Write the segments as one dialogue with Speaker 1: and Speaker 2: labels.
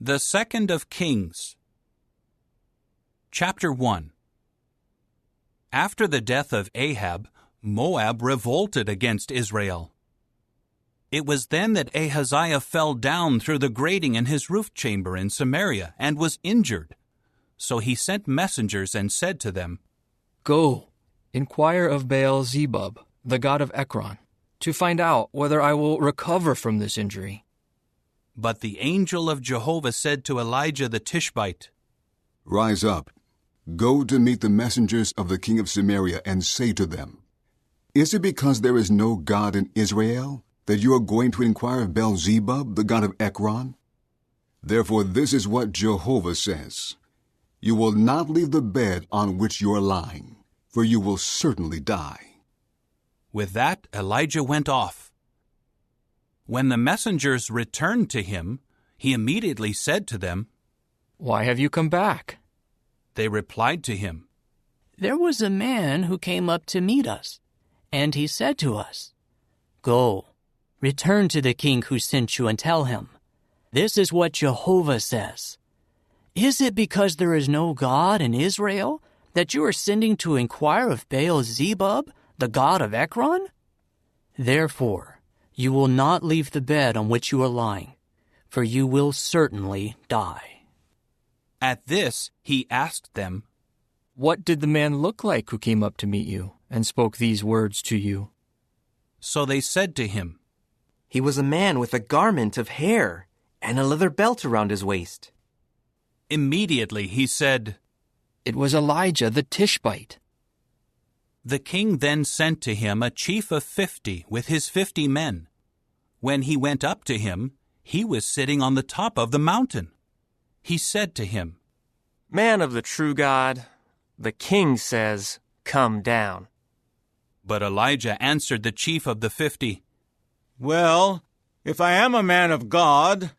Speaker 1: The Second of Kings. Chapter 1. After the death of Ahab, Moab revolted against Israel. It was then that Ahaziah fell down through the grating in his roof chamber in Samaria and was injured. So he sent messengers and said to them,
Speaker 2: "Go, inquire of Baal-zebub, the god of Ekron, to find out whether I will recover from this injury."
Speaker 1: But the angel of Jehovah said to Elijah the Tishbite,
Speaker 3: "Rise up, go to meet the messengers of the king of Samaria, and say to them, Is it because there is no God in Israel that you are going to inquire of Baal-zebub, the god of Ekron? Therefore this is what Jehovah says, You will not leave the bed on which you are lying, for you will certainly die."
Speaker 1: With that, Elijah went off. When the messengers returned to him, he immediately said to them,
Speaker 2: "Why have you come back?"
Speaker 1: They replied to him,
Speaker 4: "There was a man who came up to meet us, and he said to us, 'Go, return to the king who sent you and tell him, this is what Jehovah says. Is it because there is no God in Israel that you are sending to inquire of Baal-zebub, the god of Ekron? Therefore, you will not leave the bed on which you are lying, for you will certainly die.'"
Speaker 1: At this, he asked them,
Speaker 2: "What did the man look like who came up to meet you and spoke these words to you?"
Speaker 1: So they said to him,
Speaker 5: "He was a man with a garment of hair and a leather belt around his waist."
Speaker 1: Immediately he said,
Speaker 2: "It was Elijah the Tishbite."
Speaker 1: The king then sent to him a chief of 50 with his 50 men. When he went up to him, he was sitting on the top of the mountain. He said to him,
Speaker 6: "Man of the true God, the king says, come down."
Speaker 1: But Elijah answered the chief of the 50,
Speaker 7: "Well, if I am a man of God,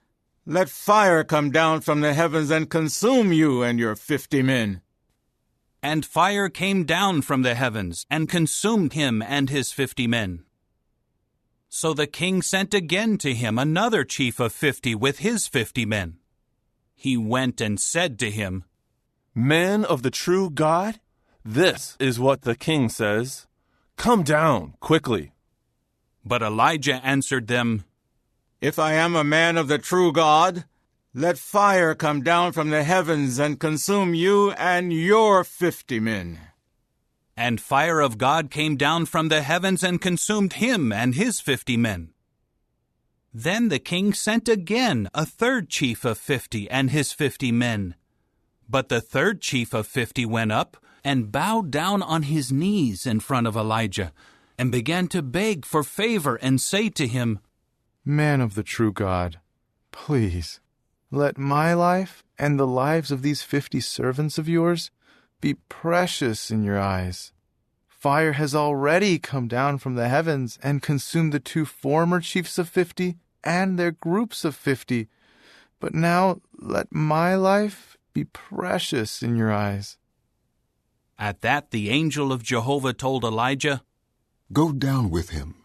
Speaker 7: let fire come down from the heavens and consume you and your 50 men.
Speaker 1: And fire came down from the heavens and consumed him and his 50 men. So the king sent again to him another chief of 50 with his 50 men. He went and said to him,
Speaker 8: "Man of the true God, this is what the king says. Come down quickly."
Speaker 1: But Elijah answered them,
Speaker 7: If I am a man of the true God, let fire come down from the heavens and consume you and your 50 men.
Speaker 1: And fire of God came down from the heavens and consumed him and his 50 men. Then the king sent again a third chief of 50 and his 50 men. But the third chief of 50 went up and bowed down on his knees in front of Elijah and began to beg for favor and say to him,
Speaker 9: "Man of the true God, please, let my life and the lives of these 50 servants of yours be precious in your eyes. Fire has already come down from the heavens and consumed the 2 former chiefs of 50 and their groups of 50. But now let my life be precious in your eyes."
Speaker 1: At that the angel of Jehovah told Elijah,
Speaker 3: "Go down with him.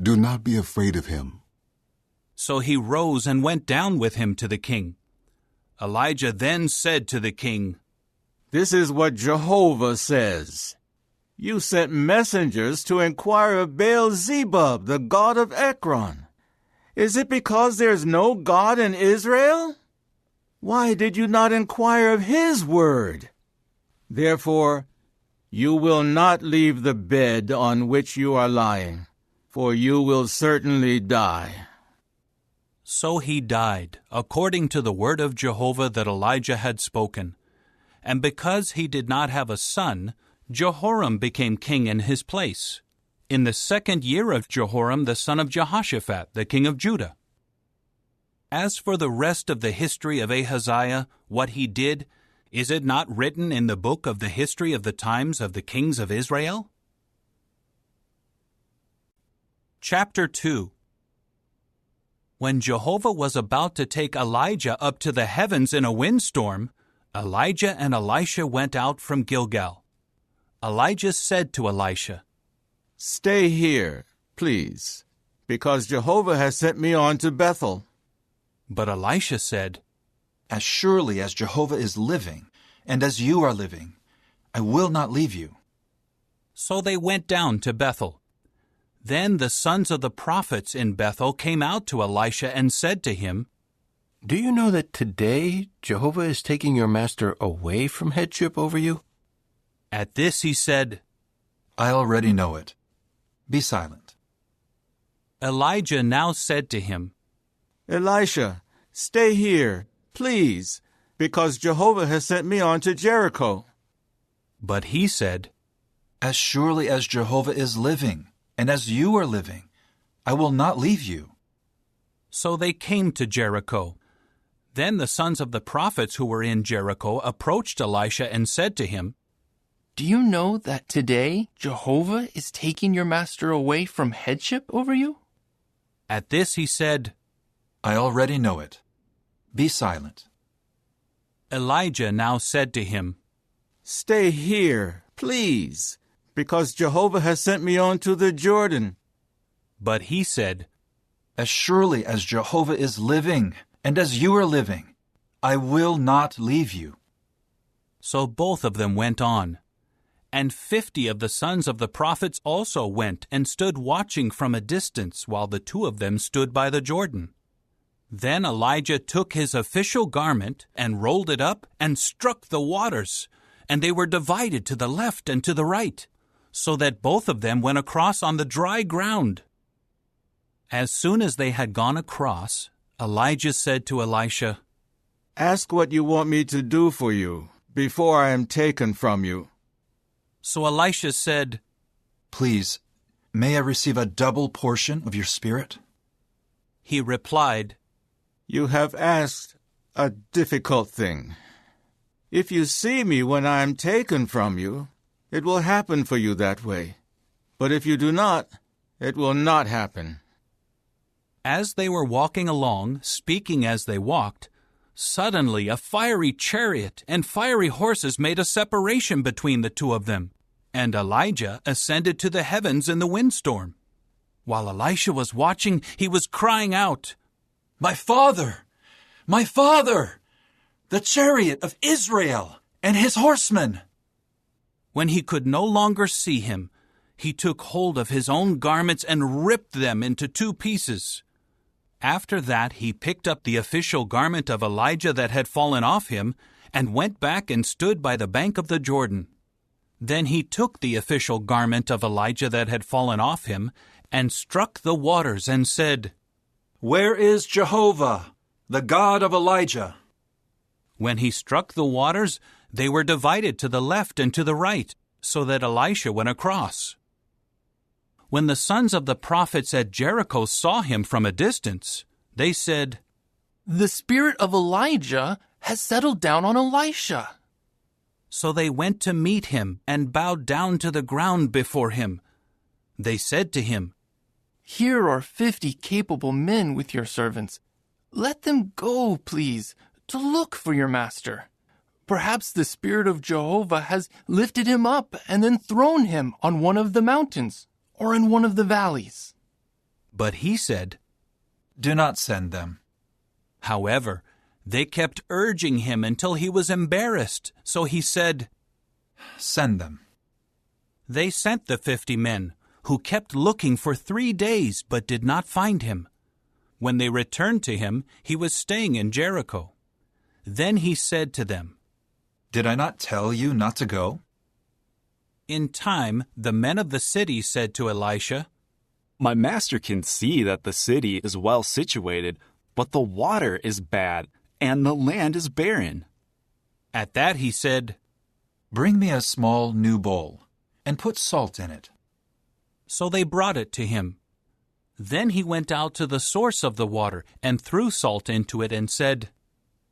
Speaker 3: Do not be afraid of him."
Speaker 1: So he rose and went down with him to the king. Elijah then said to the king,
Speaker 7: This is what Jehovah says. You sent messengers to inquire of Baal-zebub, the god of Ekron. Is it because there is no God in Israel? Why did you not inquire of his word? Therefore, you will not leave the bed on which you are lying, for you will certainly die.
Speaker 1: So he died, according to the word of Jehovah that Elijah had spoken. And because he did not have a son, Jehoram became king in his place, in the 2nd year of Jehoram the son of Jehoshaphat, the king of Judah. As for the rest of the history of Ahaziah, what he did, is it not written in the book of the history of the times of the kings of Israel? Chapter 2. When Jehovah was about to take Elijah up to the heavens in a windstorm, Elijah and Elisha went out from Gilgal. Elijah said to Elisha,
Speaker 7: Stay here, please, because Jehovah has sent me on to Bethel.
Speaker 1: But Elisha said,
Speaker 10: As surely as Jehovah is living, and as you are living, I will not leave you.
Speaker 1: So they went down to Bethel. Then the sons of the prophets in Bethel came out to Elisha and said to him,
Speaker 11: Do you know that today Jehovah is taking your master away from headship over you?
Speaker 1: At this he said,
Speaker 10: I already know it. Be silent.
Speaker 1: Elijah now said to him,
Speaker 7: Elisha, stay here, please, because Jehovah has sent me on to Jericho.
Speaker 1: But he said,
Speaker 10: As surely as Jehovah is living, and as you are living, I will not leave you.
Speaker 1: So they came to Jericho. Then the sons of the prophets who were in Jericho approached Elisha and said to him,
Speaker 2: Do you know that today Jehovah is taking your master away from headship over you?
Speaker 1: At this he said,
Speaker 10: I already know it. Be silent.
Speaker 1: Elijah now said to him,
Speaker 7: Stay here, please, because Jehovah has sent me on to the Jordan.
Speaker 1: But he said,
Speaker 10: As surely as Jehovah is living, and as you are living, I will not leave you.
Speaker 1: So both of them went on. And 50 of the sons of the prophets also went and stood watching from a distance while the 2 of them stood by the Jordan. Then Elijah took his official garment and rolled it up and struck the waters, and they were divided to the left and to the right, so that both of them went across on the dry ground. As soon as they had gone across, Elijah said to Elisha,
Speaker 7: Ask what you want me to do for you before I am taken from you.
Speaker 1: So Elisha said,
Speaker 10: Please, may I receive a double portion of your spirit?
Speaker 1: He replied,
Speaker 7: You have asked a difficult thing. If you see me when I am taken from you, it will happen for you that way. But if you do not, it will not happen.
Speaker 1: As they were walking along, speaking as they walked, suddenly a fiery chariot and fiery horses made a separation between the 2 of them, and Elijah ascended to the heavens in the windstorm. While Elisha was watching, he was crying out,
Speaker 10: My father! My father! The chariot of Israel and his horsemen!
Speaker 1: When he could no longer see him, he took hold of his own garments and ripped them into 2 pieces. After that, he picked up the official garment of Elijah that had fallen off him and went back and stood by the bank of the Jordan. Then he took the official garment of Elijah that had fallen off him and struck the waters and said,
Speaker 10: Where is Jehovah, the God of Elijah?
Speaker 1: When he struck the waters, they were divided to the left and to the right, so that Elisha went across. When the sons of the prophets at Jericho saw him from a distance, they said,
Speaker 2: The spirit of Elijah has settled down on Elisha.
Speaker 1: So they went to meet him and bowed down to the ground before him. They said to him,
Speaker 2: Here are 50 capable men with your servants. Let them go, please, to look for your master. Perhaps the Spirit of Jehovah has lifted him up and then thrown him on one of the mountains or in one of the valleys.
Speaker 1: But he said,
Speaker 10: Do not send them.
Speaker 1: However, they kept urging him until he was embarrassed, so he said,
Speaker 10: Send them.
Speaker 1: They sent the 50 men, who kept looking for 3 days but did not find him. When they returned to him, he was staying in Jericho. Then he said to them,
Speaker 10: Did I not tell you not to go?
Speaker 1: In time, the men of the city said to Elisha,
Speaker 12: My master can see that the city is well situated, but the water is bad, and the land is barren.
Speaker 1: At that he said,
Speaker 10: Bring me a small new bowl, and put salt in it.
Speaker 1: So they brought it to him. Then he went out to the source of the water and threw salt into it and said,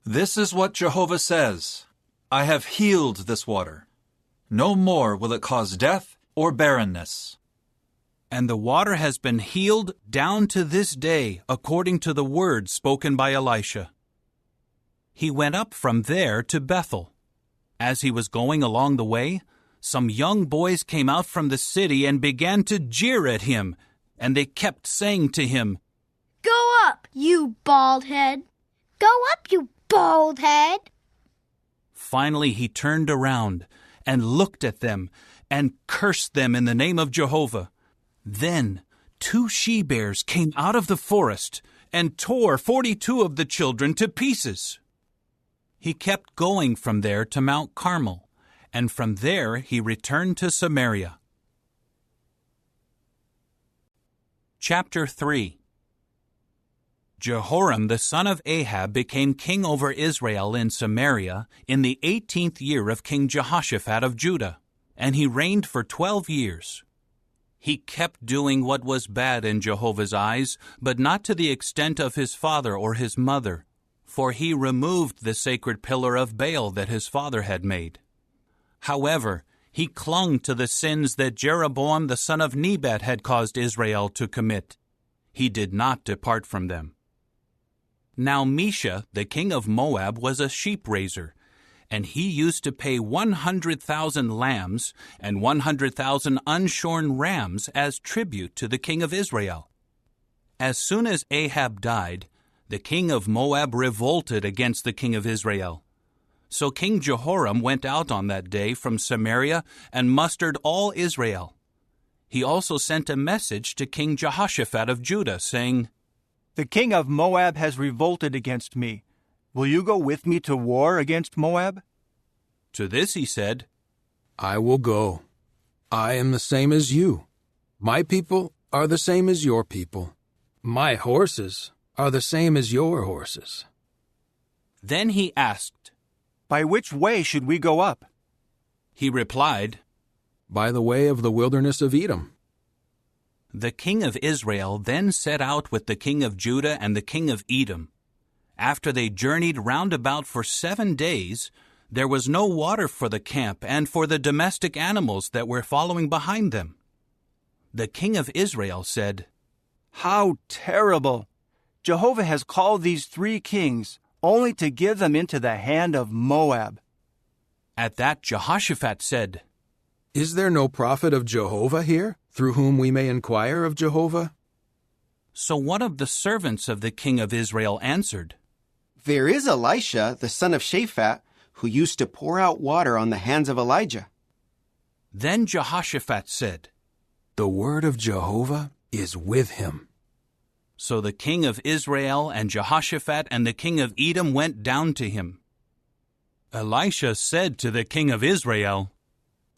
Speaker 10: This is what Jehovah says. I have healed this water. No more will it cause death or barrenness.
Speaker 1: And the water has been healed down to this day, according to the word spoken by Elisha. He went up from there to Bethel. As he was going along the way, some young boys came out from the city and began to jeer at him, and they kept saying to him,
Speaker 13: Go up, you bald head! Go up, you bald bald head.
Speaker 1: Finally he turned around and looked at them and cursed them in the name of Jehovah. Then 2 she-bears came out of the forest and tore 42 of the children to pieces. He kept going from there to Mount Carmel, and from there he returned to Samaria. Chapter 3. Jehoram the son of Ahab became king over Israel in Samaria in the 18th year of King Jehoshaphat of Judah, and he reigned for 12 years. He kept doing what was bad in Jehovah's eyes, but not to the extent of his father or his mother, for he removed the sacred pillar of Baal that his father had made. However, he clung to the sins that Jeroboam the son of Nebat had caused Israel to commit. He did not depart from them. Now Mesha, the king of Moab, was a sheep raiser, and he used to pay 100,000 lambs and 100,000 unshorn rams as tribute to the king of Israel. As soon as Ahab died, the king of Moab revolted against the king of Israel. So King Jehoram went out on that day from Samaria and mustered all Israel. He also sent a message to King Jehoshaphat of Judah, saying,
Speaker 14: "The king of Moab has revolted against me. Will you go with me to war against Moab?"
Speaker 1: To this he said,
Speaker 15: "I will go. I am the same as you. My people are the same as your people. My horses are the same as your horses."
Speaker 1: Then he asked,
Speaker 14: "By which way should we go up?"
Speaker 1: He replied,
Speaker 15: "By the way of the wilderness of Edom."
Speaker 1: The king of Israel then set out with the king of Judah and the king of Edom. After they journeyed round about for 7 days, there was no water for the camp and for the domestic animals that were following behind them. The king of Israel said,
Speaker 14: "How terrible! Jehovah has called these 3 kings only to give them into the hand of Moab."
Speaker 1: At that Jehoshaphat said,
Speaker 15: "Is there no prophet of Jehovah here, through whom we may inquire of Jehovah?"
Speaker 1: So one of the servants of the king of Israel answered,
Speaker 16: "There is Elisha, the son of Shaphat, who used to pour out water on the hands of Elijah."
Speaker 1: Then Jehoshaphat said,
Speaker 15: "The word of Jehovah is with him."
Speaker 1: So the king of Israel and Jehoshaphat and the king of Edom went down to him. Elisha said to the king of Israel,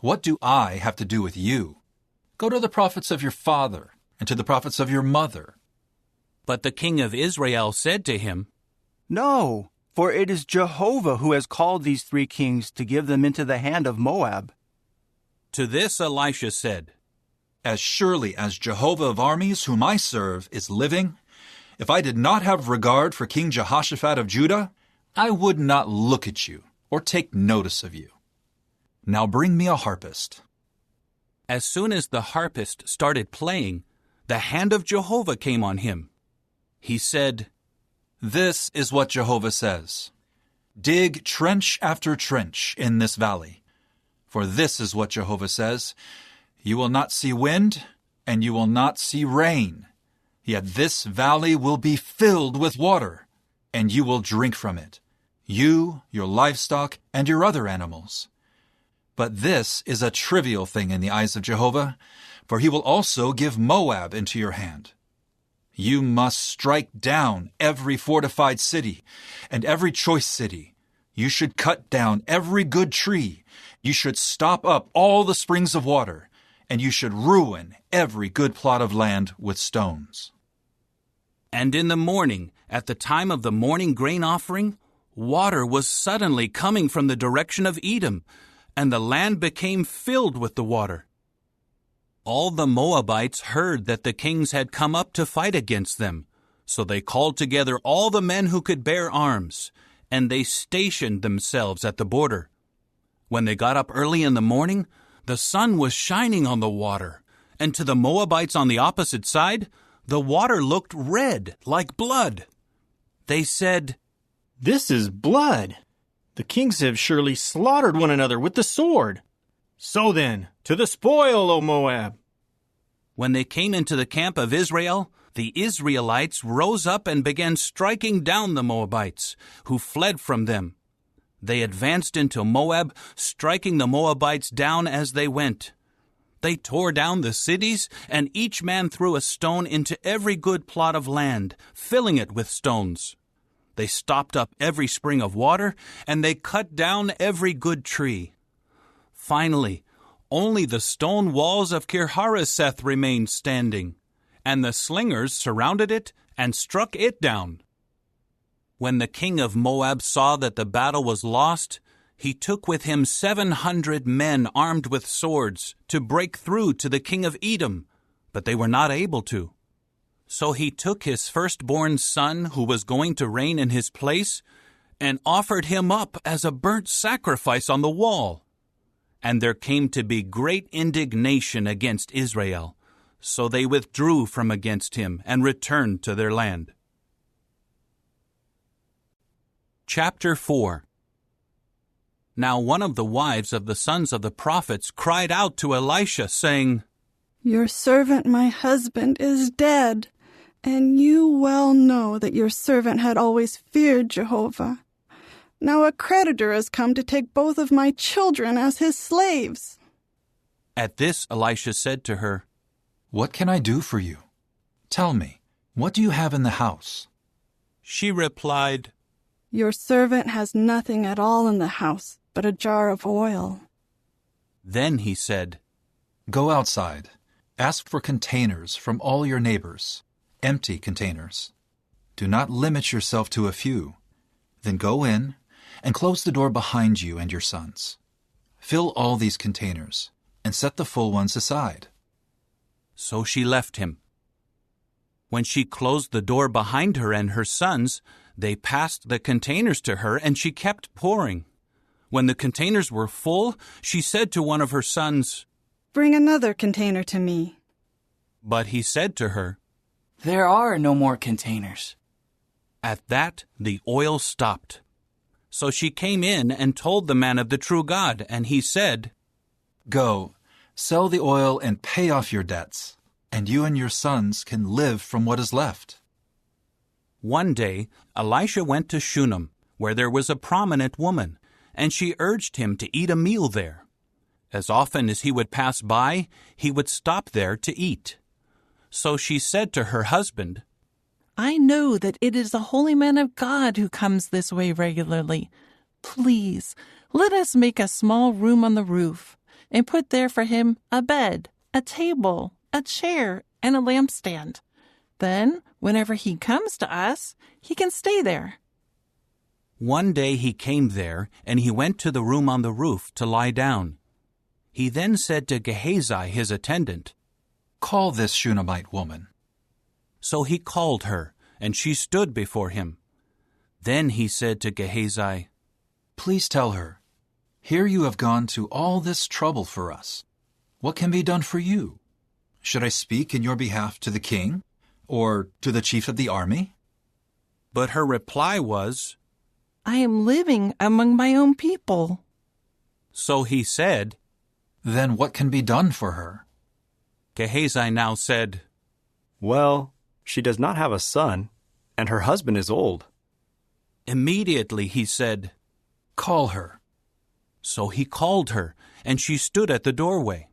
Speaker 10: "What do I have to do with you? Go to the prophets of your father and to the prophets of your mother."
Speaker 1: But the king of Israel said to him,
Speaker 14: "No, for it is Jehovah who has called these 3 kings to give them into the hand of Moab."
Speaker 1: To this Elisha said,
Speaker 10: "As surely as Jehovah of armies, whom I serve, is living, if I did not have regard for King Jehoshaphat of Judah, I would not look at you or take notice of you. Now bring me a harpist."
Speaker 1: As soon as the harpist started playing, the hand of Jehovah came on him. He said,
Speaker 10: "This is what Jehovah says. Dig trench after trench in this valley. For this is what Jehovah says. You will not see wind, and you will not see rain. Yet this valley will be filled with water, and you will drink from it, you, your livestock, and your other animals. But this is a trivial thing in the eyes of Jehovah, for he will also give Moab into your hand. You must strike down every fortified city and every choice city. You should cut down every good tree. You should stop up all the springs of water, and you should ruin every good plot of land with stones."
Speaker 1: And in the morning, at the time of the morning grain offering, water was suddenly coming from the direction of Edom, and the land became filled with the water. All the Moabites heard that the kings had come up to fight against them, so they called together all the men who could bear arms, and they stationed themselves at the border. When they got up early in the morning, the sun was shining on the water, and to the Moabites on the opposite side, the water looked red like blood. They said,
Speaker 17: "This is blood. The kings have surely slaughtered one another with the sword. So then, to the spoil, O Moab!"
Speaker 1: When they came into the camp of Israel, the Israelites rose up and began striking down the Moabites, who fled from them. They advanced into Moab, striking the Moabites down as they went. They tore down the cities, and each man threw a stone into every good plot of land, filling it with stones. They stopped up every spring of water, and they cut down every good tree. Finally, only the stone walls of Kir-Hareseth remained standing, and the slingers surrounded it and struck it down. When the king of Moab saw that the battle was lost, he took with him 700 men armed with swords to break through to the king of Edom, but they were not able to. So he took his firstborn son, who was going to reign in his place, and offered him up as a burnt sacrifice on the wall. And there came to be great indignation against Israel. So they withdrew from against him and returned to their land. Chapter 4. Now one of the wives of the sons of the prophets cried out to Elisha, saying,
Speaker 13: Your servant my husband is dead, and you well know that your servant had always feared Jehovah. Now a creditor has come to take both of my children as his slaves.
Speaker 1: At this Elisha said to her,
Speaker 10: What can I do for you? Tell me, what do you have in the house?
Speaker 1: She replied,
Speaker 13: Your servant has nothing at all in the house but a jar of oil.
Speaker 1: Then he said,
Speaker 10: Go outside. Ask for containers from all your neighbors, empty containers. Do not limit yourself to a few. Then go in and close the door behind you and your sons. Fill all these containers and set the full ones aside.
Speaker 1: So she left him. When she closed the door behind her and her sons, they passed the containers to her, and she kept pouring. When the containers were full, she said to one of her sons,
Speaker 13: Bring another container to me.
Speaker 1: But he said to her,
Speaker 18: There are no more containers.
Speaker 1: At that, the oil stopped. So she came in and told the man of the true God, and he said,
Speaker 10: Go, sell the oil and pay off your debts, and you and your sons can live from what is left.
Speaker 1: One day, Elisha went to Shunem, where there was a prominent woman, and she urged him to eat a meal there. As often as he would pass by, he would stop there to eat. So she said to her husband,
Speaker 19: I know that it is a holy man of God who comes this way regularly. Please, let us make a small room on the roof, and put there for him a bed, a table, a chair, and a lampstand. Then, whenever he comes to us, he can stay there.
Speaker 1: One day he came there, and he went to the room on the roof to lie down. He then said to Gehazi, his attendant,
Speaker 10: Call this Shunammite woman.
Speaker 1: So he called her, and she stood before him. Then he said to Gehazi,
Speaker 10: Please tell her, here you have gone to all this trouble for us. What can be done for you? Should I speak in your behalf to the king, or to the chief of the army?
Speaker 1: But her reply was,
Speaker 19: I am living among my own people.
Speaker 1: So he said,
Speaker 10: Then what can be done for her?
Speaker 1: Gehazi now said,
Speaker 12: Well, she does not have a son, and her husband is old.
Speaker 1: Immediately he said,
Speaker 10: Call her.
Speaker 1: So he called her, and she stood at the doorway.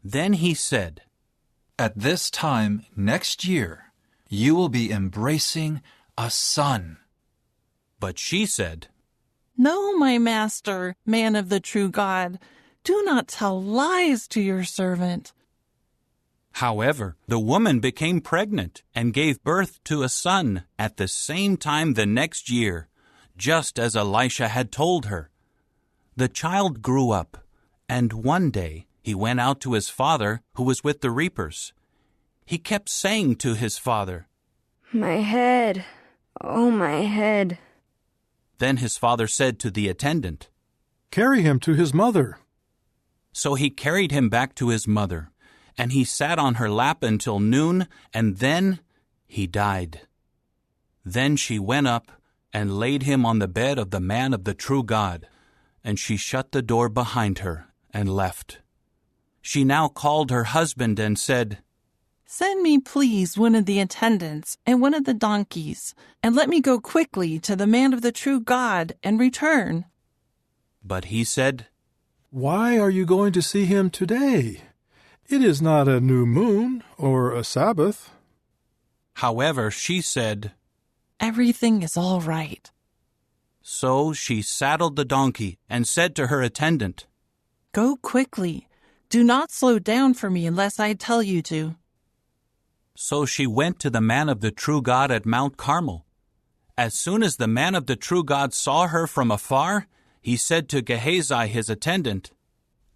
Speaker 1: Then he said,
Speaker 10: At this time next year, you will be embracing a son.
Speaker 1: But she said,
Speaker 19: No, my master, man of the true God, do not tell lies to your servant.
Speaker 1: However, the woman became pregnant and gave birth to a son at the same time the next year, just as Elisha had told her. The child grew up, and one day he went out to his father, who was with the reapers. He kept saying to his father,
Speaker 20: My head, oh my head.
Speaker 1: Then his father said to the attendant,
Speaker 21: Carry him to his mother.
Speaker 1: So he carried him back to his mother, and he sat on her lap until noon, and then he died. Then she went up and laid him on the bed of the man of the true God, and she shut the door behind her and left. She now called her husband and said,
Speaker 19: Send me, please, one of the attendants and one of the donkeys, and let me go quickly to the man of the true God and return.
Speaker 1: But he said,
Speaker 21: Why are you going to see him today? It is not a new moon or a Sabbath.
Speaker 1: However, she said,
Speaker 19: Everything is all right.
Speaker 1: So she saddled the donkey and said to her attendant,
Speaker 19: Go quickly. Do not slow down for me unless I tell you to.
Speaker 1: So she went to the man of the true God at Mount Carmel. As soon as the man of the true God saw her from afar, he said to Gehazi his attendant,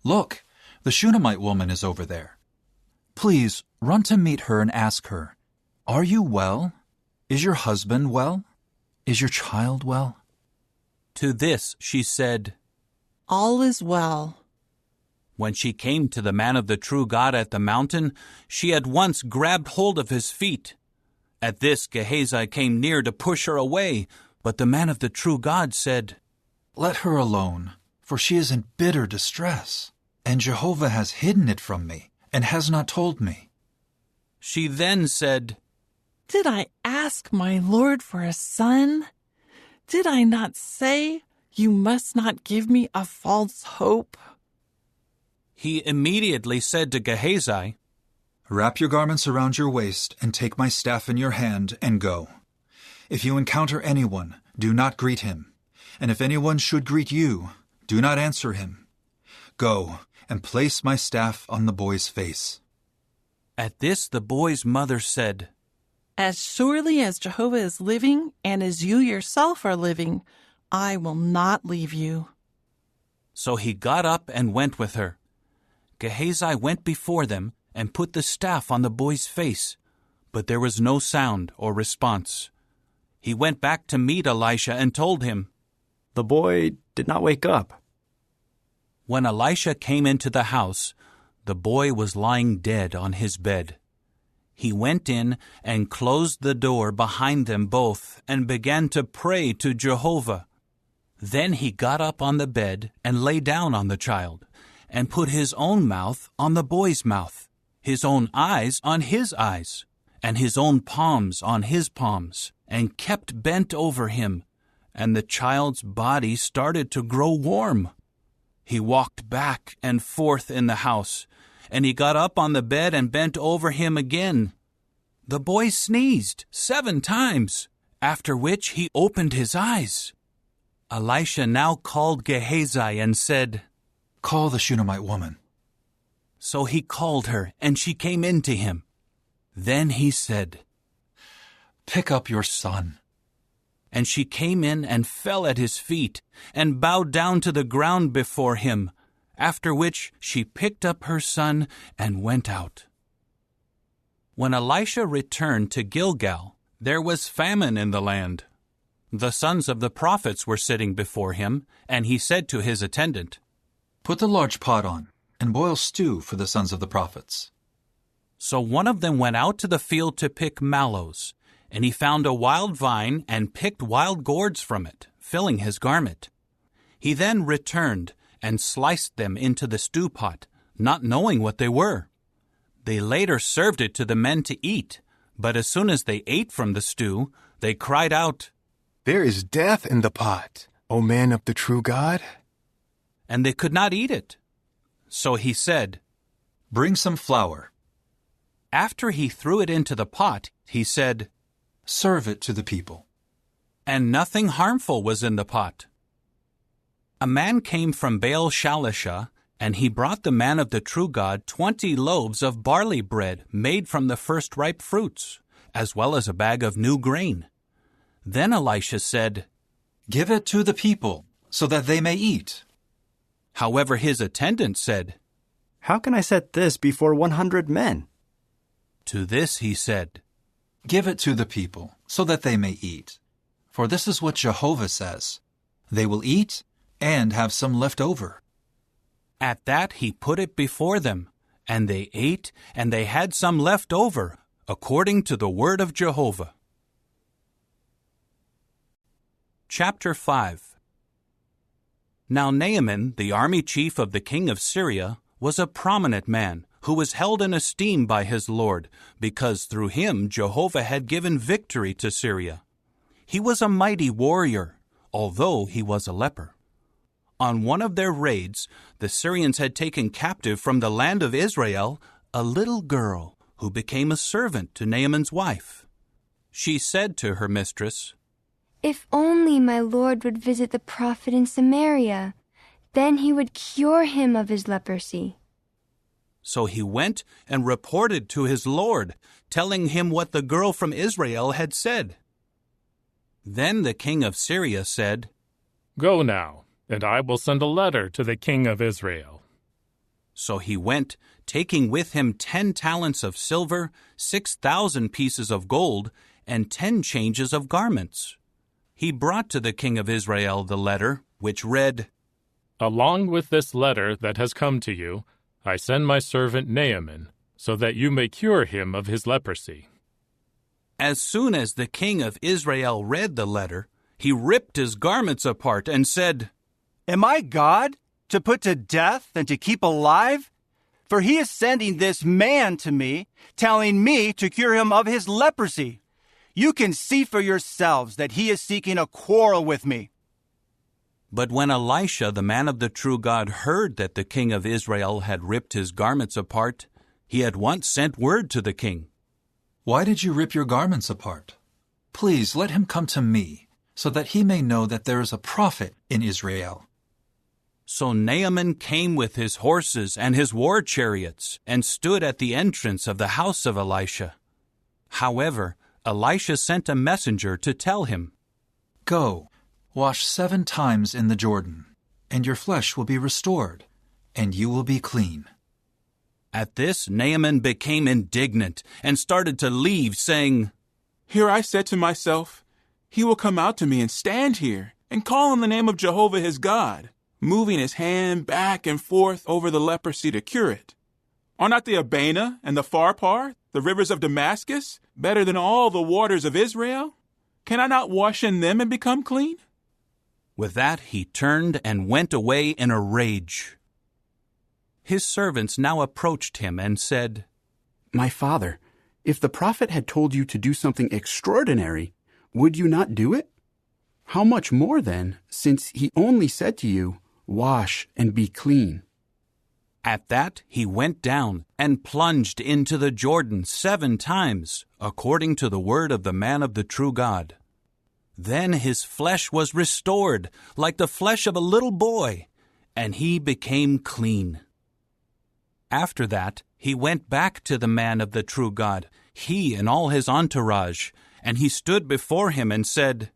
Speaker 10: Look, the Shunammite woman is over there. Please run to meet her and ask her, Are you well? Is your husband well? Is your child well?
Speaker 1: To this she said,
Speaker 19: All is well.
Speaker 1: When she came to the man of the true God at the mountain, she at once grabbed hold of his feet. At this Gehazi came near to push her away, but the man of the true God said,
Speaker 10: Let her alone, for she is in bitter distress, and Jehovah has hidden it from me, and has not told me.
Speaker 1: She then said,
Speaker 19: Did I ask my Lord for a son? Did I not say, You must not give me a false hope?
Speaker 1: He immediately said to Gehazi,
Speaker 10: Wrap your garments around your waist, and take my staff in your hand, and go. If you encounter anyone, do not greet him, and if anyone should greet you, do not answer him. Go, and place my staff on the boy's face.
Speaker 1: At this the boy's mother said,
Speaker 19: As surely as Jehovah is living, and as you yourself are living, I will not leave you.
Speaker 1: So he got up and went with her. Gehazi went before them and put the staff on the boy's face, but there was no sound or response. He went back to meet Elisha and told him,
Speaker 4: The boy did not wake up.
Speaker 1: When Elisha came into the house, the boy was lying dead on his bed. He went in and closed the door behind them both and began to pray to Jehovah. Then he got up on the bed and lay down on the child, and put his own mouth on the boy's mouth, his own eyes on his eyes, and his own palms on his palms, and kept bent over him, and the child's body started to grow warm. He walked back and forth in the house, and he got up on the bed and bent over him again. The boy sneezed 7 times, after which he opened his eyes. Elisha now called Gehazi and said,
Speaker 10: Call the Shunammite woman.
Speaker 1: So he called her, and she came in to him. Then he said,
Speaker 10: Pick up your son.
Speaker 1: And she came in and fell at his feet, and bowed down to the ground before him, after which she picked up her son and went out. When Elisha returned to Gilgal, there was famine in the land. The sons of the prophets were sitting before him, and he said to his attendant,
Speaker 10: Put the large pot on, and boil stew for the sons of the prophets.
Speaker 1: So one of them went out to the field to pick mallows, and he found a wild vine and picked wild gourds from it, filling his garment. He then returned and sliced them into the stew pot, not knowing what they were. They later served it to the men to eat, but as soon as they ate from the stew, they cried out,
Speaker 9: There is death in the pot, O man of the true God.
Speaker 1: And they could not eat it. So he said,
Speaker 10: Bring some flour.
Speaker 1: After he threw it into the pot, he said,
Speaker 10: Serve it to the people.
Speaker 1: And nothing harmful was in the pot. A man came from Baal Shalisha, and he brought the man of the true God 20 loaves of barley bread made from the first ripe fruits, as well as a bag of new grain. Then Elisha said,
Speaker 10: Give it to the people, so that they may eat.
Speaker 1: However, his attendant said,
Speaker 4: How can I set this before 100 men?
Speaker 1: To this he said,
Speaker 10: Give it to the people, so that they may eat. For this is what Jehovah says, They will eat and have some left over.
Speaker 1: At that he put it before them, and they ate, and they had some left over, according to the word of Jehovah. Chapter 5. Now Naaman, the army chief of the king of Syria, was a prominent man, who was held in esteem by his Lord, because through him Jehovah had given victory to Syria. He was a mighty warrior, although he was a leper. On one of their raids, the Syrians had taken captive from the land of Israel a little girl who became a servant to Naaman's wife. She said to her mistress,
Speaker 20: "If only my lord would visit the prophet in Samaria, then he would cure him of his leprosy."
Speaker 1: So he went and reported to his lord, telling him what the girl from Israel had said. Then the king of Syria said,
Speaker 5: "Go now, and I will send a letter to the king of Israel."
Speaker 1: So he went, taking with him 10 talents of silver, 6,000 pieces of gold, and 10 changes of garments. He brought to the king of Israel the letter, which read,
Speaker 5: "Along with this letter that has come to you, I send my servant Naaman, so that you may cure him of his leprosy."
Speaker 1: As soon as the king of Israel read the letter, he ripped his garments apart and said,
Speaker 14: "Am I God, to put to death and to keep alive? For he is sending this man to me, telling me to cure him of his leprosy. You can see for yourselves that he is seeking a quarrel with me."
Speaker 1: But when Elisha, the man of the true God, heard that the king of Israel had ripped his garments apart, he at once sent word to the king.
Speaker 10: "Why did you rip your garments apart? Please let him come to me, so that he may know that there is a prophet in Israel."
Speaker 1: So Naaman came with his horses and his war chariots, and stood at the entrance of the house of Elisha. However, Elisha sent a messenger to tell him,
Speaker 10: "Go, wash 7 times in the Jordan, and your flesh will be restored, and you will be clean."
Speaker 1: At this, Naaman became indignant and started to leave, saying,
Speaker 22: "Here I said to myself, he will come out to me and stand here and call on the name of Jehovah his God, moving his hand back and forth over the leprosy to cure it. Are not the Abana and the Pharpar, the rivers of Damascus, better than all the waters of Israel? Can I not wash in them and become clean?"
Speaker 1: With that, he turned and went away in a rage. His servants now approached him and said,
Speaker 23: "My father, if the prophet had told you to do something extraordinary, would you not do it? How much more then, since he only said to you, 'Wash and be clean'?"
Speaker 1: At that, he went down and plunged into the Jordan 7 times, according to the word of the man of the true God. Then his flesh was restored, like the flesh of a little boy, and he became clean. After that, he went back to the man of the true God, he and all his entourage, and he stood before him and said,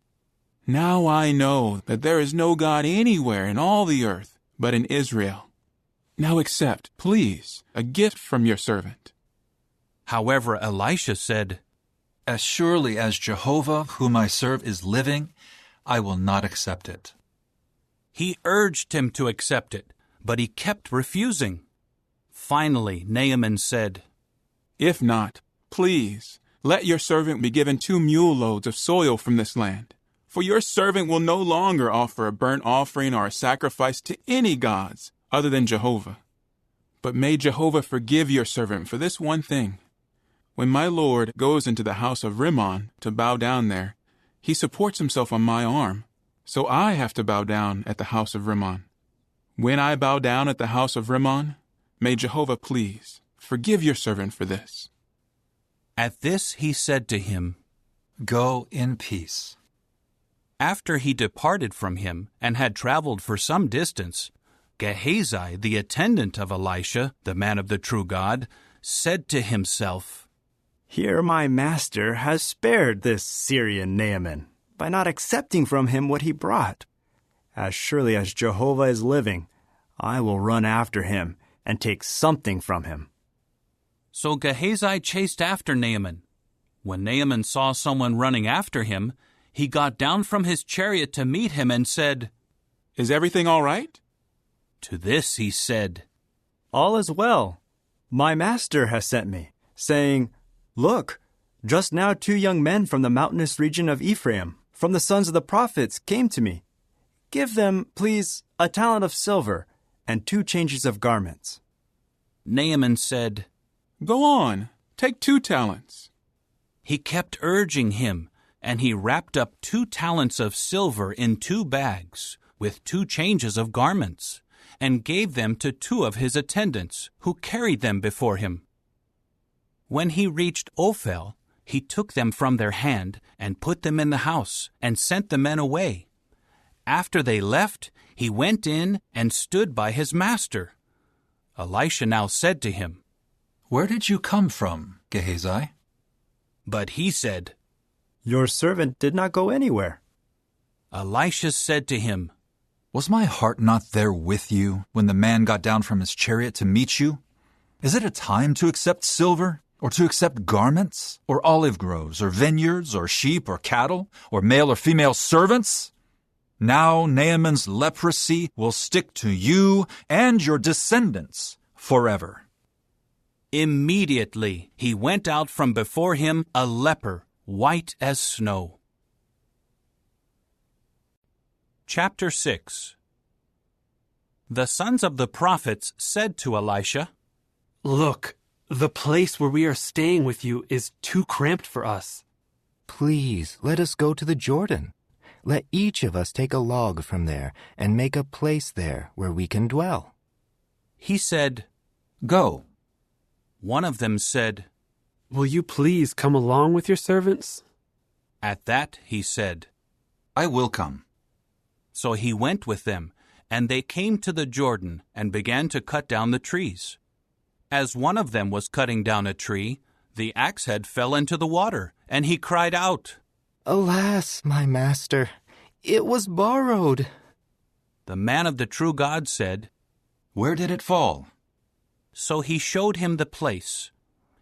Speaker 22: "Now I know that there is no God anywhere in all the earth but in Israel. Now accept, please, a gift from your servant."
Speaker 1: However, Elisha said,
Speaker 10: "As surely as Jehovah, whom I serve, is living, I will not accept it."
Speaker 1: He urged him to accept it, but he kept refusing. Finally, Naaman said,
Speaker 22: "If not, please, let your servant be given 2 mule loads of soil from this land. For your servant will no longer offer a burnt offering or a sacrifice to any gods other than Jehovah. But may Jehovah forgive your servant for this one thing. When my lord goes into the house of Rimmon to bow down there, he supports himself on my arm, so I have to bow down at the house of Rimmon. When I bow down at the house of Rimmon, may Jehovah please forgive your servant for this."
Speaker 1: At this he said to him,
Speaker 10: "Go in peace."
Speaker 1: After he departed from him and had traveled for some distance, Gehazi, the attendant of Elisha, the man of the true God, said to himself,
Speaker 4: "Here my master has spared this Syrian Naaman by not accepting from him what he brought. As surely as Jehovah is living, I will run after him and take something from him."
Speaker 1: So Gehazi chased after Naaman. When Naaman saw someone running after him, he got down from his chariot to meet him and said,
Speaker 22: "Is everything all right?"
Speaker 1: To this he said,
Speaker 4: "All is well. My master has sent me, saying, 'Look, just now 2 young men from the mountainous region of Ephraim, from the sons of the prophets, came to me. Give them, please, a talent of silver and 2 changes of garments.'"
Speaker 1: Naaman said,
Speaker 22: "Go on, take 2 talents."
Speaker 1: He kept urging him, and he wrapped up 2 talents of silver in 2 bags, with 2 changes of garments, and gave them to 2 of his attendants, who carried them before him. When he reached Ophel, he took them from their hand and put them in the house, and sent the men away. After they left, he went in and stood by his master. Elisha now said to him,
Speaker 10: "Where did you come from, Gehazi?"
Speaker 1: But he said,
Speaker 4: "Your servant did not go anywhere."
Speaker 1: Elisha said to him,
Speaker 10: "Was my heart not there with you when the man got down from his chariot to meet you? Is it a time to accept silver, or to accept garments, or olive groves, or vineyards, or sheep, or cattle, or male or female servants? Now Naaman's leprosy will stick to you and your descendants forever."
Speaker 1: Immediately he went out from before him a leper, white as snow. Chapter 6. The sons of the prophets said to Elisha,
Speaker 3: "Look, the place where we are staying with you is too cramped for us.
Speaker 6: Please, let us go to the Jordan. Let each of us take a log from there and make a place there where we can dwell."
Speaker 1: He said,
Speaker 10: "Go."
Speaker 1: One of them said,
Speaker 3: "Will you please come along with your servants?"
Speaker 1: At that he said,
Speaker 10: "I will come."
Speaker 1: So he went with them, and they came to the Jordan and began to cut down the trees. As one of them was cutting down a tree, the axe head fell into the water, and he cried out,
Speaker 6: "Alas, my master, it was borrowed."
Speaker 1: The man of the true God said,
Speaker 10: "Where did it fall?"
Speaker 1: So he showed him the place.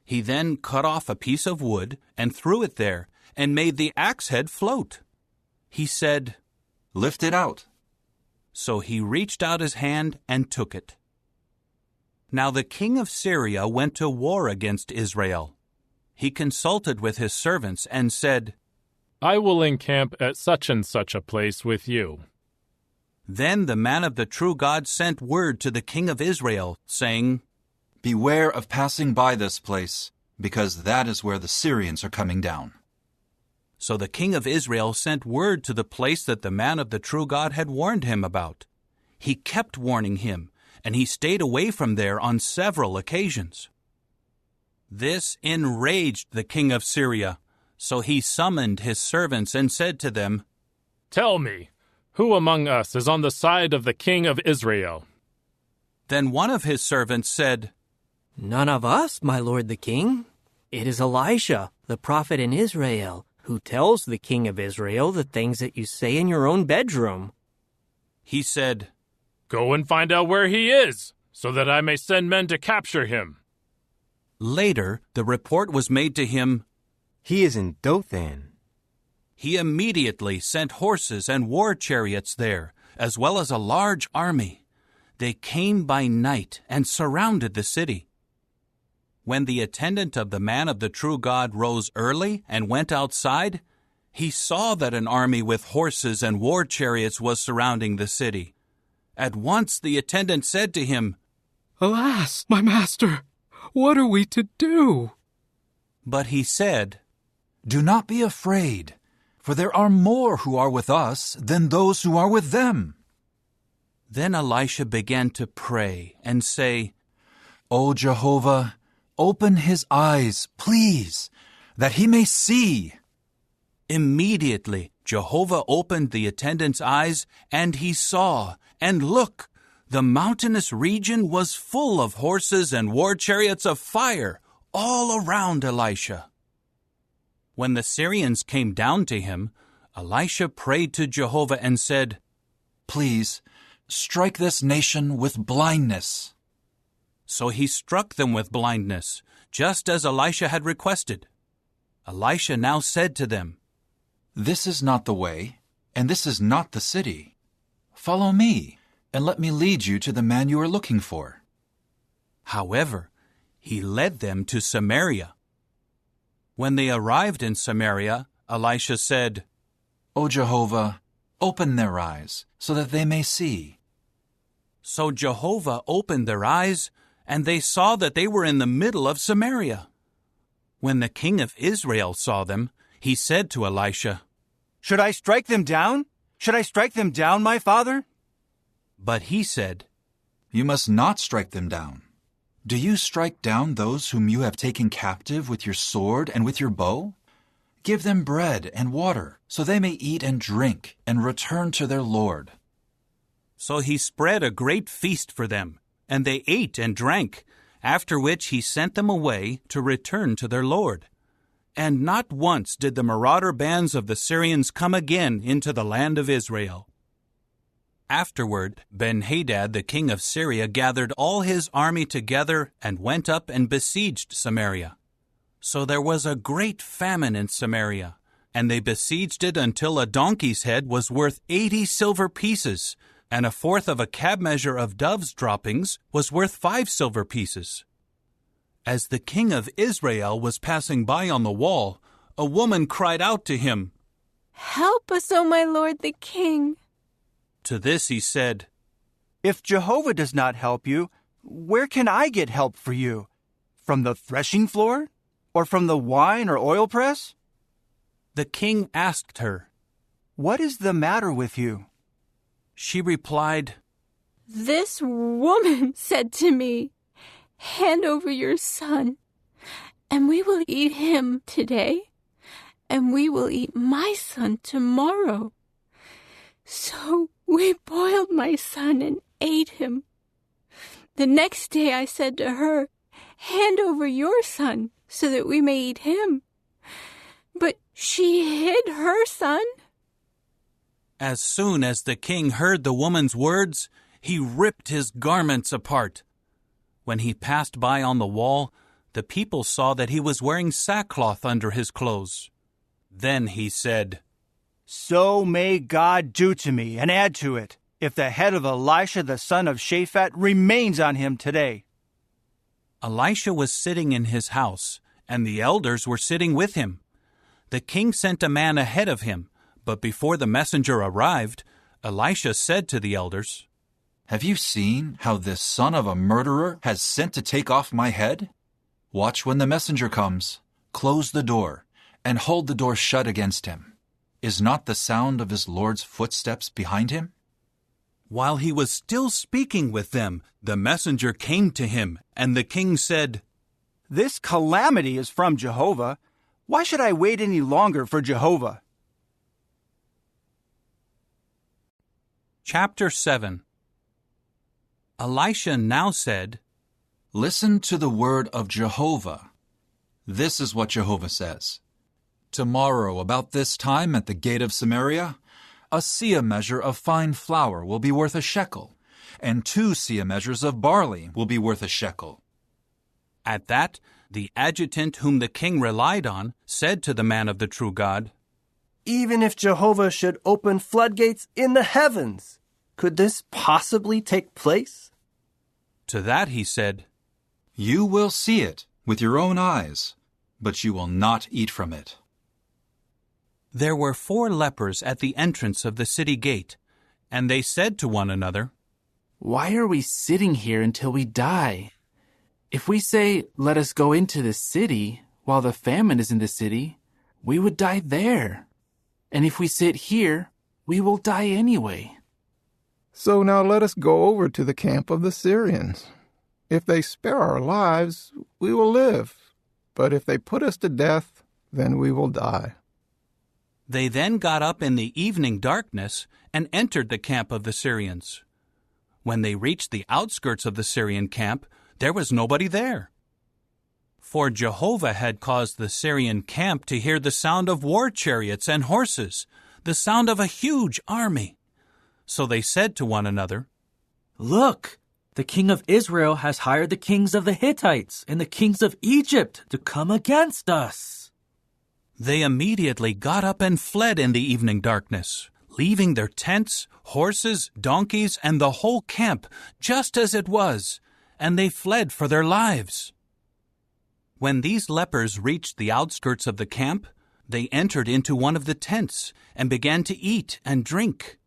Speaker 1: He then cut off a piece of wood and threw it there, and made the axe head float. He said,
Speaker 10: "Lift it out."
Speaker 1: So he reached out his hand and took it. Now the king of Syria went to war against Israel. He consulted with his servants and said,
Speaker 5: "I will encamp at such and such a place with you."
Speaker 1: Then the man of the true God sent word to the king of Israel, saying,
Speaker 10: "Beware of passing by this place, because that is where the Syrians are coming down."
Speaker 1: So the king of Israel sent word to the place that the man of the true God had warned him about. He kept warning him, and he stayed away from there on several occasions. This enraged the king of Syria, so he summoned his servants and said to them,
Speaker 5: "Tell me, who among us is on the side of the king of Israel?"
Speaker 1: Then one of his servants said,
Speaker 8: "None of us, my lord the king. It is Elisha, the prophet in Israel, who tells the king of Israel the things that you say in your own bedroom."
Speaker 1: He said,
Speaker 5: "Go and find out where he is, so that I may send men to capture him."
Speaker 1: Later, the report was made to him,
Speaker 6: "He is in Dothan."
Speaker 1: He immediately sent horses and war chariots there, as well as a large army. They came by night and surrounded the city. When the attendant of the man of the true God rose early and went outside, he saw that an army with horses and war chariots was surrounding the city. At once the attendant said to him,
Speaker 21: "Alas, my master, what are we to do?"
Speaker 1: But he said,
Speaker 10: "Do not be afraid, for there are more who are with us than those who are with them."
Speaker 1: Then Elisha began to pray and say,
Speaker 10: "O Jehovah, open his eyes, please, that he may see."
Speaker 1: Immediately Jehovah opened the attendant's eyes, and he saw, and look, the mountainous region was full of horses and war chariots of fire all around Elisha. When the Syrians came down to him, Elisha prayed to Jehovah and said,
Speaker 10: "Please, strike this nation with blindness."
Speaker 1: So he struck them with blindness, just as Elisha had requested. Elisha now said to them,
Speaker 10: "This is not the way, and this is not the city. Follow me, and let me lead you to the man you are looking for."
Speaker 1: However, he led them to Samaria. When they arrived in Samaria, Elisha said,
Speaker 10: "O Jehovah, open their eyes, so that they may see."
Speaker 1: So Jehovah opened their eyes, and they saw that they were in the middle of Samaria. When the king of Israel saw them, he said to Elisha,
Speaker 14: "Should I strike them down? Should I strike them down, my father?"
Speaker 1: But he said,
Speaker 10: "You must not strike them down. Do you strike down those whom you have taken captive with your sword and with your bow? Give them bread and water, so they may eat and drink and return to their Lord."
Speaker 1: So he spread a great feast for them, and they ate and drank, after which he sent them away to return to their Lord. And not once did the marauder bands of the Syrians come again into the land of Israel. Afterward, Ben-Hadad the king of Syria gathered all his army together and went up and besieged Samaria. So there was a great famine in Samaria, and they besieged it until a donkey's head was worth 80 silver pieces, and a fourth of a cab measure of dove's droppings was worth 5 silver pieces. As the king of Israel was passing by on the wall, a woman cried out to him,
Speaker 2: "Help us, O my lord the king."
Speaker 1: To this he said,
Speaker 14: "If Jehovah does not help you, where can I get help for you? From the threshing floor? Or from the wine or oil press?"
Speaker 1: The king asked her,
Speaker 14: "What is the matter with you?"
Speaker 1: She replied,
Speaker 2: "This woman said to me, 'Hand over your son, and we will eat him today, and we will eat my son tomorrow.' So we boiled my son and ate him. The next day I said to her, 'Hand over your son, so that we may eat him.' But she hid her son."
Speaker 1: As soon as the king heard the woman's words, he ripped his garments apart. When he passed by on the wall, the people saw that he was wearing sackcloth under his clothes. Then he said,
Speaker 14: "So may God do to me and add to it, if the head of Elisha the son of Shaphat remains on him today."
Speaker 1: Elisha was sitting in his house, and the elders were sitting with him. The king sent a man ahead of him, but before the messenger arrived, Elisha said to the elders,
Speaker 10: "Have you seen how this son of a murderer has sent to take off my head? Watch when the messenger comes. Close the door, and hold the door shut against him. Is not the sound of his Lord's footsteps behind him?"
Speaker 1: While he was still speaking with them, the messenger came to him, and the king said,
Speaker 14: "This calamity is from Jehovah. Why should I wait any longer for Jehovah?"
Speaker 1: Chapter 7. Elisha now said,
Speaker 10: "Listen to the word of Jehovah. This is what Jehovah says. Tomorrow, about this time at the gate of Samaria, a seah measure of fine flour will be worth a shekel, and 2 seah measures of barley will be worth a shekel."
Speaker 1: At that, the adjutant whom the king relied on said to the man of the true God,
Speaker 7: "Even if Jehovah should open floodgates in the heavens, could this possibly take place?"
Speaker 1: To that he said,
Speaker 10: "You will see it with your own eyes, but you will not eat from it."
Speaker 1: There were 4 lepers at the entrance of the city gate, and they said to one another,
Speaker 18: "Why are we sitting here until we die? If we say, 'Let us go into the city,' while the famine is in the city, we would die there. And if we sit here, we will die anyway."
Speaker 9: So now let us go over to the camp of the Syrians. If they spare our lives, we will live. But if they put us to death, then we will die."
Speaker 1: They then got up in the evening darkness and entered the camp of the Syrians. When they reached the outskirts of the Syrian camp, there was nobody there. For Jehovah had caused the Syrian camp to hear the sound of war chariots and horses, the sound of a huge army. So they said to one another,
Speaker 11: "Look, the king of Israel has hired the kings of the Hittites and the kings of Egypt to come against us."
Speaker 1: They immediately got up and fled in the evening darkness, leaving their tents, horses, donkeys, and the whole camp just as it was, and they fled for their lives. When these lepers reached the outskirts of the camp, they entered into one of the tents and began to eat and drink.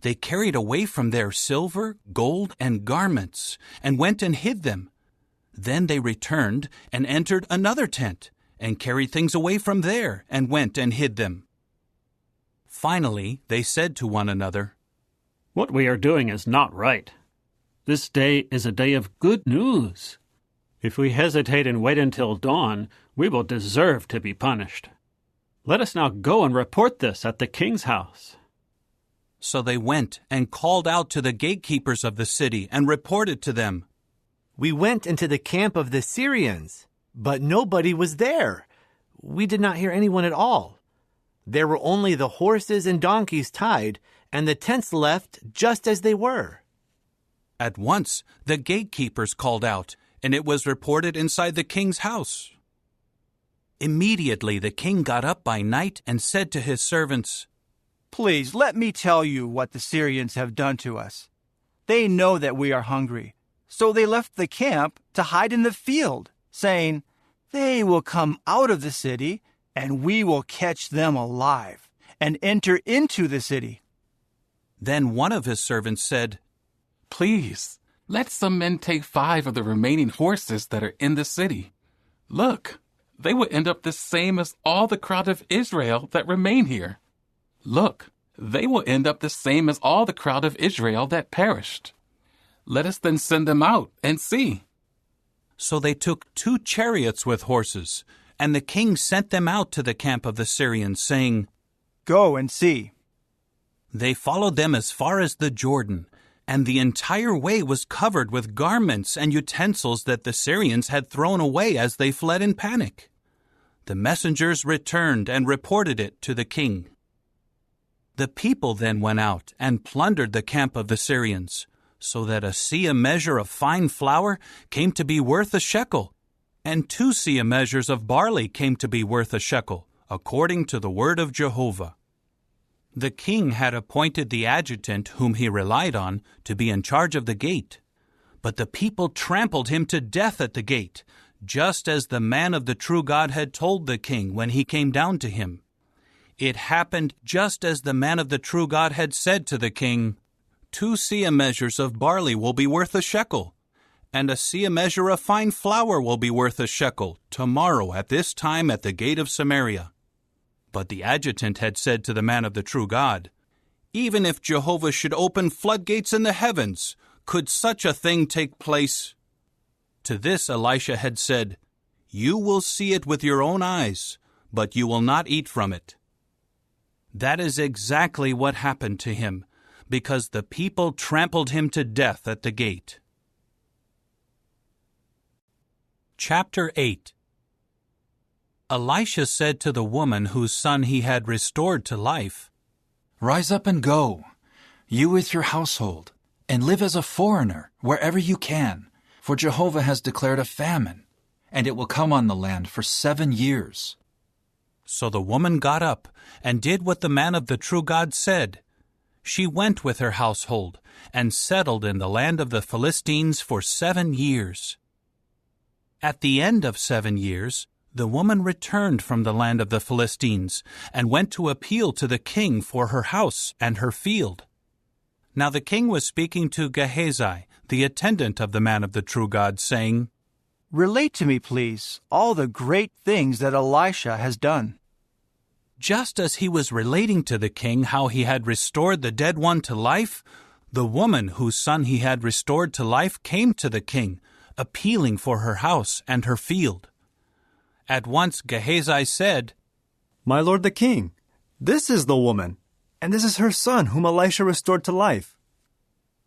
Speaker 1: They carried away from there silver, gold, and garments, and went and hid them, Then they returned and entered another tent, and carried things away from there, and went and hid them. Finally, they said to one another,
Speaker 15: "What we are doing is not right. This day is a day of good news. If we hesitate and wait until dawn, we will deserve to be punished. Let us now go and report this at the king's house."
Speaker 1: So they went and called out to the gatekeepers of the city and reported to them,
Speaker 16: "We went into the camp of the Syrians, but nobody was there. We did not hear anyone at all. There were only the horses and donkeys tied, and the tents left just as they were."
Speaker 1: At once the gatekeepers called out, and it was reported inside the king's house. Immediately the king got up by night and said to his servants,
Speaker 14: "Please let me tell you what the Syrians have done to us. They know that we are hungry, so they left the camp to hide in the field, saying, 'They will come out of the city, and we will catch them alive and enter into the city.'"
Speaker 1: Then one of his servants said,
Speaker 18: "Please, let some men take 5 of the remaining horses that are in the city. Look, they will end up the same as all the crowd of Israel that remain here. Look, they will end up the same as all the crowd of Israel that perished. Let us then send them out and see."
Speaker 1: So they took 2 chariots with horses, and the king sent them out to the camp of the Syrians, saying,
Speaker 14: "Go and see."
Speaker 1: They followed them as far as the Jordan, and the entire way was covered with garments and utensils that the Syrians had thrown away as they fled in panic. The messengers returned and reported it to the king. The people then went out and plundered the camp of the Syrians, so that a seah measure of fine flour came to be worth a shekel, and 2 seah measures of barley came to be worth a shekel, according to the word of Jehovah. The king had appointed the adjutant whom he relied on to be in charge of the gate, but the people trampled him to death at the gate, just as the man of the true God had told the king when he came down to him. It happened just as the man of the true God had said to the king, 2 seah measures of barley will be worth a shekel, and a seah measure of fine flour will be worth a shekel tomorrow at this time at the gate of Samaria. But the adjutant had said to the man of the true God, "Even if Jehovah should open floodgates in the heavens, could such a thing take place?" To this Elisha had said, "You will see it with your own eyes, but you will not eat from it." That is exactly what happened to him, because the people trampled him to death at the gate. Chapter 8. Elisha said to the woman whose son he had restored to life,
Speaker 10: "Rise up and go, you with your household, and live as a foreigner wherever you can, for Jehovah has declared a famine, and it will come on the land for 7 years."
Speaker 1: So the woman got up and did what the man of the true God said. She went with her household and settled in the land of the Philistines for 7 years. At the end of 7 years, the woman returned from the land of the Philistines and went to appeal to the king for her house and her field. Now the king was speaking to Gehazi, the attendant of the man of the true God, saying,
Speaker 14: "Relate to me, please, all the great things that Elisha has done."
Speaker 1: Just as he was relating to the king how he had restored the dead one to life, the woman whose son he had restored to life came to the king, appealing for her house and her field. At once Gehazi said,
Speaker 4: "My lord the king, this is the woman, and this is her son whom Elisha restored to life."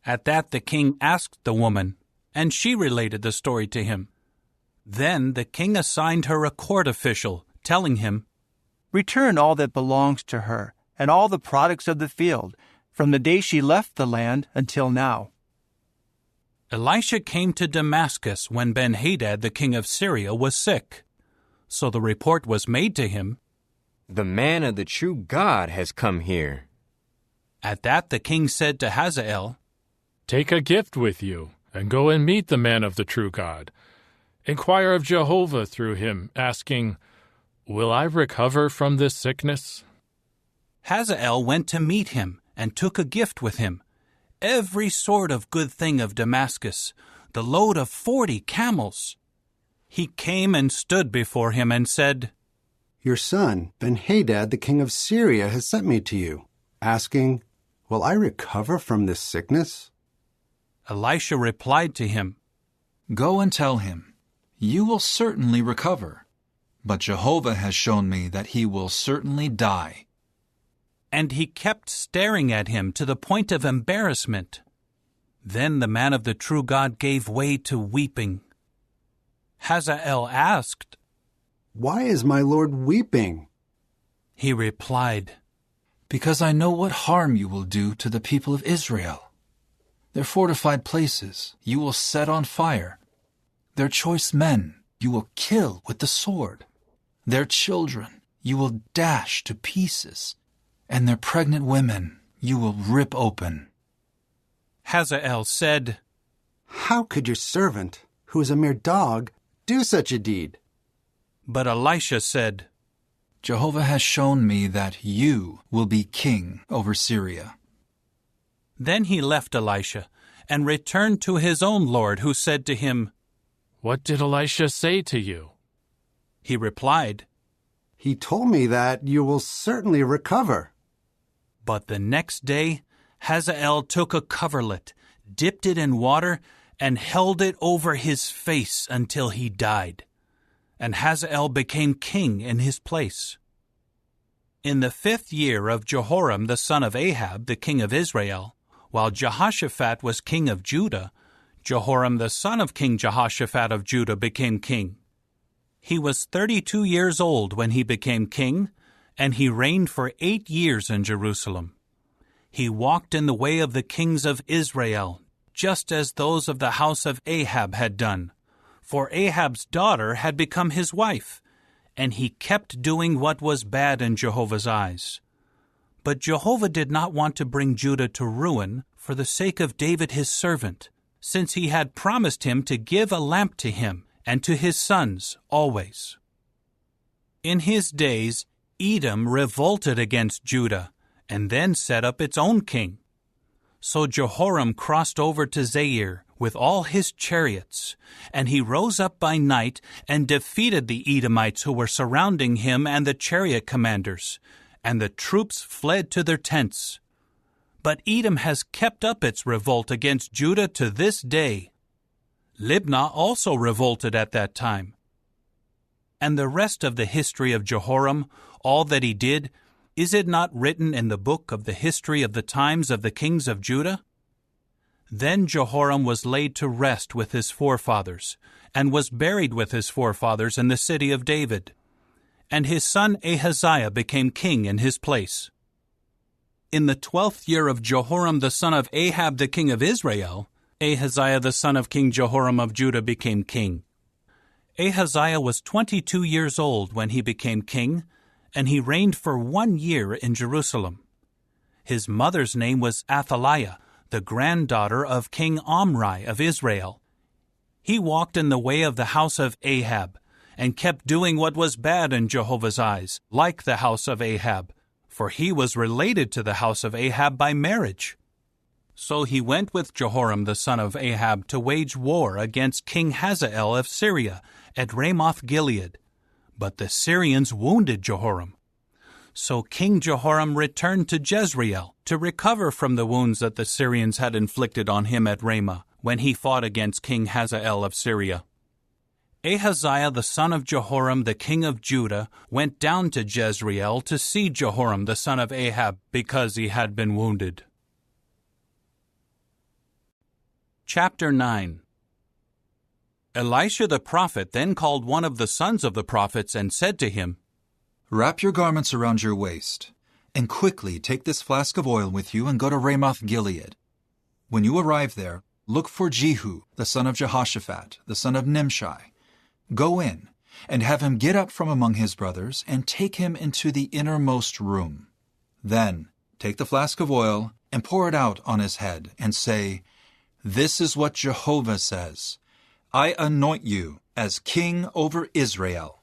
Speaker 1: At that the king asked the woman, and she related the story to him. Then the king assigned her a court official, telling him,
Speaker 14: "Return all that belongs to her, and all the products of the field, from the day she left the land until now."
Speaker 1: Elisha came to Damascus when Ben-Hadad the king of Syria was sick. So the report was made to him,
Speaker 6: "The man of the true God has come here."
Speaker 1: At that the king said to Hazael,
Speaker 5: "Take a gift with you, and go and meet the man of the true God. Inquire of Jehovah through him, asking, 'Will I recover from this sickness?'"
Speaker 1: Hazael went to meet him and took a gift with him, every sort of good thing of Damascus, the load of 40 camels. He came and stood before him and said,
Speaker 12: Your son, Ben-Hadad, the king of Syria, has sent me to you, asking, Will I recover from this sickness?
Speaker 1: Elisha replied to him,
Speaker 10: Go and tell him, You will certainly recover, but Jehovah has shown me that he will certainly die.
Speaker 1: And he kept staring at him to the point of embarrassment. Then the man of the true God gave way to weeping. Hazael asked,
Speaker 12: Why is my lord weeping?
Speaker 1: He replied,
Speaker 10: Because I know what harm you will do to the people of Israel. Their fortified places you will set on fire. Their choice men you will kill with the sword. Their children you will dash to pieces, and their pregnant women you will rip open.
Speaker 1: Hazael said,
Speaker 12: How could your servant, who is a mere dog, do such a deed?
Speaker 1: But Elisha said,
Speaker 10: Jehovah has shown me that you will be king over Syria.
Speaker 1: Then he left Elisha and returned to his own lord, who said to him,
Speaker 5: What did Elisha say to you?
Speaker 1: He replied,
Speaker 12: He told me that you will certainly recover.
Speaker 1: But the next day Hazael took a coverlet, dipped it in water, and held it over his face until he died. And Hazael became king in his place. In the 5th year of Jehoram the son of Ahab, the king of Israel, while Jehoshaphat was king of Judah, Jehoram the son of King Jehoshaphat of Judah became king. He was 32 years old when he became king, and he reigned for 8 years in Jerusalem. He walked in the way of the kings of Israel, just as those of the house of Ahab had done, for Ahab's daughter had become his wife, and he kept doing what was bad in Jehovah's eyes. But Jehovah did not want to bring Judah to ruin for the sake of David his servant, since he had promised him to give a lamp to him and to his sons always. In his days, Edom revolted against Judah, and then set up its own king. So Jehoram crossed over to Zair with all his chariots, and he rose up by night and defeated the Edomites who were surrounding him and the chariot commanders, and the troops fled to their tents. But Edom has kept up its revolt against Judah to this day. Libnah also revolted at that time. And the rest of the history of Jehoram, all that he did, is it not written in the book of the history of the times of the kings of Judah? Then Jehoram was laid to rest with his forefathers, and was buried with his forefathers in the city of David. And his son Ahaziah became king in his place. In the 12th year of Jehoram the son of Ahab the king of Israel, Ahaziah the son of King Jehoram of Judah became king. Ahaziah was 22 years old when he became king, and he reigned for 1 year in Jerusalem. His mother's name was Athaliah, the granddaughter of King Omri of Israel. He walked in the way of the house of Ahab, and kept doing what was bad in Jehovah's eyes, like the house of Ahab, for he was related to the house of Ahab by marriage. So he went with Jehoram the son of Ahab to wage war against King Hazael of Syria at Ramoth-Gilead. But the Syrians wounded Jehoram. So King Jehoram returned to Jezreel to recover from the wounds that the Syrians had inflicted on him at Ramah when he fought against King Hazael of Syria. Ahaziah the son of Jehoram the king of Judah went down to Jezreel to see Jehoram the son of Ahab because he had been wounded. Chapter 9. Elisha the prophet then called one of the sons of the prophets and said to him,
Speaker 10: Wrap your garments around your waist, and quickly take this flask of oil with you and go to Ramoth-Gilead. When you arrive there, look for Jehu, the son of Jehoshaphat, the son of Nimshi. Go in, and have him get up from among his brothers, and take him into the innermost room. Then take the flask of oil, and pour it out on his head, and say, This is what Jehovah says, I anoint you as king over Israel.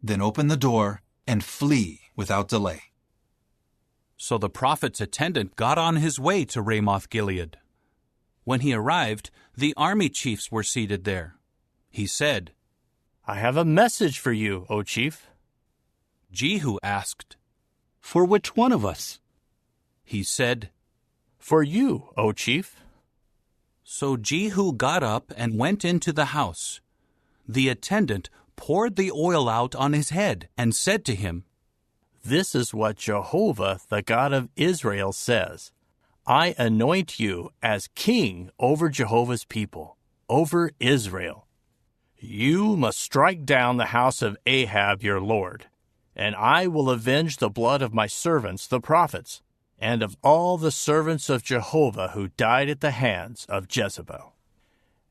Speaker 10: Then open the door and flee without delay.
Speaker 1: So the prophet's attendant got on his way to Ramoth-Gilead. When he arrived, the army chiefs were seated there. He said,
Speaker 13: I have a message for you, O chief.
Speaker 1: Jehu asked,
Speaker 17: For which one of us?
Speaker 1: He said,
Speaker 13: For you, O chief.
Speaker 1: So Jehu got up and went into the house. The attendant poured the oil out on his head and said to him,
Speaker 13: This is what Jehovah, the God of Israel, says. I anoint you as king over Jehovah's people, over Israel. You must strike down the house of Ahab your lord, and I will avenge the blood of my servants the prophets, and of all the servants of Jehovah who died at the hands of Jezebel.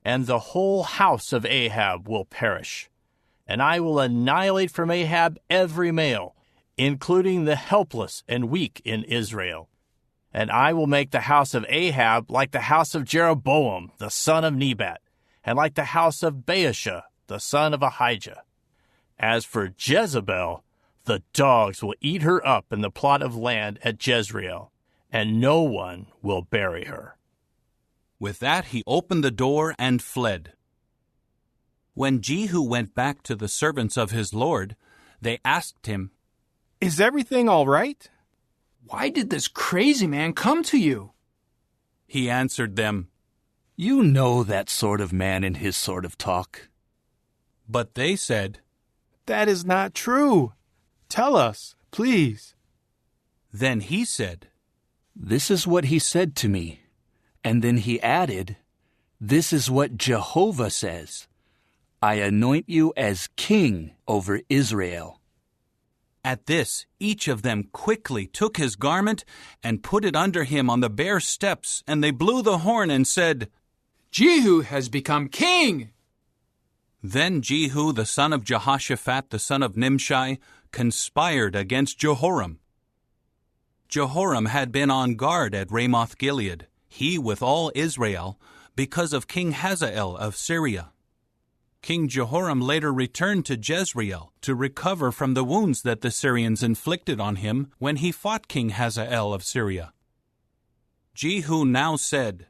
Speaker 13: And the whole house of Ahab will perish, and I will annihilate from Ahab every male, including the helpless and weak in Israel. And I will make the house of Ahab like the house of Jeroboam, the son of Nebat, and like the house of Baasha, the son of Ahijah. As for Jezebel, the dogs will eat her up in the plot of land at Jezreel, and no one will bury her.
Speaker 1: With that he opened the door and fled. When Jehu went back to the servants of his lord, they asked him,
Speaker 22: Is everything all right?
Speaker 19: Why did this crazy man come to you?
Speaker 1: He answered them,
Speaker 17: You know that sort of man and his sort of talk.
Speaker 1: But they said,
Speaker 22: That is not true. Tell us, please.
Speaker 1: Then he said,
Speaker 17: This is what he said to me. And then he added, This is what Jehovah says. I anoint you as king over Israel.
Speaker 1: At this, each of them quickly took his garment and put it under him on the bare steps, and they blew the horn and said,
Speaker 19: Jehu has become king.
Speaker 1: Then Jehu, the son of Jehoshaphat, the son of Nimshi, conspired against Jehoram. Jehoram had been on guard at Ramoth-Gilead, he with all Israel, because of King Hazael of Syria. King Jehoram later returned to Jezreel to recover from the wounds that the Syrians inflicted on him when he fought King Hazael of Syria. Jehu now said,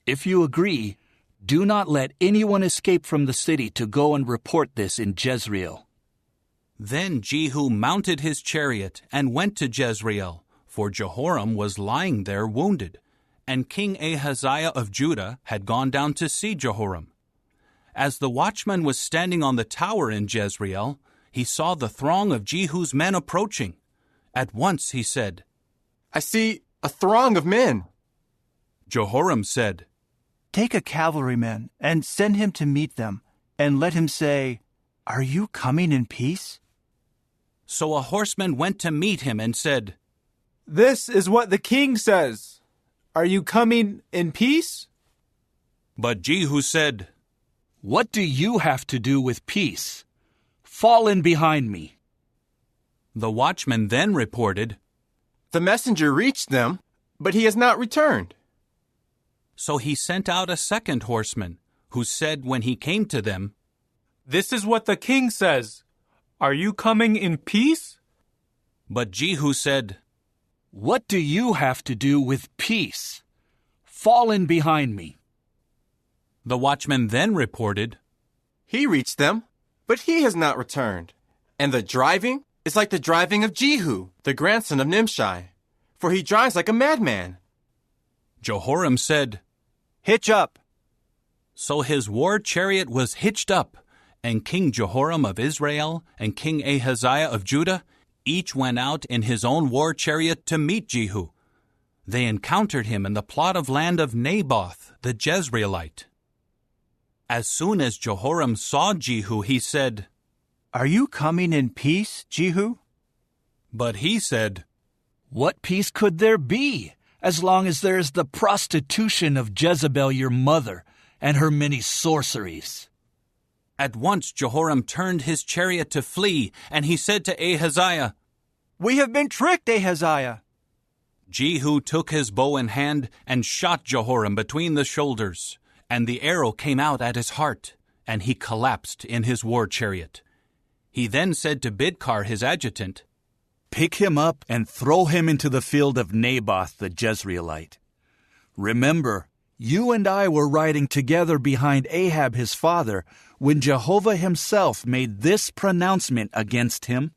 Speaker 17: If you agree, do not let anyone escape from the city to go and report this in Jezreel.
Speaker 1: Then Jehu mounted his chariot and went to Jezreel, for Jehoram was lying there wounded, and King Ahaziah of Judah had gone down to see Jehoram. As the watchman was standing on the tower in Jezreel, he saw the throng of Jehu's men approaching. At once he said,
Speaker 7: I see a throng of men.
Speaker 1: Jehoram said,
Speaker 14: Take a cavalryman and send him to meet them, and let him say, Are you coming in peace?
Speaker 1: So a horseman went to meet him and said,
Speaker 22: This is what the king says. Are you coming in peace?
Speaker 1: But Jehu said,
Speaker 17: What do you have to do with peace? Fall in behind me.
Speaker 1: The watchman then reported,
Speaker 7: The messenger reached them, but he has not returned.
Speaker 1: So he sent out a second horseman, who said when he came to them,
Speaker 22: This is what the king says. Are you coming in peace?
Speaker 1: But Jehu said,
Speaker 17: What do you have to do with peace? Fall in behind me.
Speaker 1: The watchman then reported,
Speaker 7: He reached them, but he has not returned. And the driving is like the driving of Jehu, the grandson of Nimshi, for he drives like a madman.
Speaker 1: Jehoram said,
Speaker 14: Hitch up.
Speaker 1: So his war chariot was hitched up, and King Jehoram of Israel and King Ahaziah of Judah each went out in his own war chariot to meet Jehu. They encountered him in the plot of land of Naboth the Jezreelite. As soon as Jehoram saw Jehu, he said,
Speaker 14: Are you coming in peace, Jehu?
Speaker 1: But he said,
Speaker 17: What peace could there be, as long as there is the prostitution of Jezebel your mother, and her many sorceries?
Speaker 1: At once Jehoram turned his chariot to flee, and he said to Ahaziah,
Speaker 14: We have been tricked, Ahaziah.
Speaker 1: Jehu took his bow in hand and shot Jehoram between the shoulders, and the arrow came out at his heart, and he collapsed in his war chariot. He then said to Bidkar his adjutant,
Speaker 17: Pick him up and throw him into the field of Naboth the Jezreelite. Remember, you and I were riding together behind Ahab his father when Jehovah himself made this pronouncement against him?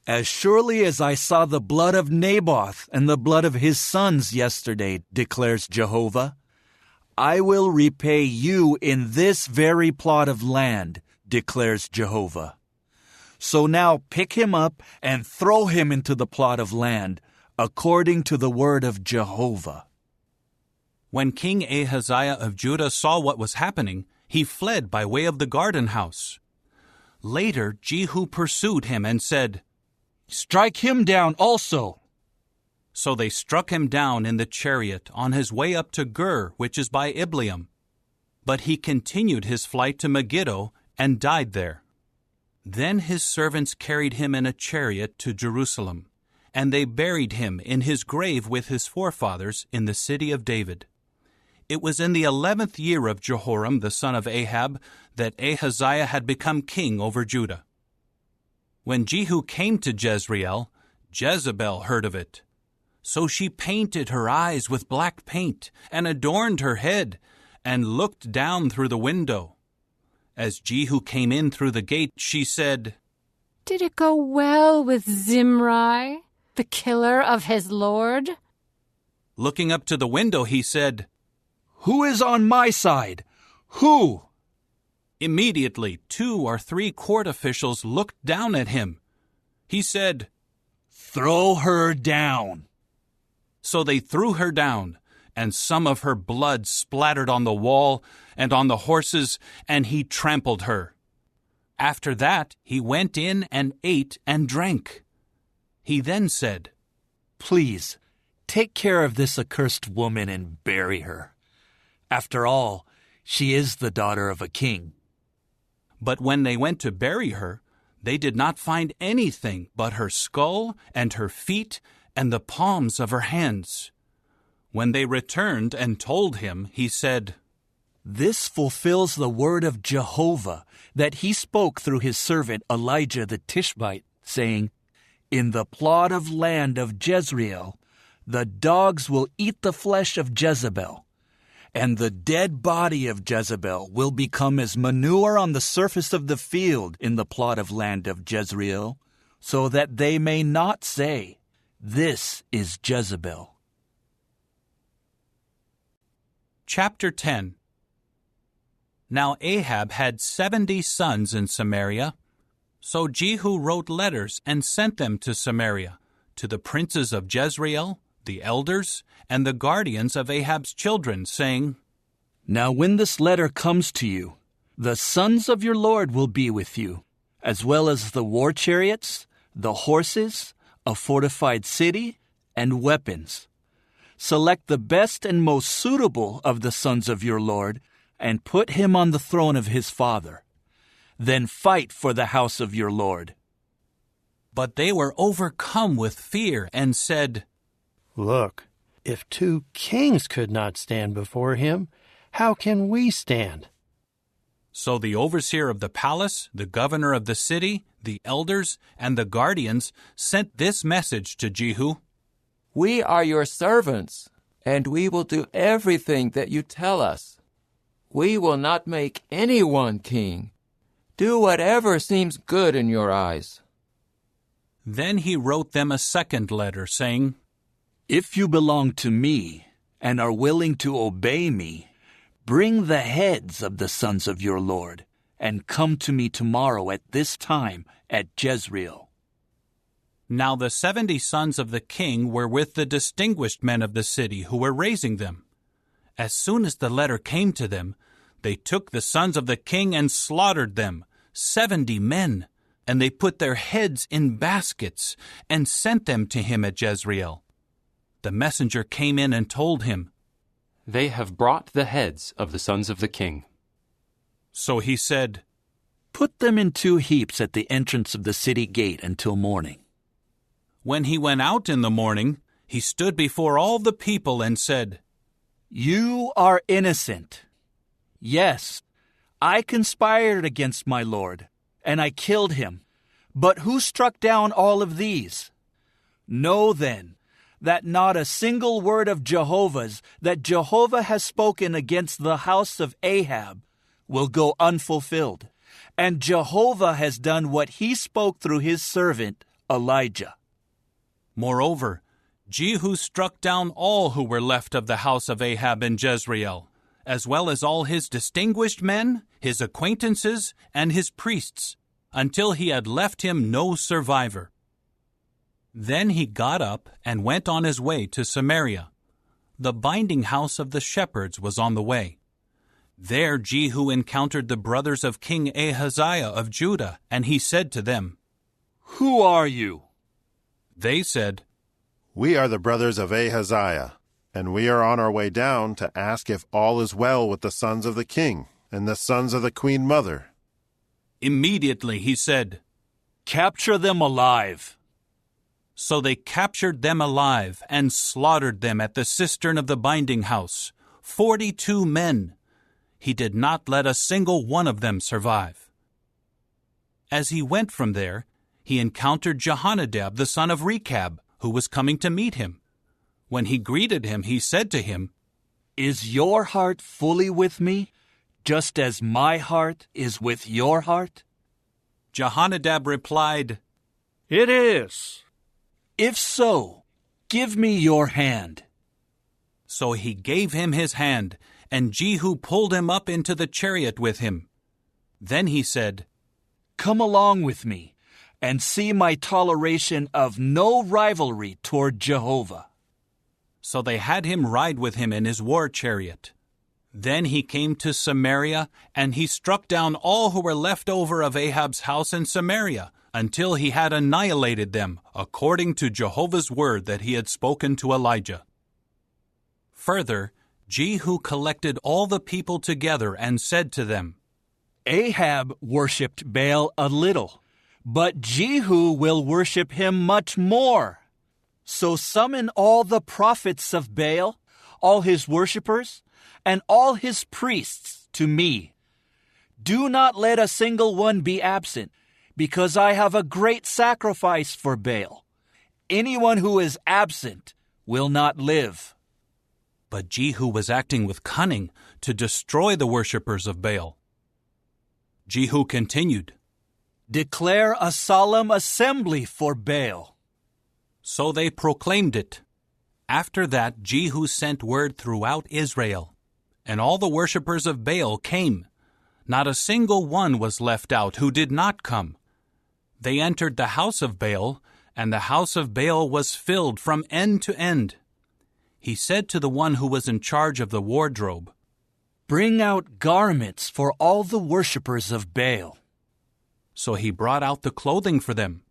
Speaker 17: As surely as I saw the blood of Naboth and the blood of his sons yesterday, declares Jehovah, I will repay you in this very plot of land, declares Jehovah. So now pick him up and throw him into the plot of land, according to the word of Jehovah.
Speaker 1: When King Ahaziah of Judah saw what was happening, he fled by way of the garden house. Later, Jehu pursued him and said,
Speaker 17: Strike him down also.
Speaker 1: So they struck him down in the chariot on his way up to Gur, which is by Ibleam. But he continued his flight to Megiddo and died there. Then his servants carried him in a chariot to Jerusalem, and they buried him in his grave with his forefathers in the city of David. It was in the 11th year of Jehoram the son of Ahab that Ahaziah had become king over Judah. When Jehu came to Jezreel, Jezebel heard of it. So she painted her eyes with black paint and adorned her head and looked down through the window. As Jehu came in through the gate, she said,
Speaker 3: Did it go well with Zimri, the killer of his lord?
Speaker 1: Looking up to the window, he said,
Speaker 17: Who is on my side? Who?
Speaker 1: Immediately, 2 or 3 court officials looked down at him. He said,
Speaker 17: Throw her down.
Speaker 1: So they threw her down, and some of her blood splattered on the wall and on the horses, and he trampled her. After that, he went in and ate and drank. He then said,
Speaker 17: Please, take care of this accursed woman and bury her. After all, she is the daughter of a king.
Speaker 1: But when they went to bury her, they did not find anything but her skull and her feet and the palms of her hands. When they returned and told him, he said,
Speaker 17: This fulfills the word of Jehovah that he spoke through his servant Elijah the Tishbite, saying, In the plot of land of Jezreel, the dogs will eat the flesh of Jezebel, and the dead body of Jezebel will become as manure on the surface of the field in the plot of land of Jezreel, so that they may not say, This is Jezebel.
Speaker 1: Chapter 10. Now Ahab had 70 sons in Samaria. So Jehu wrote letters and sent them to Samaria, to the princes of Jezreel, the elders, and the guardians of Ahab's children, saying,
Speaker 17: Now when this letter comes to you, the sons of your Lord will be with you, as well as the war chariots, the horses, a fortified city, and weapons. Select the best and most suitable of the sons of your Lord, and put him on the throne of his father. Then fight for the house of your Lord.
Speaker 1: But they were overcome with fear and said,
Speaker 20: Look, if 2 kings could not stand before him, how can we stand?
Speaker 1: So the overseer of the palace, the governor of the city, the elders, and the guardians sent this message to Jehu.
Speaker 23: We are your servants, and we will do everything that you tell us. We will not make anyone king. Do whatever seems good in your eyes.
Speaker 1: Then he wrote them a second letter, saying,
Speaker 17: If you belong to me and are willing to obey me, bring the heads of the sons of your Lord, and come to me tomorrow at this time at Jezreel.
Speaker 1: Now the 70 sons of the king were with the distinguished men of the city who were raising them. As soon as the letter came to them, they took the sons of the king and slaughtered them, 70 men, and they put their heads in baskets and sent them to him at Jezreel. The messenger came in and told him,
Speaker 24: They have brought the heads of the sons of the king.
Speaker 1: So he said,
Speaker 17: Put them in 2 heaps at the entrance of the city gate until morning.
Speaker 1: When he went out in the morning, he stood before all the people and said,
Speaker 17: You are innocent. Yes, I conspired against my Lord, and I killed him. But who struck down all of these? Know then that not a single word of Jehovah's that Jehovah has spoken against the house of Ahab will go unfulfilled, and Jehovah has done what he spoke through his servant Elijah.
Speaker 1: Moreover, Jehu struck down all who were left of the house of Ahab in Jezreel, as well as all his distinguished men, his acquaintances, and his priests, until he had left him no survivor. Then he got up and went on his way to Samaria. The binding house of the shepherds was on the way. There Jehu encountered the brothers of King Ahaziah of Judah, and he said to them,
Speaker 17: "Who are you?"
Speaker 1: They said,
Speaker 2: "We are the brothers of Ahaziah, and we are on our way down to ask if all is well with the sons of the king and the sons of the queen mother."
Speaker 1: Immediately he said,
Speaker 17: "Capture them alive."
Speaker 1: So they captured them alive and slaughtered them at the cistern of the binding house, 42 men. He did not let a single one of them survive. As he went from there, he encountered Jehonadab the son of Rechab, who was coming to meet him. When he greeted him, he said to him,
Speaker 17: "Is your heart fully with me, just as my heart is with your heart?"
Speaker 1: Jehonadab replied,
Speaker 15: "It is."
Speaker 17: "If so, give me your hand."
Speaker 1: So he gave him his hand, and Jehu pulled him up into the chariot with him. Then he said,
Speaker 17: "Come along with me, and see my toleration of no rivalry toward Jehovah."
Speaker 1: So they had him ride with him in his war chariot. Then he came to Samaria, and he struck down all who were left over of Ahab's house in Samaria, until he had annihilated them, according to Jehovah's word that he had spoken to Elijah. Further, Jehu collected all the people together and said to them,
Speaker 17: "Ahab worshipped Baal a little, but Jehu will worship him much more. So summon all the prophets of Baal, all his worshippers, and all his priests to me. Do not let a single one be absent, because I have a great sacrifice for Baal. Anyone who is absent will not live."
Speaker 1: But Jehu was acting with cunning to destroy the worshippers of Baal. Jehu continued,
Speaker 17: "Declare a solemn assembly for Baal."
Speaker 1: So they proclaimed it. After that, Jehu sent word throughout Israel, and all the worshippers of Baal came. Not a single one was left out who did not come. They entered the house of Baal, and the house of Baal was filled from end to end. He said to the one who was in charge of the wardrobe,
Speaker 17: "Bring out garments for all the worshippers of Baal."
Speaker 1: So he brought out the clothing for them.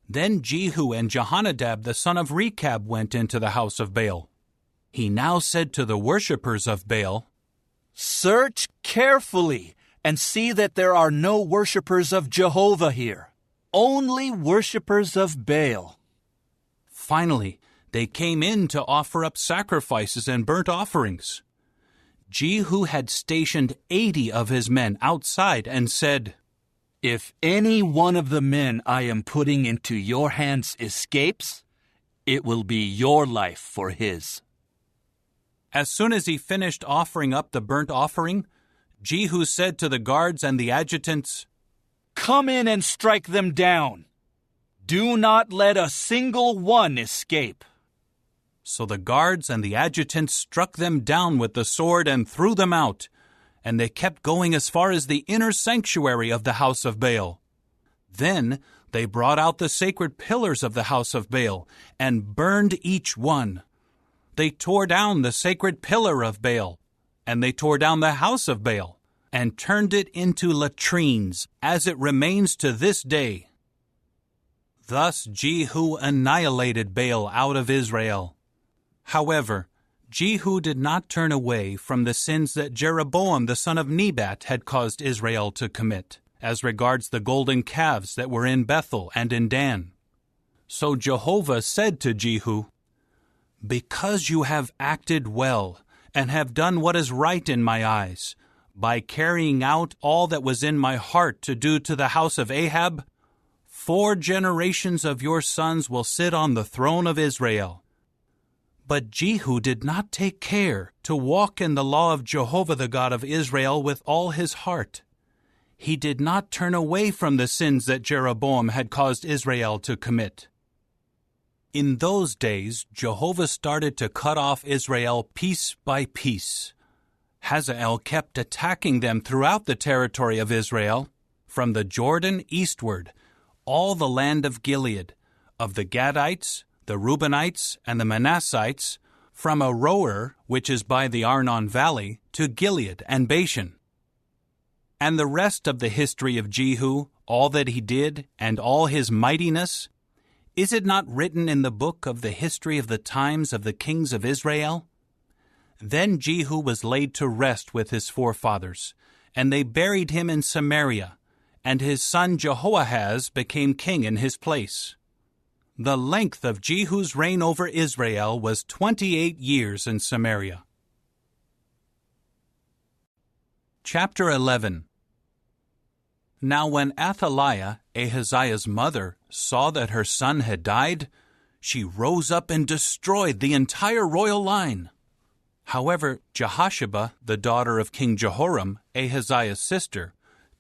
Speaker 1: Then Jehu and Jehonadab the son of Rechab went into the house of Baal. He now said to the worshippers of Baal,
Speaker 17: "Search carefully and see that there are no worshippers of Jehovah here, only worshippers of Baal."
Speaker 1: Finally, they came in to offer up sacrifices and burnt offerings. Jehu had stationed 80 of his men outside and said,
Speaker 17: "If any one of the men I am putting into your hands escapes, it will be your life for his."
Speaker 1: As soon as he finished offering up the burnt offering, Jehu said to the guards and the adjutants,
Speaker 17: "Come in and strike them down. Do not let a single one escape."
Speaker 1: So the guards and the adjutants struck them down with the sword and threw them out, and they kept going as far as the inner sanctuary of the house of Baal. Then they brought out the sacred pillars of the house of Baal and burned each one. They tore down the sacred pillar of Baal, and they tore down the house of Baal, and turned it into latrines, as it remains to this day. Thus Jehu annihilated Baal out of Israel. However, Jehu did not turn away from the sins that Jeroboam the son of Nebat had caused Israel to commit, as regards the golden calves that were in Bethel and in Dan. So Jehovah said to Jehu, "Because you have acted well, and have done what is right in my eyes, by carrying out all that was in my heart to do to the house of Ahab, 4 generations of your sons will sit on the throne of Israel. But Jehu did not take care to walk in the law of Jehovah the God of Israel with all his heart. He did not turn away from the sins that Jeroboam had caused Israel to commit. In those days, Jehovah started to cut off Israel piece by piece. Hazael kept attacking them throughout the territory of Israel, from the Jordan eastward, all the land of Gilead, of the Gadites, the Reubenites, and the Manassites, from Aroer, which is by the Arnon Valley, to Gilead and Bashan. And the rest of the history of Jehu, all that he did, and all his mightiness, is it not written in the book of the history of the times of the kings of Israel? Then Jehu was laid to rest with his forefathers, and they buried him in Samaria, and his son Jehoahaz became king in his place. The length of Jehu's reign over Israel was 28 years in Samaria. Chapter 11. Now when Athaliah, Ahaziah's mother, saw that her son had died, she rose up and destroyed the entire royal line. However, Jehosheba, the daughter of King Jehoram, Ahaziah's sister,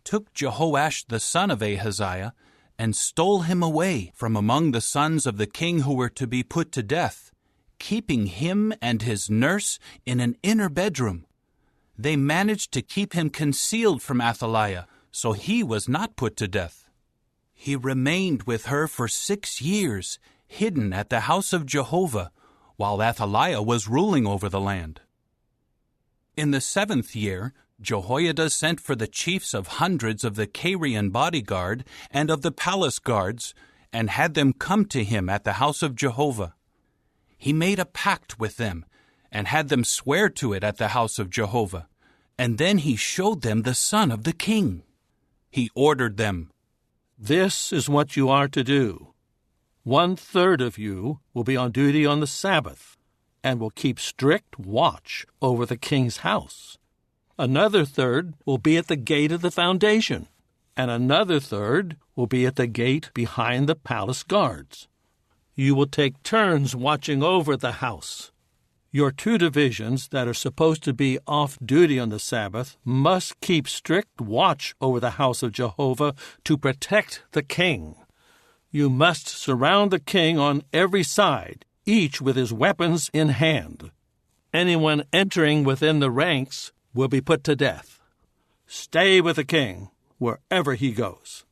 Speaker 1: took Jehoash the son of Ahaziah and stole him away from among the sons of the king who were to be put to death, keeping him and his nurse in an inner bedroom. They managed to keep him concealed from Athaliah, so he was not put to death. He remained with her for 6 years, hidden at the house of Jehovah, while Athaliah was ruling over the land. In the 7th year, Jehoiada sent for the chiefs of hundreds of the Carian bodyguard and of the palace guards, and had them come to him at the house of Jehovah. He made a pact with them, and had them swear to it at the house of Jehovah, and then he showed them the son of the king. He ordered them,
Speaker 20: "This is what you are to do. 1/3 of you will be on duty on the Sabbath, and will keep strict watch over the king's house. Another 1/3 will be at the gate of the foundation, and another 1/3 will be at the gate behind the palace guards. You will take turns watching over the house. Your 2 divisions that are supposed to be off duty on the Sabbath must keep strict watch over the house of Jehovah to protect the king. You must surround the king on every side, each with his weapons in hand. Anyone entering within the ranks will be put to death. Stay with the king wherever he goes."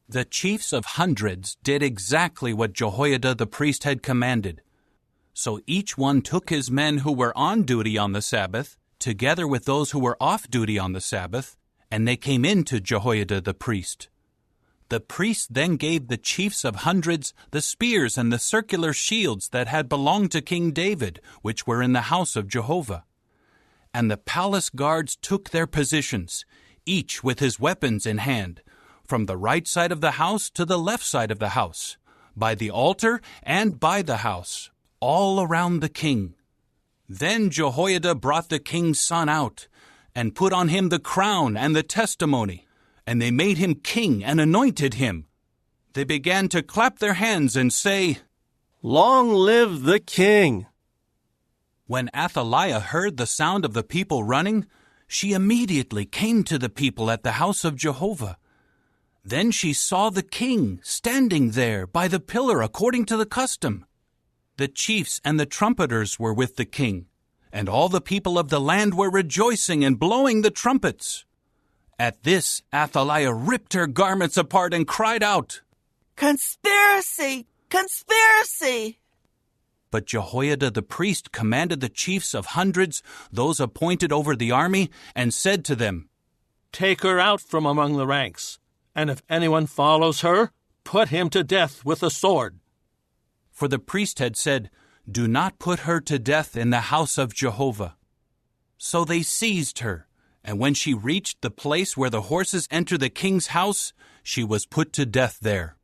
Speaker 1: The chiefs of hundreds did exactly what Jehoiada the priest had commanded. So each one took his men who were on duty on the Sabbath, together with those who were off duty on the Sabbath, and they came in to Jehoiada the priest. The priest then gave the chiefs of hundreds the spears and the circular shields that had belonged to King David, which were in the house of Jehovah. And the palace guards took their positions, each with his weapons in hand, from the right side of the house to the left side of the house, by the altar and by the house, all around the king. Then Jehoiada brought the king's son out, and put on him the crown and the testimony, and they made him king and anointed him. They began to clap their hands and say,
Speaker 8: "Long live the king!"
Speaker 1: When Athaliah heard the sound of the people running, she immediately came to the people at the house of Jehovah. Then she saw the king standing there by the pillar according to the custom. The chiefs and the trumpeters were with the king, and all the people of the land were rejoicing and blowing the trumpets. At this, Athaliah ripped her garments apart and cried out,
Speaker 9: "Conspiracy! Conspiracy!"
Speaker 1: But Jehoiada the priest commanded the chiefs of hundreds, those appointed over the army, and said to them,
Speaker 20: "Take her out from among the ranks, and if anyone follows her, put him to death with the sword."
Speaker 1: For the priest had said, "Do not put her to death in the house of Jehovah." So they seized her, and when she reached the place where the horses enter the king's house, she was put to death there.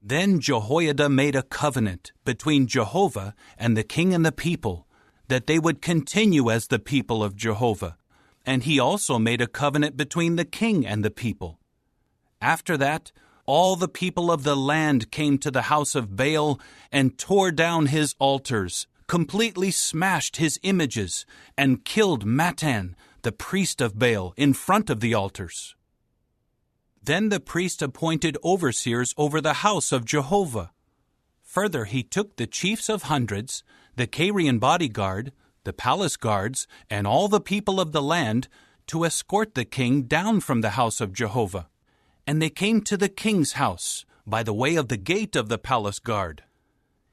Speaker 1: Then Jehoiada made a covenant between Jehovah and the king and the people, that they would continue as the people of Jehovah, and he also made a covenant between the king and the people. After that, all the people of the land came to the house of Baal and tore down his altars, completely smashed his images, and killed Mattan, the priest of Baal, in front of the altars. Then the priest appointed overseers over the house of Jehovah. Further, he took the chiefs of hundreds, the Carian bodyguard, the palace guards, and all the people of the land to escort the king down from the house of Jehovah. And they came to the king's house by the way of the gate of the palace guard.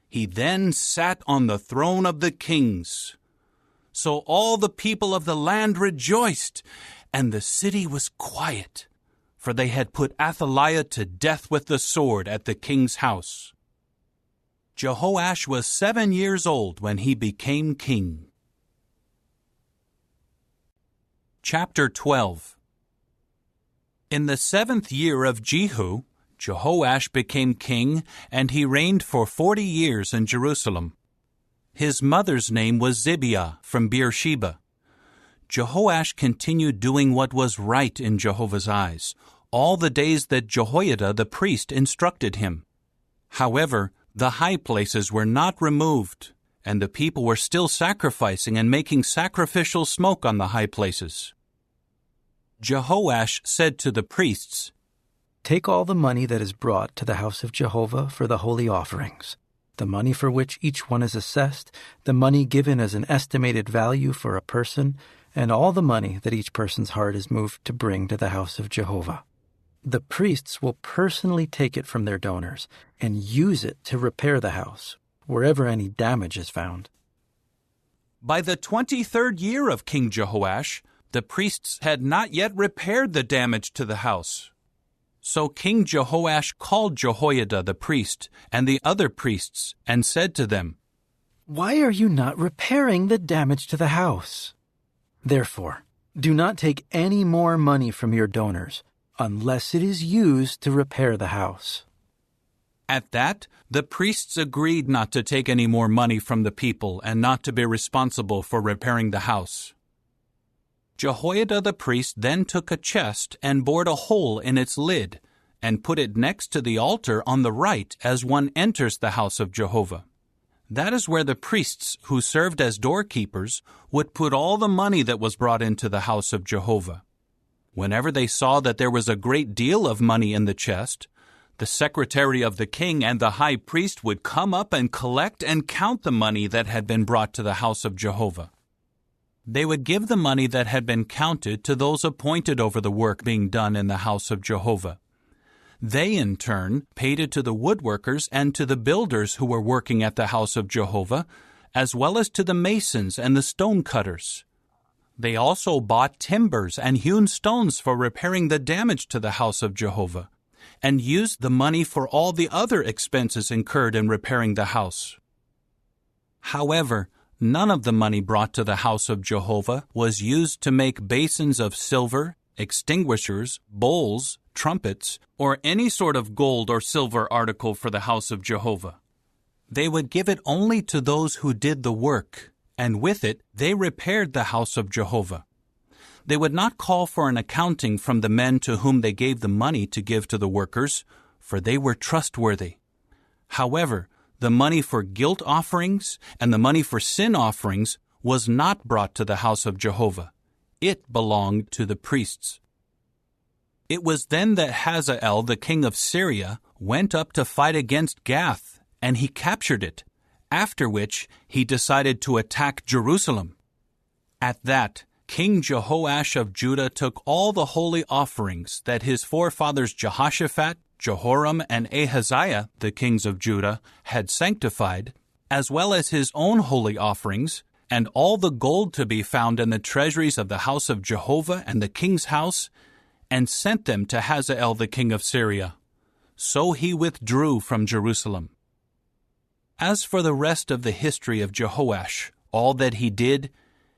Speaker 1: He then sat on the throne of the kings. So all the people of the land rejoiced, and the city was quiet, for they had put Athaliah to death with the sword at the king's house. Jehoash was 7 years old when he became king. Chapter 12. In the 7th year of Jehu, Jehoash became king, and he reigned for 40 years in Jerusalem. His mother's name was Zibiah from Beersheba. Jehoash continued doing what was right in Jehovah's eyes, all the days that Jehoiada the priest instructed him. However, the high places were not removed, and the people were still sacrificing and making sacrificial smoke on the high places. Jehoash said to the priests,
Speaker 11: "Take all the money that is brought to the house of Jehovah for the holy offerings, the money for which each one is assessed, the money given as an estimated value for a person, and all the money that each person's heart is moved to bring to the house of Jehovah. The priests will personally take it from their donors and use it to repair the house, wherever any damage is found."
Speaker 1: By the 23rd year of King Jehoash, the priests had not yet repaired the damage to the house. So King Jehoash called Jehoiada the priest and the other priests and said to them,
Speaker 11: "Why are you not repairing the damage to the house? Therefore, do not take any more money from your donors, unless it is used to repair the house."
Speaker 1: At that, the priests agreed not to take any more money from the people and not to be responsible for repairing the house. Jehoiada the priest then took a chest and bored a hole in its lid and put it next to the altar on the right as one enters the house of Jehovah. That is where the priests who served as doorkeepers would put all the money that was brought into the house of Jehovah. Whenever they saw that there was a great deal of money in the chest, the secretary of the king and the high priest would come up and collect and count the money that had been brought to the house of Jehovah. They would give the money that had been counted to those appointed over the work being done in the house of Jehovah. They, in turn, paid it to the woodworkers and to the builders who were working at the house of Jehovah, as well as to the masons and the stone cutters. They also bought timbers and hewn stones for repairing the damage to the house of Jehovah, and used the money for all the other expenses incurred in repairing the house. However, none of the money brought to the house of Jehovah was used to make basins of silver, extinguishers, bowls, trumpets, or any sort of gold or silver article for the house of Jehovah. They would give it only to those who did the work, and with it they repaired the house of Jehovah. They would not call for an accounting from the men to whom they gave the money to give to the workers, for they were trustworthy. However, the money for guilt offerings and the money for sin offerings was not brought to the house of Jehovah. It belonged to the priests. It was then that Hazael, the king of Syria, went up to fight against Gath, and he captured it, after which he decided to attack Jerusalem. At that, King Jehoash of Judah took all the holy offerings that his forefathers Jehoshaphat, Jehoram, and Ahaziah, the kings of Judah, had sanctified, as well as his own holy offerings, and all the gold to be found in the treasuries of the house of Jehovah and the king's house, and sent them to Hazael the king of Syria. So he withdrew from Jerusalem. As for the rest of the history of Jehoash, all that he did,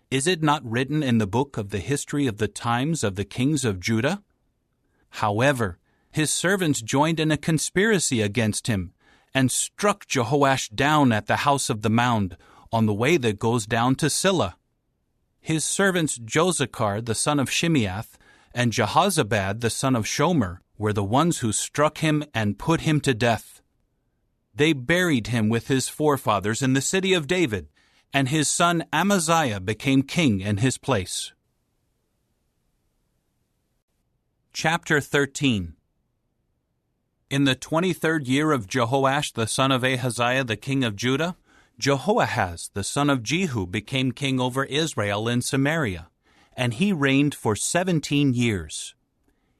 Speaker 1: is it not written in the book of the history of the times of the kings of Judah? However, his servants joined in a conspiracy against him, and struck Jehoash down at the house of the mound, on the way that goes down to Silla. His servants Josachar the son of Shimeath, and Jehozabad the son of Shomer, were the ones who struck him and put him to death. They buried him with his forefathers in the city of David, and his son Amaziah became king in his place. Chapter 13. In the 23rd year of Jehoash the son of Ahaziah the king of Judah, Jehoahaz the son of Jehu became king over Israel in Samaria, and he reigned for 17 years.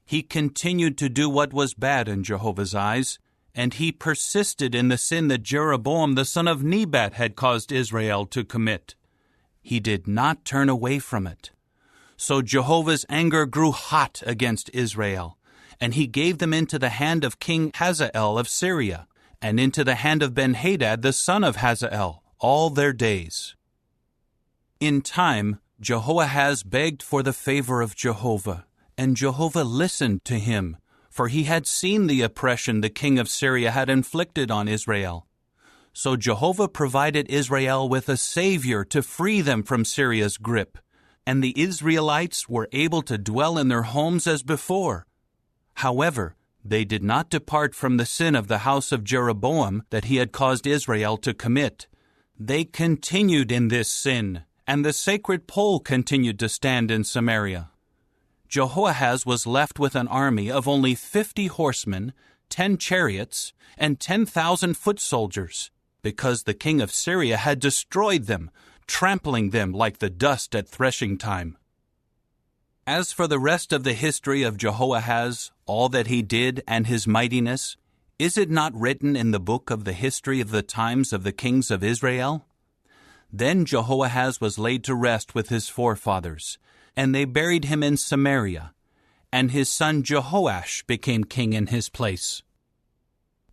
Speaker 1: He continued to do what was bad in Jehovah's eyes, and he persisted in the sin that Jeroboam the son of Nebat had caused Israel to commit. He did not turn away from it. So Jehovah's anger grew hot against Israel, and he gave them into the hand of King Hazael of Syria, and into the hand of Ben-Hadad the son of Hazael, all their days. In time, Jehoahaz begged for the favor of Jehovah, and Jehovah listened to him, for he had seen the oppression the king of Syria had inflicted on Israel. So Jehovah provided Israel with a savior to free them from Syria's grip, and the Israelites were able to dwell in their homes as before. However, they did not depart from the sin of the house of Jeroboam that he had caused Israel to commit. They continued in this sin, and the sacred pole continued to stand in Samaria. Jehoahaz was left with an army of only 50 horsemen, 10 chariots, and 10,000 foot soldiers, because the king of Syria had destroyed them, trampling them like the dust at threshing time. As for the rest of the history of Jehoahaz, all that he did and his mightiness, is it not written in the book of the history of the times of the kings of Israel? Then Jehoahaz was laid to rest with his forefathers, and they buried him in Samaria, and his son Jehoash became king in his place.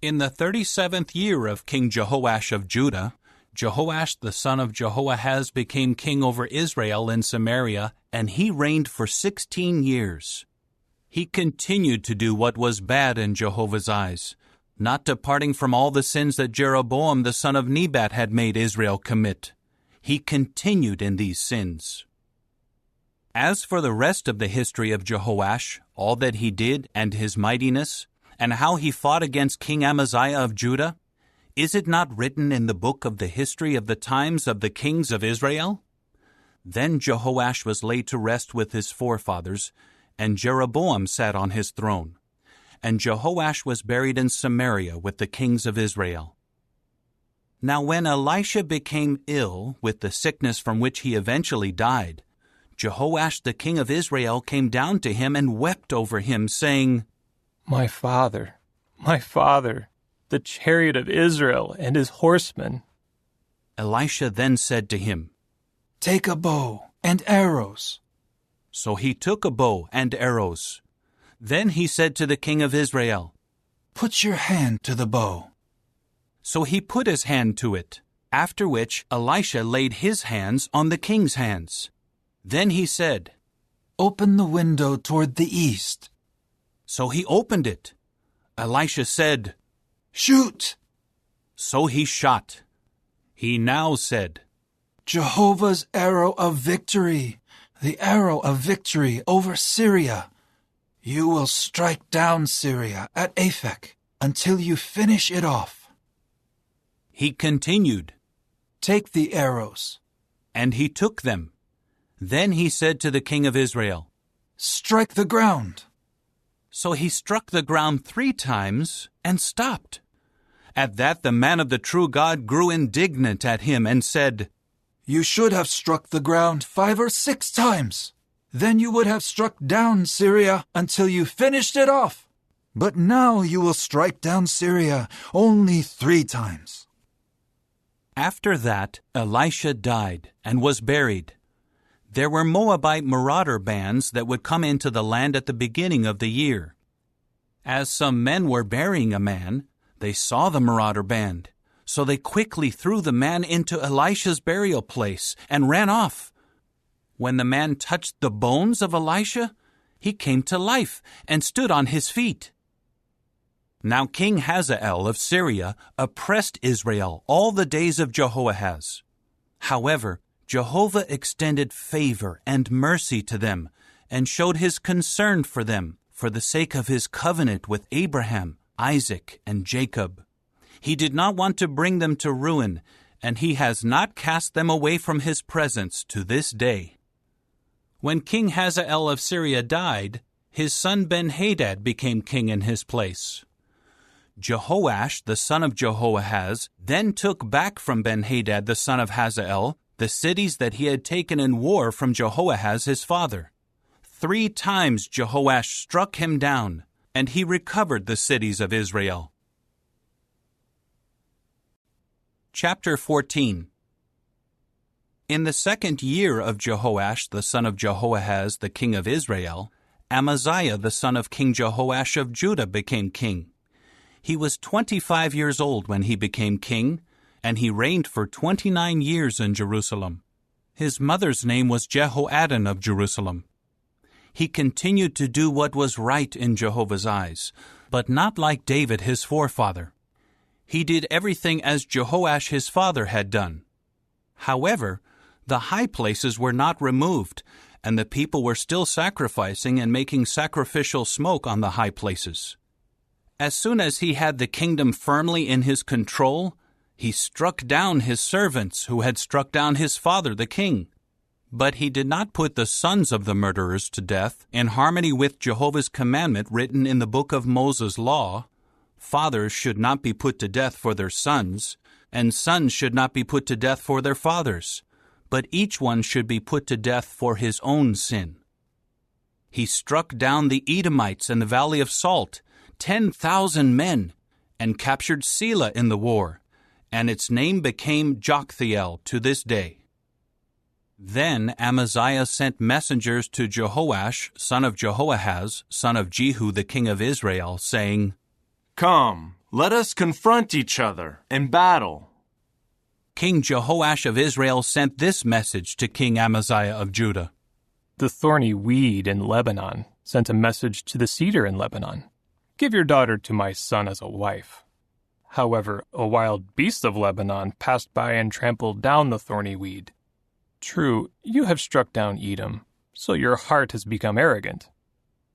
Speaker 1: In the 37th year of King Jehoash of Judah, Jehoash the son of Jehoahaz became king over Israel in Samaria, and he reigned for 16 years. He continued to do what was bad in Jehovah's eyes, not departing from all the sins that Jeroboam the son of Nebat had made Israel commit. He continued in these sins. As for the rest of the history of Jehoash, all that he did and his mightiness, and how he fought against King Amaziah of Judah, is it not written in the book of the history of the times of the kings of Israel? Then Jehoash was laid to rest with his forefathers, and Jeroboam sat on his throne. And Jehoash was buried in Samaria with the kings of Israel. Now when Elisha became ill with the sickness from which he eventually died, Jehoash the king of Israel came down to him and wept over him, saying,
Speaker 4: my father, the chariot of Israel and his horsemen.
Speaker 1: Elisha then said to him,
Speaker 19: take a bow and arrows.
Speaker 1: So he took a bow and arrows. Then he said to the king of Israel,
Speaker 19: put your hand to the bow.
Speaker 1: So he put his hand to it, after which Elisha laid his hands on the king's hands. Then he said,
Speaker 19: open the window toward the east.
Speaker 1: So he opened it. Elisha said,
Speaker 19: shoot.
Speaker 1: So he shot. He now said,
Speaker 19: Jehovah's arrow of victory, the arrow of victory over Syria. You will strike down Syria at Aphek until you finish it off.
Speaker 1: He continued,
Speaker 19: take the arrows.
Speaker 1: And he took them. Then he said to the king of Israel,
Speaker 19: strike the ground.
Speaker 1: So he struck the ground 3 times and stopped. At that the man of the true God grew indignant at him and said,
Speaker 19: you should have struck the ground 5 or 6 times. Then you would have struck down Syria until you finished it off. But now you will strike down Syria only 3 times.
Speaker 1: After that, Elisha died and was buried. There were Moabite marauder bands that would come into the land at the beginning of the year. As some men were burying a man, they saw the marauder band, so they quickly threw the man into Elisha's burial place and ran off. When the man touched the bones of Elisha, he came to life and stood on his feet. Now King Hazael of Syria oppressed Israel all the days of Jehoahaz. However, Jehovah extended favor and mercy to them and showed his concern for them, for the sake of his covenant with Abraham, Isaac, and Jacob. He did not want to bring them to ruin, and he has not cast them away from his presence to this day. When King Hazael of Syria died, his son Ben-Hadad became king in his place. Jehoash, the son of Jehoahaz, then took back from Ben-Hadad, the son of Hazael, the cities that he had taken in war from Jehoahaz his father. 3 times Jehoash struck him down, and he recovered the cities of Israel. Chapter 14. In the 2nd year of Jehoash, the son of Jehoahaz, the king of Israel, Amaziah, the son of King Jehoash of Judah, became king. He was 25 years old when he became king, and he reigned for 29 years in Jerusalem. His mother's name was Jehoaddan of Jerusalem. He continued to do what was right in Jehovah's eyes, but not like David his forefather. He did everything as Jehoash his father had done. However, the high places were not removed, and the people were still sacrificing and making sacrificial smoke on the high places. As soon as he had the kingdom firmly in his control, he struck down his servants who had struck down his father the king. But he did not put the sons of the murderers to death in harmony with Jehovah's commandment written in the book of Moses' law. Fathers should not be put to death for their sons, and sons should not be put to death for their fathers, but each one should be put to death for his own sin. He struck down the Edomites in the Valley of Salt, 10,000 men, and captured Selah in the war, and its name became Joktheel to this day. Then Amaziah sent messengers to Jehoash, son of Jehoahaz, son of Jehu, the king of Israel, saying,
Speaker 6: "Come, let us confront each other in battle."
Speaker 1: King Jehoash of Israel sent this message to King Amaziah of Judah.
Speaker 4: The thorny weed in Lebanon sent a message to the cedar in Lebanon. Give your daughter to my son as a wife. However, a wild beast of Lebanon passed by and trampled down the thorny weed. True, you have struck down Edom, so your heart has become arrogant.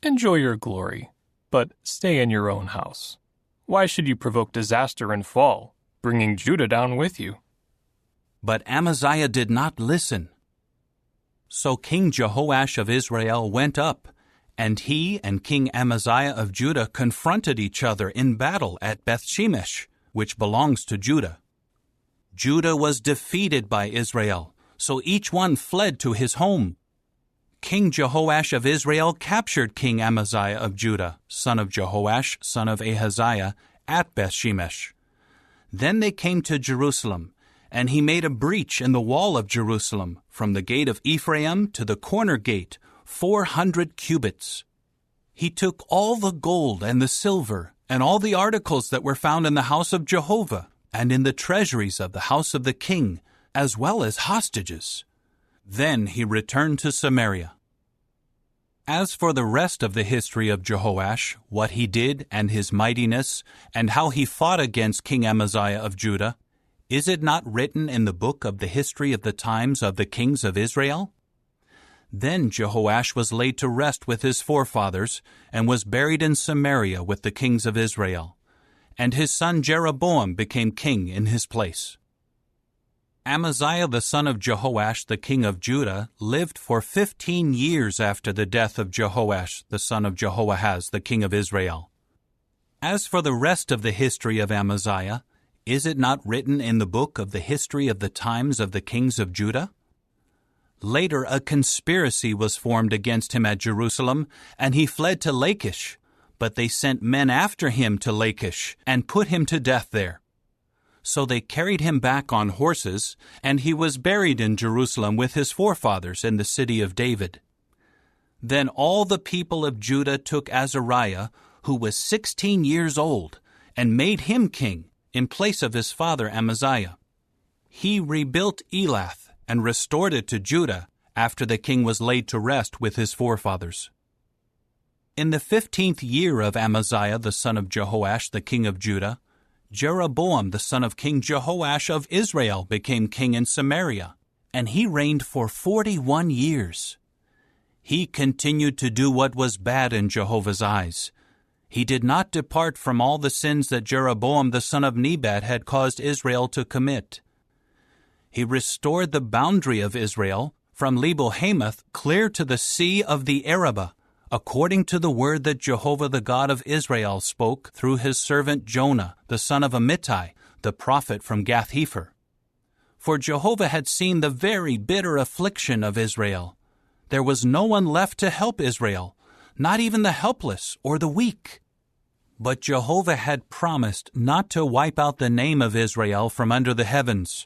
Speaker 4: Enjoy your glory, but stay in your own house. Why should you provoke disaster and fall, bringing Judah down with you?
Speaker 1: But Amaziah did not listen. So King Jehoash of Israel went up, and he and King Amaziah of Judah confronted each other in battle at Bethshemesh, which belongs to Judah. Judah was defeated by Israel, so each one fled to his home. King Jehoash of Israel captured King Amaziah of Judah, son of Jehoash, son of Ahaziah, at Bethshemesh. Then they came to Jerusalem, and he made a breach in the wall of Jerusalem, from the gate of Ephraim to the corner gate, 400 cubits. He took all the gold and the silver, and all the articles that were found in the house of Jehovah, and in the treasuries of the house of the king, as well as hostages. Then he returned to Samaria. As for the rest of the history of Jehoash, what he did and his mightiness, and how he fought against King Amaziah of Judah, is it not written in the book of the history of the times of the kings of Israel? Then Jehoash was laid to rest with his forefathers, and was buried in Samaria with the kings of Israel. And his son Jeroboam became king in his place. Amaziah the son of Jehoash the king of Judah lived for 15 years after the death of Jehoash the son of Jehoahaz the king of Israel. As for the rest of the history of Amaziah, is it not written in the book of the history of the times of the kings of Judah? Later a conspiracy was formed against him at Jerusalem, and he fled to Lachish, but they sent men after him to Lachish and put him to death there. So they carried him back on horses, and he was buried in Jerusalem with his forefathers in the city of David. Then all the people of Judah took Azariah, who was 16 years old, and made him king in place of his father Amaziah. He rebuilt Elath and restored it to Judah after the king was laid to rest with his forefathers. In the 15th year of Amaziah the son of Jehoash the king of Judah, Jeroboam the son of King Jehoash of Israel became king in Samaria, and he reigned for 41 years. He continued to do what was bad in Jehovah's eyes. He did not depart from all the sins that Jeroboam the son of Nebat had caused Israel to commit. He restored the boundary of Israel from Lebo-Hamath clear to the sea of the Arabah, according to the word that Jehovah the God of Israel spoke through his servant Jonah, the son of Amittai, the prophet from Gath-hepher. For Jehovah had seen the very bitter affliction of Israel. There was no one left to help Israel, not even the helpless or the weak. But Jehovah had promised not to wipe out the name of Israel from under the heavens.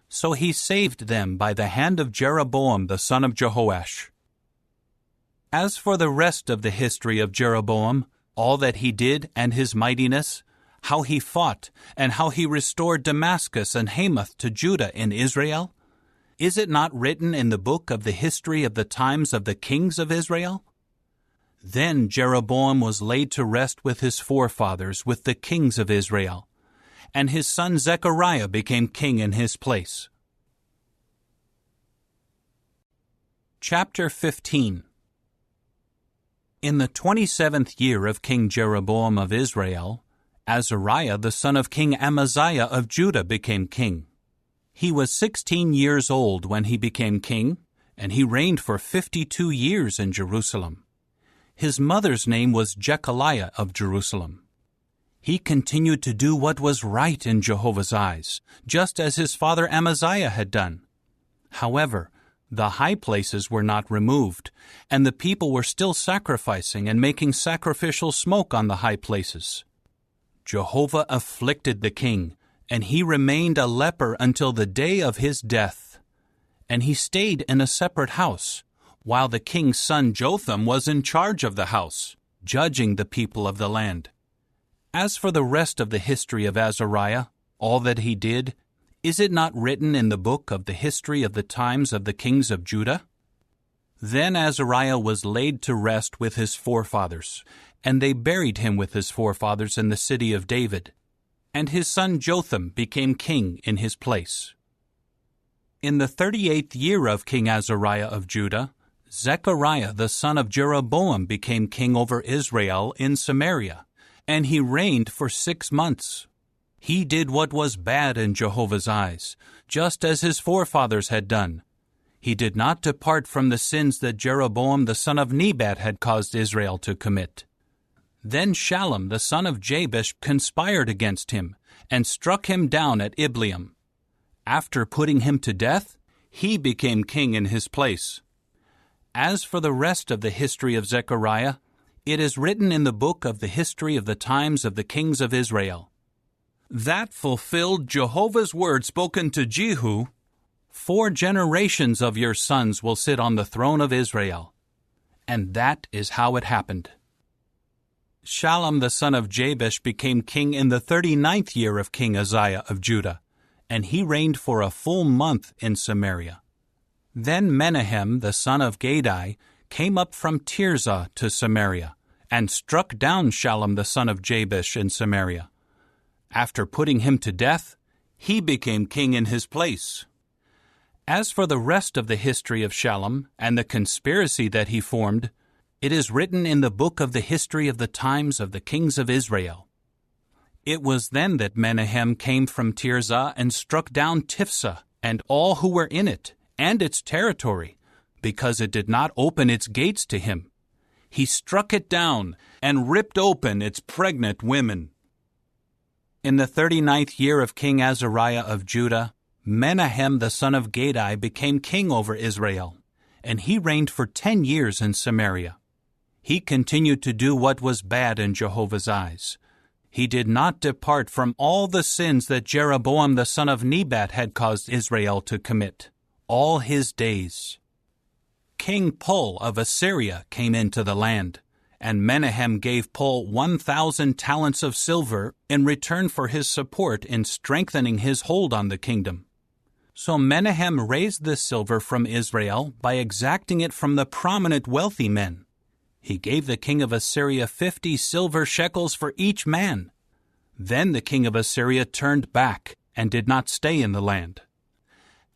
Speaker 1: So he saved them by the hand of Jeroboam the son of Jehoash. As for the rest of the history of Jeroboam, all that he did and his mightiness, how he fought, and how he restored Damascus and Hamath to Judah in Israel, is it not written in the book of the history of the times of the kings of Israel? Then Jeroboam was laid to rest with his forefathers, with the kings of Israel, and his son Zechariah became king in his place. Chapter 15. In the 27th year of King Jeroboam of Israel, Azariah the son of King Amaziah of Judah became king. He was 16 years old when he became king, and he reigned for 52 years in Jerusalem. His mother's name was Jechaliah of Jerusalem. He continued to do what was right in Jehovah's eyes, just as his father Amaziah had done. However, the high places were not removed, and the people were still sacrificing and making sacrificial smoke on the high places. Jehovah afflicted the king, and he remained a leper until the day of his death. And he stayed in a separate house, while the king's son Jotham was in charge of the house, judging the people of the land. As for the rest of the history of Azariah, all that he did, is it not written in the book of the history of the times of the kings of Judah? Then Azariah was laid to rest with his forefathers, and they buried him with his forefathers in the city of David. And his son Jotham became king in his place. In the 38th year of King Azariah of Judah, Zechariah the son of Jeroboam became king over Israel in Samaria, and he reigned for 6 months. He did what was bad in Jehovah's eyes, just as his forefathers had done. He did not depart from the sins that Jeroboam the son of Nebat had caused Israel to commit. Then Shallum the son of Jabesh conspired against him, and struck him down at Ibleam. After putting him to death, he became king in his place. As for the rest of the history of Zechariah, it is written in the book of the history of the times of the kings of Israel. That fulfilled Jehovah's word spoken to Jehu, 4 generations of your sons will sit on the throne of Israel. And that is how it happened. Shallum the son of Jabesh became king in the 39th year of King Uzziah of Judah, and he reigned for a full month in Samaria. Then Menahem the son of Gadai came up from Tirzah to Samaria, and struck down Shallum the son of Jabesh in Samaria. After putting him to death, he became king in his place. As for the rest of the history of Shallum and the conspiracy that he formed, it is written in the book of the history of the times of the kings of Israel. It was then that Menahem came from Tirzah and struck down Tifsah and all who were in it, and its territory, because it did not open its gates to him. He struck it down and ripped open its pregnant women. In the 39th year of King Azariah of Judah, Menahem the son of Gadai became king over Israel, and he reigned for 10 years in Samaria. He continued to do what was bad in Jehovah's eyes. He did not depart from all the sins that Jeroboam the son of Nebat had caused Israel to commit, all his days. King Pul of Assyria came into the land, and Menahem gave Pul 1,000 talents of silver in return for his support in strengthening his hold on the kingdom. So Menahem raised the silver from Israel by exacting it from the prominent wealthy men. He gave the king of Assyria 50 silver shekels for each man. Then the king of Assyria turned back and did not stay in the land.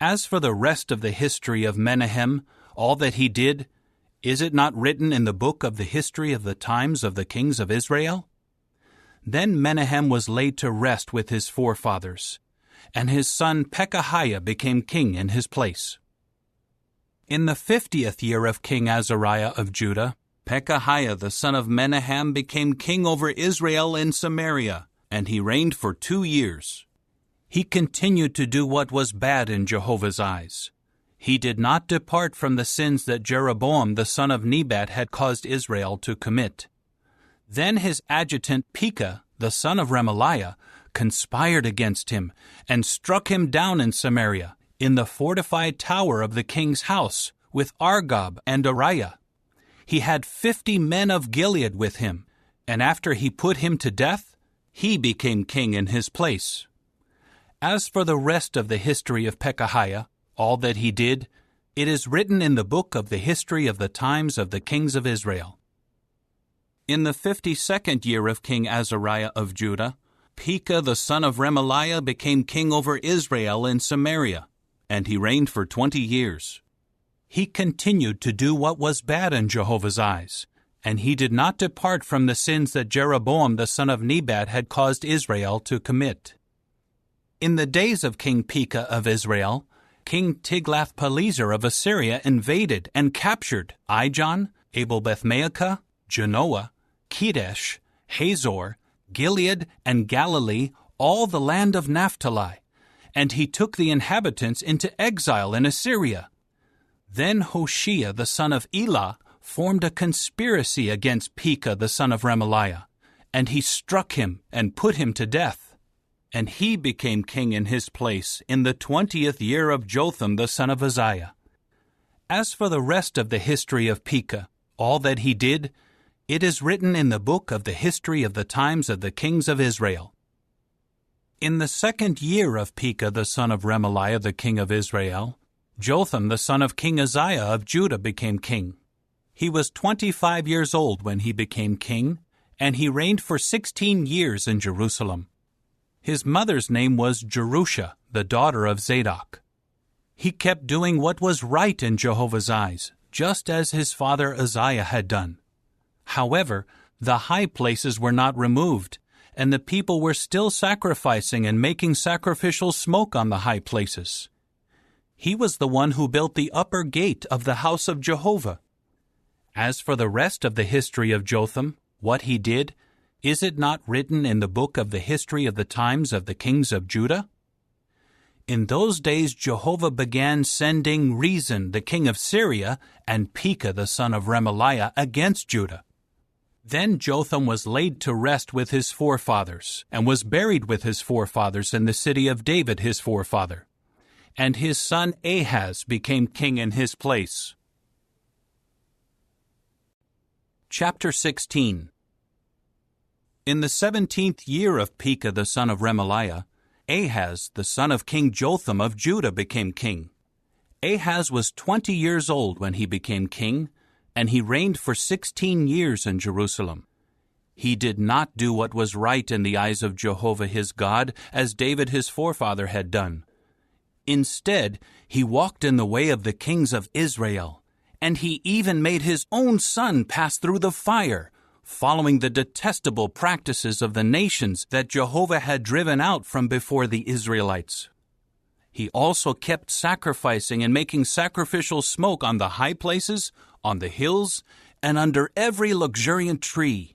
Speaker 1: As for the rest of the history of Menahem, all that he did, Is it not written in the book of the history of the times of the kings of Israel? Then Menahem was laid to rest with his forefathers, and his son Pekahiah became king in his place. In the 50th year of King Azariah of Judah, Pekahiah the son of Menahem became king over Israel in Samaria, and he reigned for 2 years. He continued to do what was bad in Jehovah's eyes. He did not depart from the sins that Jeroboam the son of Nebat had caused Israel to commit. Then his adjutant Pekah, the son of Remaliah, conspired against him and struck him down in Samaria, in the fortified tower of the king's house, with Argob and Ariah. He had 50 men of Gilead with him, and after he put him to death, he became king in his place. As for the rest of the history of Pekahiah, all that he did, it is written in the book of the history of the times of the kings of Israel. In the 52nd year of King Azariah of Judah, Pekah the son of Remaliah became king over Israel in Samaria, and he reigned for 20 years. He continued to do what was bad in Jehovah's eyes, and he did not depart from the sins that Jeroboam the son of Nebat had caused Israel to commit. In the days of King Pekah of Israel, King Tiglath-Pileser of Assyria invaded and captured Ijon, Abel-Beth-Maacah, Genoa, Kedesh, Hazor, Gilead, and Galilee, all the land of Naphtali, and he took the inhabitants into exile in Assyria. Then Hoshea the son of Elah formed a conspiracy against Pekah the son of Remaliah, and he struck him and put him to death. And he became king in his place in the 20th year of Jotham the son of Uzziah. As for the rest of the history of Pekah, all that he did, it is written in the book of the history of the times of the kings of Israel. In the 2nd year of Pekah the son of Remaliah the king of Israel, Jotham the son of King Uzziah of Judah became king. He was 25 years old when he became king, and he reigned for 16 years in Jerusalem. His mother's name was Jerusha, the daughter of Zadok. He kept doing what was right in Jehovah's eyes, just as his father Uzziah had done. However, the high places were not removed, and the people were still sacrificing and making sacrificial smoke on the high places. He was the one who built the upper gate of the house of Jehovah. As for the rest of the history of Jotham, what he did, is it not written in the book of the history of the times of the kings of Judah? In those days Jehovah began sending Rezin the king of Syria and Pekah the son of Remaliah against Judah. Then Jotham was laid to rest with his forefathers, and was buried with his forefathers in the city of David his forefather. And his son Ahaz became king in his place. Chapter 16. In the 17th year of Pekah the son of Remaliah, Ahaz the son of King Jotham of Judah became king. Ahaz was 20 years old when he became king, and he reigned for 16 years in Jerusalem. He did not do what was right in the eyes of Jehovah his God, as David his forefather had done. Instead, he walked in the way of the kings of Israel, and he even made his own son pass through the fire, following the detestable practices of the nations that Jehovah had driven out from before the Israelites. He also kept sacrificing and making sacrificial smoke on the high places, on the hills, and under every luxuriant tree.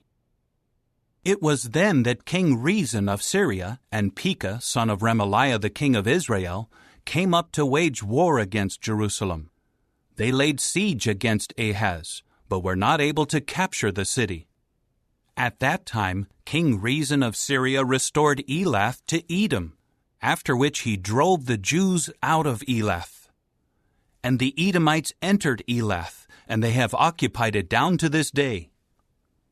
Speaker 1: It was then that King Rezin of Syria and Pekah, son of Remaliah the king of Israel, came up to wage war against Jerusalem. They laid siege against Ahaz, but were not able to capture the city. At that time, King Rezin of Syria restored Elath to Edom, after which he drove the Jews out of Elath. And the Edomites entered Elath, and they have occupied it down to this day.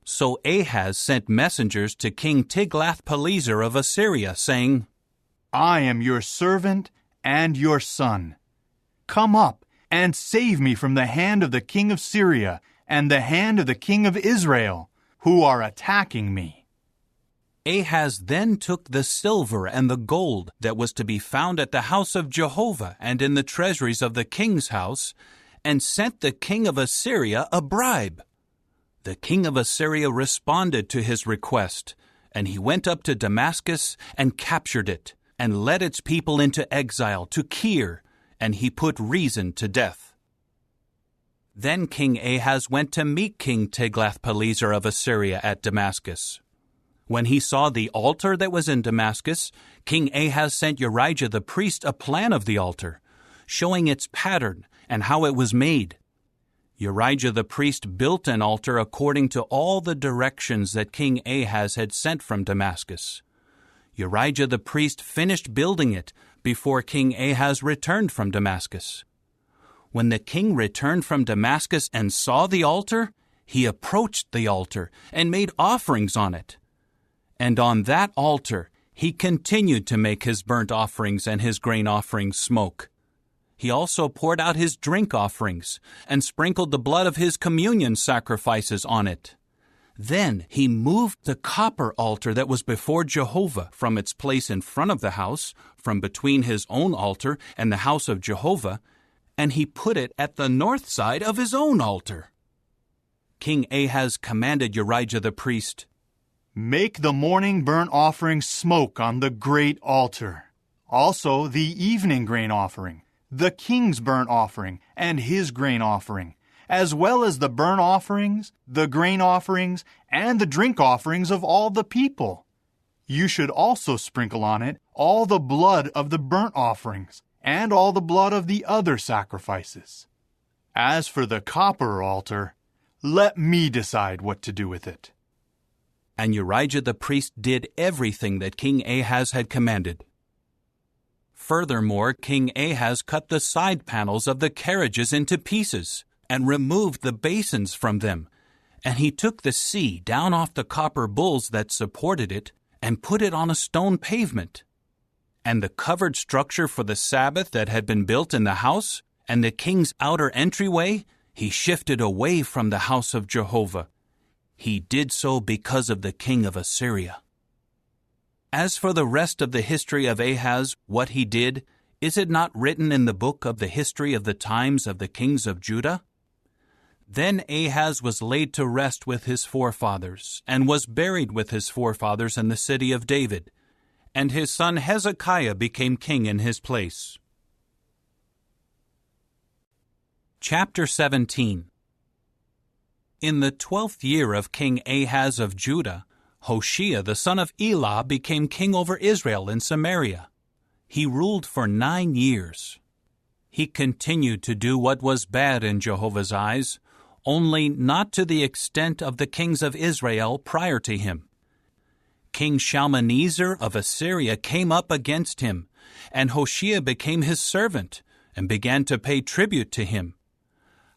Speaker 1: So Ahaz sent messengers to King Tiglath-Pileser of Assyria, saying,
Speaker 14: I am your servant and your son. Come up and save me from the hand of the king of Syria and the hand of the king of Israel, who are attacking me.
Speaker 1: Ahaz then took the silver and the gold that was to be found at the house of Jehovah and in the treasuries of the king's house, and sent the king of Assyria a bribe. The king of Assyria responded to his request, and he went up to Damascus and captured it, and led its people into exile to Kir, and he put Rezin to death. Then King Ahaz went to meet King Tiglath-Pileser of Assyria at Damascus. When he saw the altar that was in Damascus, King Ahaz sent Urijah the priest a plan of the altar, showing its pattern and how it was made. Urijah the priest built an altar according to all the directions that King Ahaz had sent from Damascus. Urijah the priest finished building it before King Ahaz returned from Damascus. When the king returned from Damascus and saw the altar, he approached the altar and made offerings on it. And on that altar he continued to make his burnt offerings and his grain offerings smoke. He also poured out his drink offerings and sprinkled the blood of his communion sacrifices on it. Then he moved the copper altar that was before Jehovah from its place in front of the house, from between his own altar and the house of Jehovah, and he put it at the north side of his own altar. King Ahaz commanded Urijah the priest,
Speaker 5: "Make the morning burnt offering smoke on the great altar. Also the evening grain offering, the king's burnt offering, and his grain offering, as well as the burnt offerings, the grain offerings, and the drink offerings of all the people. You should also sprinkle on it all the blood of the burnt offerings, and all the blood of the other sacrifices. As for the copper altar, let me decide what to do with it."
Speaker 1: And Urijah the priest did everything that King Ahaz had commanded. Furthermore, King Ahaz cut the side panels of the carriages into pieces and removed the basins from them. And he took the sea down off the copper bulls that supported it and put it on a stone pavement. And the covered structure for the Sabbath that had been built in the house and the king's outer entryway, he shifted away from the house of Jehovah. He did so because of the king of Assyria. As for the rest of the history of Ahaz, what he did, is it not written in the book of the history of the times of the kings of Judah? Then Ahaz was laid to rest with his forefathers, and was buried with his forefathers in the city of David, and his son Hezekiah became king in his place. Chapter 17. In the 12th year of King Ahaz of Judah, Hoshea the son of Elah became king over Israel in Samaria. He ruled for 9 years. He continued to do what was bad in Jehovah's eyes, only not to the extent of the kings of Israel prior to him. King Shalmaneser of Assyria came up against him, and Hoshea became his servant and began to pay tribute to him.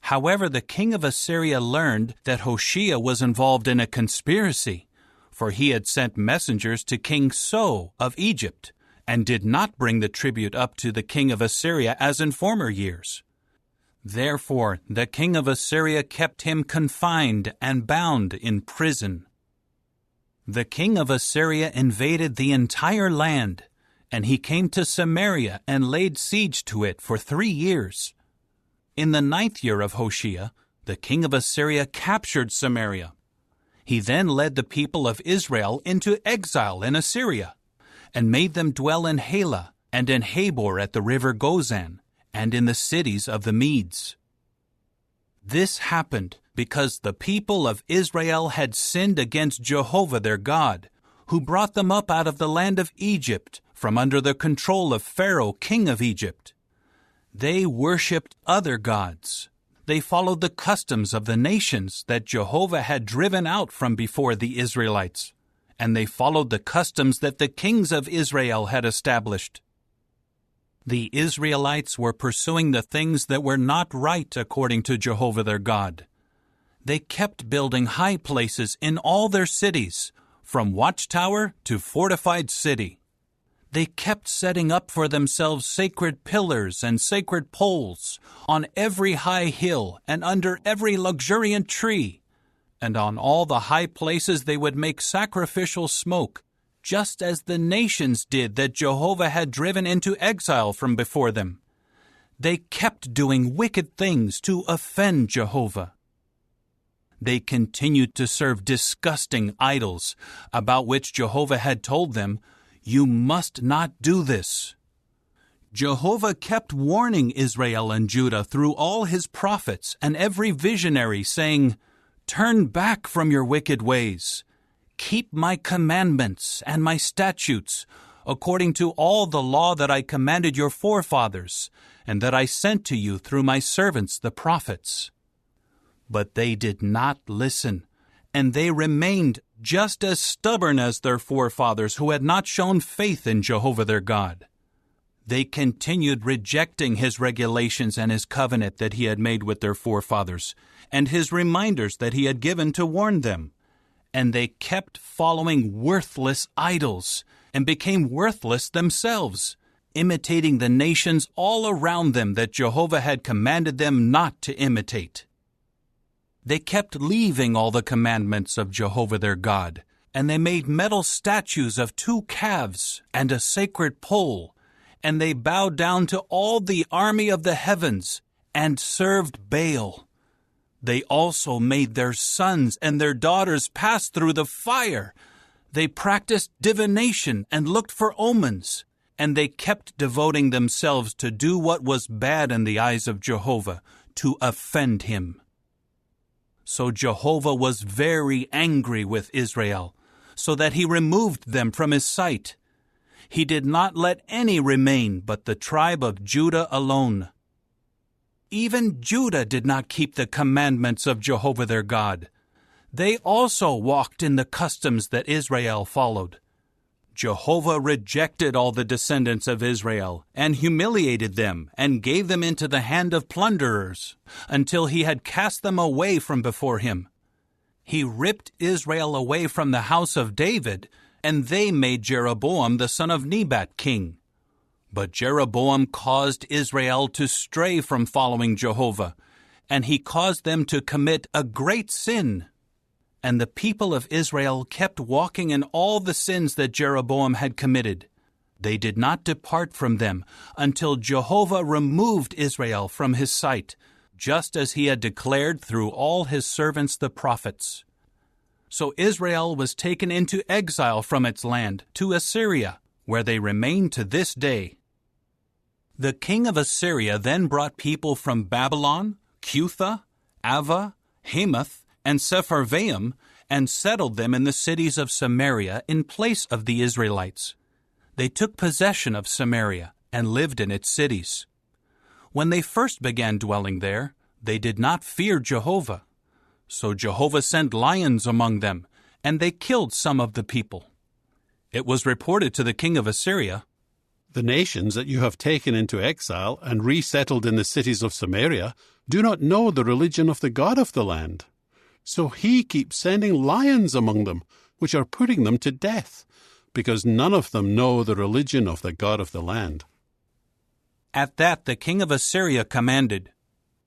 Speaker 1: However, the king of Assyria learned that Hoshea was involved in a conspiracy, for he had sent messengers to King So of Egypt, and did not bring the tribute up to the king of Assyria as in former years. Therefore, the king of Assyria kept him confined and bound in prison. The king of Assyria invaded the entire land, and he came to Samaria and laid siege to it for 3 years. In the 9th year of Hoshea, the king of Assyria captured Samaria. He then led the people of Israel into exile in Assyria, and made them dwell in Halah and in Habor at the river Gozan, and in the cities of the Medes. This happened because the people of Israel had sinned against Jehovah their God, who brought them up out of the land of Egypt, from under the control of Pharaoh, king of Egypt. They worshipped other gods. They followed the customs of the nations that Jehovah had driven out from before the Israelites, and they followed the customs that the kings of Israel had established. The Israelites were pursuing the things that were not right according to Jehovah their God. They kept building high places in all their cities, from watchtower to fortified city. They kept setting up for themselves sacred pillars and sacred poles on every high hill and under every luxuriant tree. And on all the high places they would make sacrificial smoke, just as the nations did that Jehovah had driven into exile from before them. They kept doing wicked things to offend Jehovah. They continued to serve disgusting idols, about which Jehovah had told them, "You must not do this." Jehovah kept warning Israel and Judah through all his prophets and every visionary, saying, "Turn back from your wicked ways. Keep my commandments and my statutes, according to all the law that I commanded your forefathers, and that I sent to you through my servants the prophets." But they did not listen, and they remained just as stubborn as their forefathers who had not shown faith in Jehovah their God. They continued rejecting his regulations and his covenant that he had made with their forefathers, and his reminders that he had given to warn them. And they kept following worthless idols, and became worthless themselves, imitating the nations all around them that Jehovah had commanded them not to imitate. They kept leaving all the commandments of Jehovah their God, and they made metal statues of 2 calves and a sacred pole, and they bowed down to all the army of the heavens and served Baal. They also made their sons and their daughters pass through the fire. They practiced divination and looked for omens, and they kept devoting themselves to do what was bad in the eyes of Jehovah, to offend him. So Jehovah was very angry with Israel, so that he removed them from his sight. He did not let any remain but the tribe of Judah alone. Even Judah did not keep the commandments of Jehovah their God. They also walked in the customs that Israel followed. Jehovah rejected all the descendants of Israel and humiliated them and gave them into the hand of plunderers until he had cast them away from before him. He ripped Israel away from the house of David, and they made Jeroboam the son of Nebat king. But Jeroboam caused Israel to stray from following Jehovah, and he caused them to commit a great sin. And the people of Israel kept walking in all the sins that Jeroboam had committed. They did not depart from them until Jehovah removed Israel from his sight, just as he had declared through all his servants the prophets. So Israel was taken into exile from its land to Assyria, where they remain to this day. The king of Assyria then brought people from Babylon, Cutha, Ava, Hamath, and Sepharvaim, and settled them in the cities of Samaria in place of the Israelites. They took possession of Samaria and lived in its cities. When they first began dwelling there, they did not fear Jehovah. So Jehovah sent lions among them, and they killed some of the people. It was reported to the king of Assyria,
Speaker 12: "The nations that you have taken into exile and resettled in the cities of Samaria do not know the religion of the God of the land. So he keeps sending lions among them, which are putting them to death, because none of them know the religion of the God of the land."
Speaker 1: At that the king of Assyria commanded,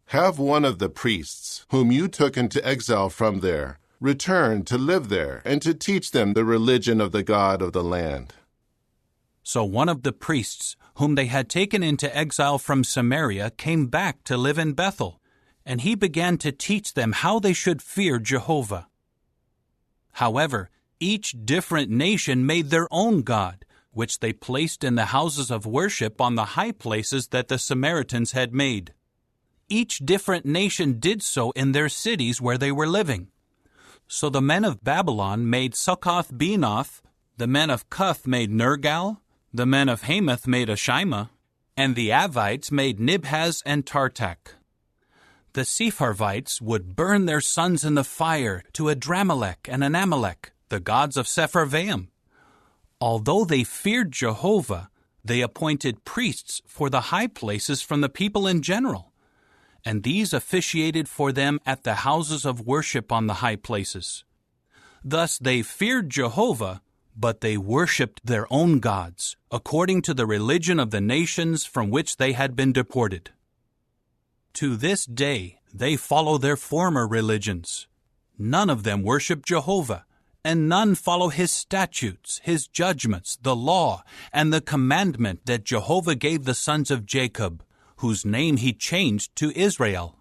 Speaker 16: "Have one of the priests, whom you took into exile from there, return to live there and to teach them the religion of the God of the land."
Speaker 1: So one of the priests, whom they had taken into exile from Samaria, came back to live in Bethel, and he began to teach them how they should fear Jehovah. However, each different nation made their own god, which they placed in the houses of worship on the high places that the Samaritans had made. Each different nation did so in their cities where they were living. So the men of Babylon made Succoth-Benoth, the men of Cuth made Nergal, the men of Hamath made Ashima, and the Avites made Nibhaz and Tartak. The Sepharvites would burn their sons in the fire to Adramelech and Anamelech, the gods of Sepharvaim. Although they feared Jehovah, they appointed priests for the high places from the people in general, and these officiated for them at the houses of worship on the high places. Thus they feared Jehovah, but they worshipped their own gods, according to the religion of the nations from which they had been deported. To this day, they follow their former religions. None of them worship Jehovah, and none follow his statutes, his judgments, the law, and the commandment that Jehovah gave the sons of Jacob, whose name he changed to Israel.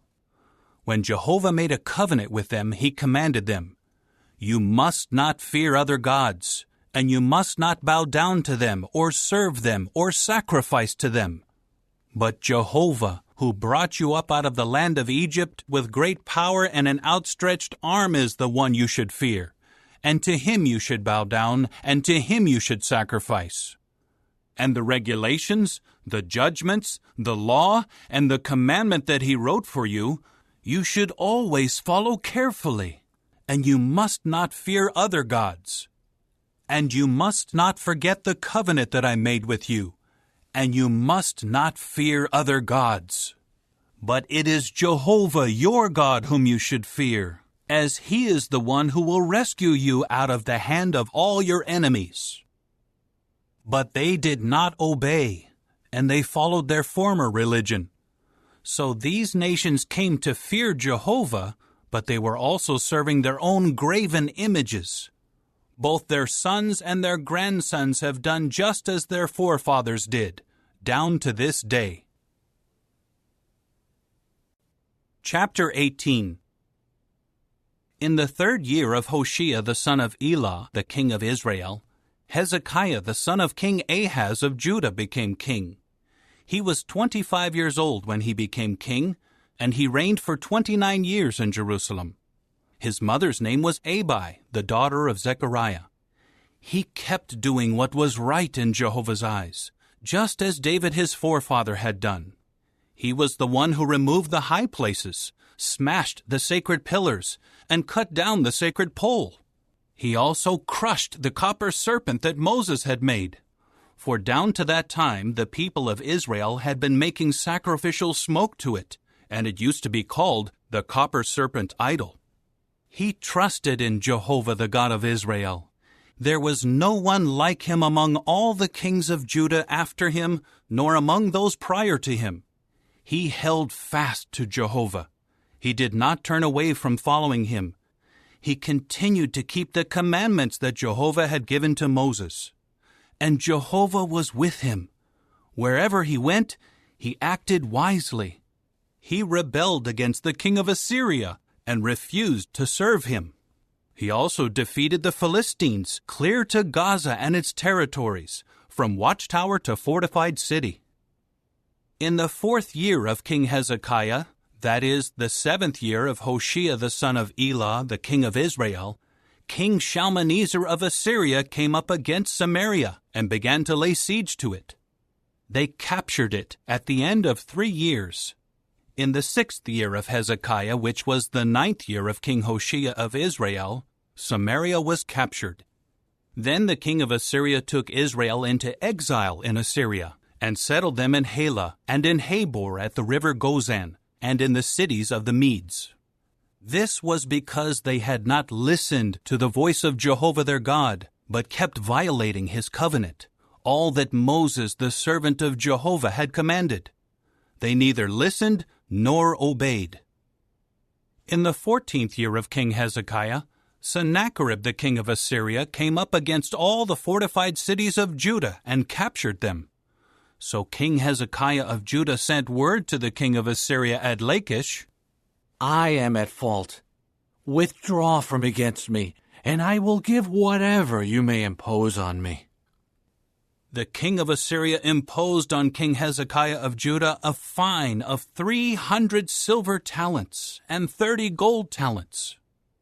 Speaker 1: When Jehovah made a covenant with them, he commanded them, "You must not fear other gods, and you must not bow down to them, or serve them, or sacrifice to them. But Jehovah, who brought you up out of the land of Egypt with great power and an outstretched arm, is the one you should fear, and to him you should bow down, and to him you should sacrifice." And the regulations, the judgments, the law, and the commandment that he wrote for you, you should always follow carefully. And you must not fear other gods. And you must not forget the covenant that I made with you. And you must not fear other gods. But it is Jehovah your God whom you should fear, as he is the one who will rescue you out of the hand of all your enemies. But they did not obey, and they followed their former religion. So these nations came to fear Jehovah, but they were also serving their own graven images. Both their sons and their grandsons have done just as their forefathers did, down to this day. Chapter 18. In the 3rd year of Hoshea the son of Elah, the king of Israel, Hezekiah the son of King Ahaz of Judah became king. He was 25 years old when he became king, and he reigned for 29 years in Jerusalem. His mother's name was Abi, the daughter of Zechariah. He kept doing what was right in Jehovah's eyes, just as David his forefather had done. He was the one who removed the high places, smashed the sacred pillars, and cut down the sacred pole. He also crushed the copper serpent that Moses had made. For down to that time, the people of Israel had been making sacrificial smoke to it, and it used to be called the copper serpent idol. He trusted in Jehovah, the God of Israel. There was no one like him among all the kings of Judah after him, nor among those prior to him. He held fast to Jehovah. He did not turn away from following him. He continued to keep the commandments that Jehovah had given to Moses. And Jehovah was with him. Wherever he went, he acted wisely. He rebelled against the king of Assyria and refused to serve him. He also defeated the Philistines clear to Gaza and its territories, from watchtower to fortified city. In the 4th year of King Hezekiah, that is, the 7th year of Hoshea the son of Elah, the king of Israel, King Shalmaneser of Assyria came up against Samaria and began to lay siege to it. They captured it at the end of 3 years. In the 6th year of Hezekiah, which was the 9th year of King Hoshea of Israel, Samaria was captured. Then the king of Assyria took Israel into exile in Assyria, and settled them in Halah, and in Habor at the river Gozan, and in the cities of the Medes. This was because they had not listened to the voice of Jehovah their God, but kept violating his covenant, all that Moses, the servant of Jehovah, had commanded. They neither listened nor obeyed. In the 14th year of King Hezekiah, Sennacherib the king of Assyria came up against all the fortified cities of Judah and captured them. So King Hezekiah of Judah sent word to the king of Assyria at Lachish,
Speaker 17: "I am at fault. Withdraw from against me, and I will give whatever you may impose on me."
Speaker 1: The king of Assyria imposed on King Hezekiah of Judah a fine of 300 silver talents and 30 gold talents.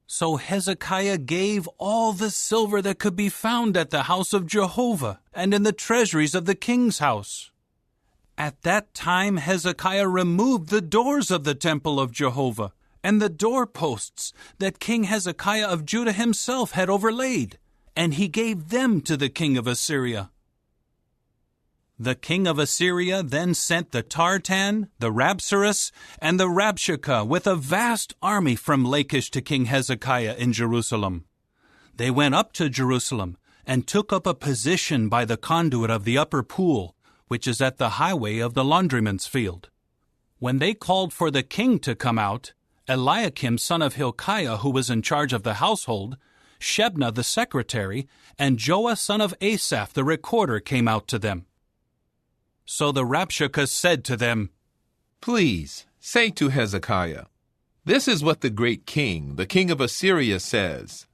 Speaker 1: So Hezekiah gave all the silver that could be found at the house of Jehovah and in the treasuries of the king's house. At that time Hezekiah removed the doors of the temple of Jehovah and the doorposts that King Hezekiah of Judah himself had overlaid, and he gave them to the king of Assyria. The king of Assyria then sent the Tartan, the Rabsaris, and the Rabshakeh with a vast army from Lachish to King Hezekiah in Jerusalem. They went up to Jerusalem and took up a position by the conduit of the upper pool, which is at the highway of the laundryman's field. When they called for the king to come out, Eliakim son of Hilkiah, who was in charge of the household, Shebna the secretary, and Joah son of Asaph the recorder came out to them. So the Rabshakeh said to them,
Speaker 10: Please, say to Hezekiah, this is what the great king, the king of Assyria, says.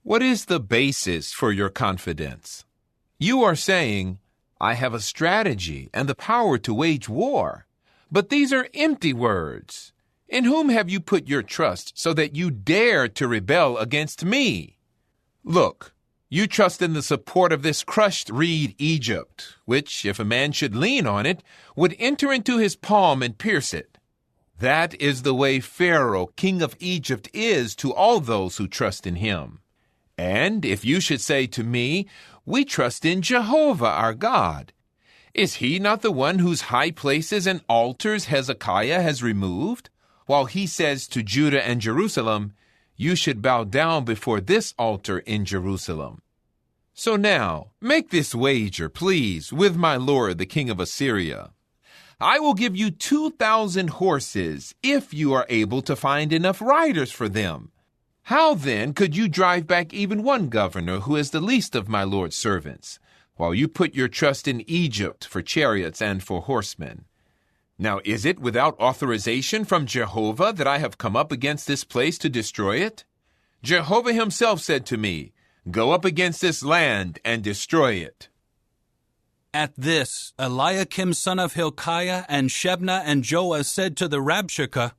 Speaker 10: What is the basis for your confidence? You are saying, I have a strategy and the power to wage war. But these are empty words. In whom have you put your trust so that you dare to rebel against me? Look, you trust in the support of this crushed reed Egypt, which, if a man should lean on it, would enter into his palm and pierce it. That is the way Pharaoh, king of Egypt, is to all those who trust in him. And if you should say to me, we trust in Jehovah our God, is he not the one whose high places and altars Hezekiah has removed? While he says to Judah and Jerusalem, you should bow down before this altar in Jerusalem. So now, make this wager, please, with my lord the king of Assyria. I will give you 2,000 horses if you are able to find enough riders for them. How then could you drive back even one governor who is the least of my lord's servants, while you put your trust in Egypt for chariots and for horsemen? Now is it without authorization from Jehovah that I have come up against this place to destroy it? Jehovah himself said to me, go up against this land and destroy it.
Speaker 1: At this, Eliakim son of Hilkiah and Shebna and Joah said to the Rabshakeh,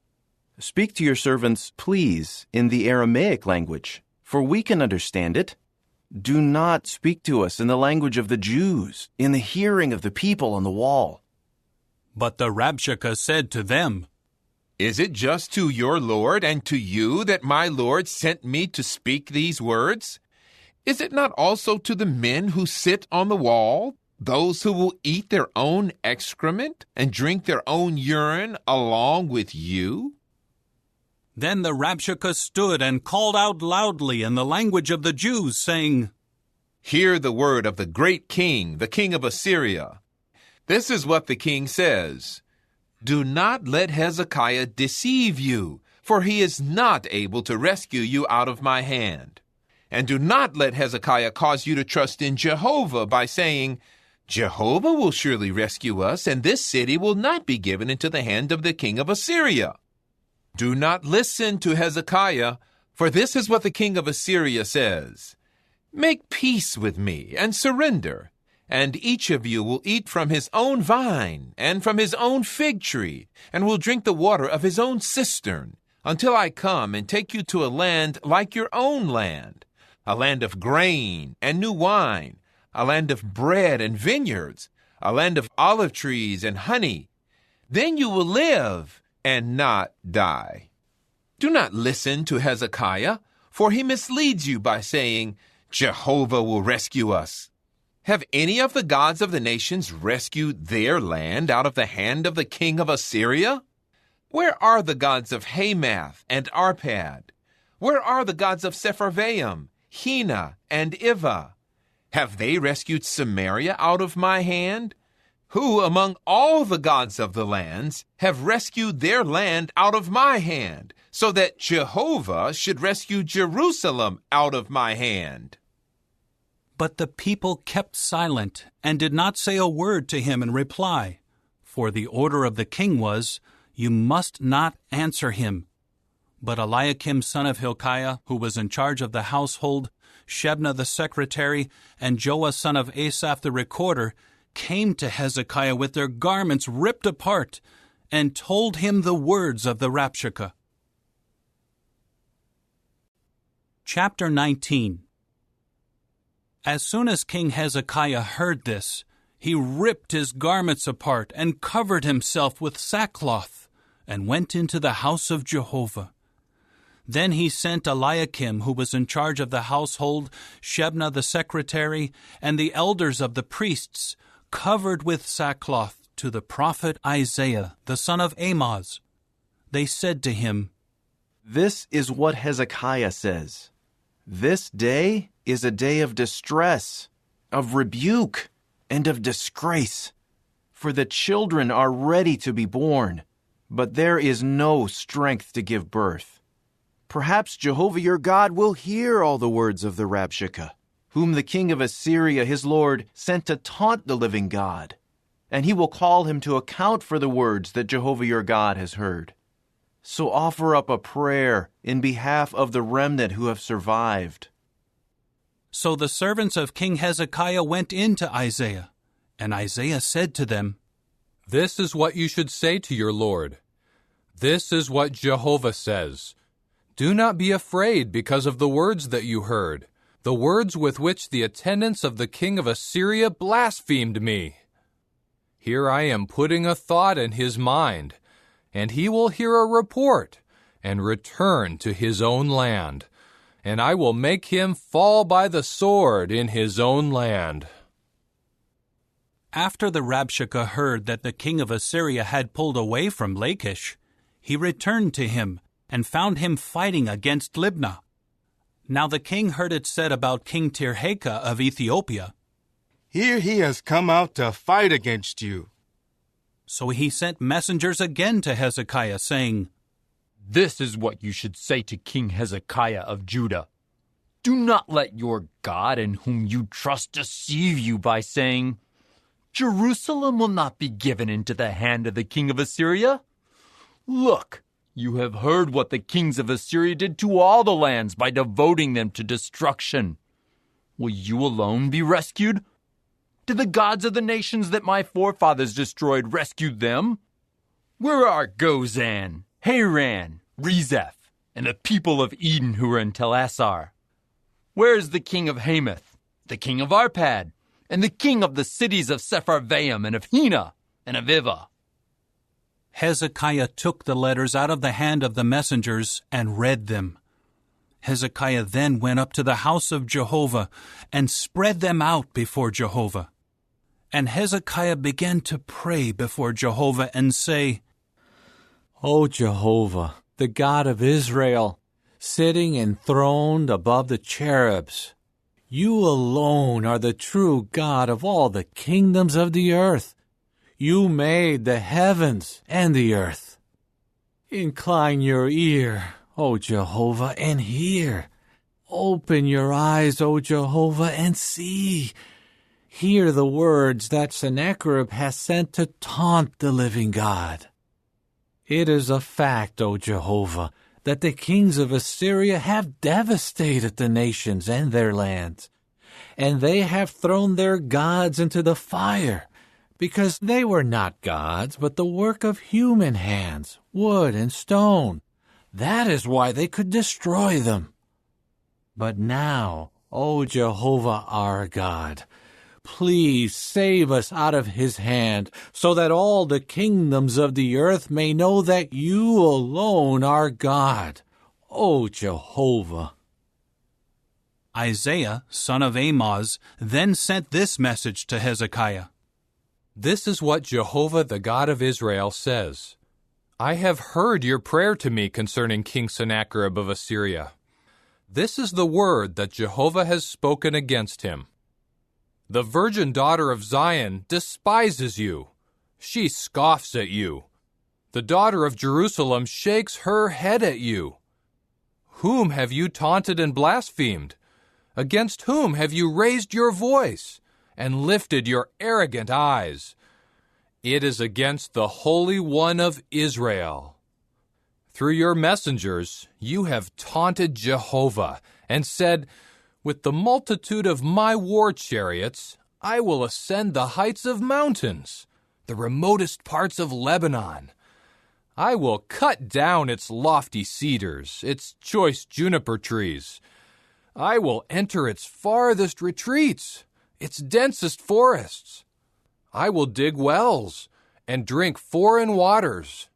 Speaker 13: Speak to your servants, please, in the Aramaic language, for we can understand it. Do not speak to us in the language of the Jews, in the hearing of the people on the wall.
Speaker 1: But the Rabshakeh said to them,
Speaker 10: Is it just to your lord and to you that my lord sent me to speak these words? Is it not also to the men who sit on the wall, those who will eat their own excrement and drink their own urine along with you?
Speaker 1: Then the Rabshakeh stood and called out loudly in the language of the Jews, saying,
Speaker 10: Hear the word of the great king, the king of Assyria. This is what the king says. Do not let Hezekiah deceive you, for he is not able to rescue you out of my hand. And do not let Hezekiah cause you to trust in Jehovah by saying, Jehovah will surely rescue us, and this city will not be given into the hand of the king of Assyria. Do not listen to Hezekiah, for this is what the king of Assyria says. Make peace with me and surrender, and each of you will eat from his own vine and from his own fig tree, and will drink the water of his own cistern, until I come and take you to a land like your own land, a land of grain and new wine, a land of bread and vineyards, a land of olive trees and honey. Then you will live and not die. Do not listen to Hezekiah, for he misleads you by saying, Jehovah will rescue us. Have any of the gods of the nations rescued their land out of the hand of the king of Assyria? Where are the gods of Hamath and Arpad? Where are the gods of Sepharvaim, Hena, and Ivah? Have they rescued Samaria out of my hand? Who among all the gods of the lands have rescued their land out of my hand, so that Jehovah should rescue Jerusalem out of my hand?
Speaker 1: But the people kept silent and did not say a word to him in reply, for the order of the king was, You must not answer him. But Eliakim son of Hilkiah, who was in charge of the household, Shebna the secretary, and Joah son of Asaph the recorder, came to Hezekiah with their garments ripped apart, and told him the words of the Rabshakeh. Chapter 19. As soon as King Hezekiah heard this, he ripped his garments apart and covered himself with sackcloth, and went into the house of Jehovah. Then he sent Eliakim, who was in charge of the household, Shebna the secretary, and the elders of the priests, covered with sackcloth, to the prophet Isaiah, the son of Amoz. They said to him,
Speaker 13: This is what Hezekiah says. This day is a day of distress, of rebuke, and of disgrace. For the children are ready to be born, but there is no strength to give birth. Perhaps Jehovah your God will hear all the words of the Rabshakeh, whom the king of Assyria, his lord, sent to taunt the living God. and he will call him to account for the words that Jehovah your God has heard. So offer up a prayer in behalf of the remnant who have survived."
Speaker 1: So the servants of King Hezekiah went in to Isaiah, and Isaiah said to them,
Speaker 7: "This is what you should say to your Lord. This is what Jehovah says. Do not be afraid because of the words that you heard, the words with which the attendants of the king of Assyria blasphemed me. Here I am putting a thought in his mind, and he will hear a report and return to his own land, and I will make him fall by the sword in his own land."
Speaker 1: After the Rabshakeh heard that the king of Assyria had pulled away from Lachish, he returned to him and found him fighting against Libnah. Now the king heard it said about King Tirhakah of Ethiopia,
Speaker 18: "Here he has come out to fight against you."
Speaker 1: So he sent messengers again to Hezekiah, saying,
Speaker 21: "This is what you should say to King Hezekiah of Judah. Do not let your God in whom you trust deceive you by saying, 'Jerusalem will not be given into the hand of the king of Assyria.' Look, you have heard what the kings of Assyria did to all the lands by devoting them to destruction. Will you alone be rescued? Did the gods of the nations that my forefathers destroyed rescue them? Where are Gozan, Haran, Rezeph, and the people of Eden who are in Telassar? Where is the king of Hamath, the king of Arpad, and the king of the cities of Sepharvaim and of Hena and of Ivah?"
Speaker 1: Hezekiah took the letters out of the hand of the messengers and read them. Hezekiah then went up to the house of Jehovah and spread them out before Jehovah. And Hezekiah began to pray before Jehovah and say,
Speaker 22: "O Jehovah, the God of Israel, sitting enthroned above the cherubs, you alone are the true God of all the kingdoms of the earth. You made the heavens and the earth. Incline your ear, O Jehovah, and hear. Open your eyes, O Jehovah, and see. Hear the words that Sennacherib has sent to taunt the living God. It is a fact, O Jehovah, that the kings of Assyria have devastated the nations and their lands, and they have thrown their gods into the fire, because they were not gods, but the work of human hands, wood and stone. That is why they could destroy them. But now, O Jehovah our God, please save us out of his hand, so that all the kingdoms of the earth may know that you alone are God, O Jehovah."
Speaker 1: Isaiah, son of Amoz, then sent this message to Hezekiah.
Speaker 7: "This is what Jehovah, the God of Israel, says. I have heard your prayer to me concerning King Sennacherib of Assyria. This is the word that Jehovah has spoken against him. The virgin daughter of Zion despises you. She scoffs at you. The daughter of Jerusalem shakes her head at you. Whom have you taunted and blasphemed? Against whom have you raised your voice and lifted your arrogant eyes? It is against the Holy One of Israel. Through your messengers you have taunted Jehovah and said, 'With the multitude of my war chariots I will ascend the heights of mountains, the remotest parts of Lebanon. I will cut down its lofty cedars, its choice juniper trees. I will enter its farthest retreats, its densest forests. I will dig wells and drink foreign waters.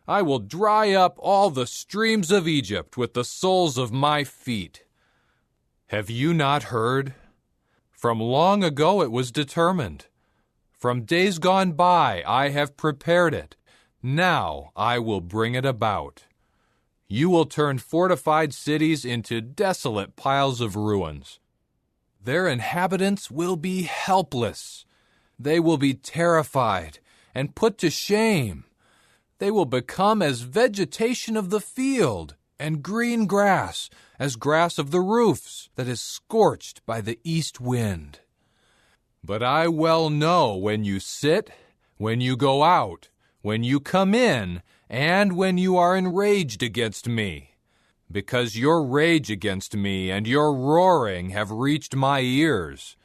Speaker 7: I will dry up all the streams of Egypt with the soles of my feet.' Have you not heard? From long ago it was determined. From days gone by I have prepared it. Now I will bring it about. You will turn fortified cities into desolate piles of ruins. Their inhabitants will be helpless. They will be terrified and put to shame. They will become as vegetation of the field, and green grass, as grass of the roofs that is scorched by the east wind. But I well know when you sit when you go out, when you come in, and when you are enraged against me, because your rage against me and your roaring have reached my ears.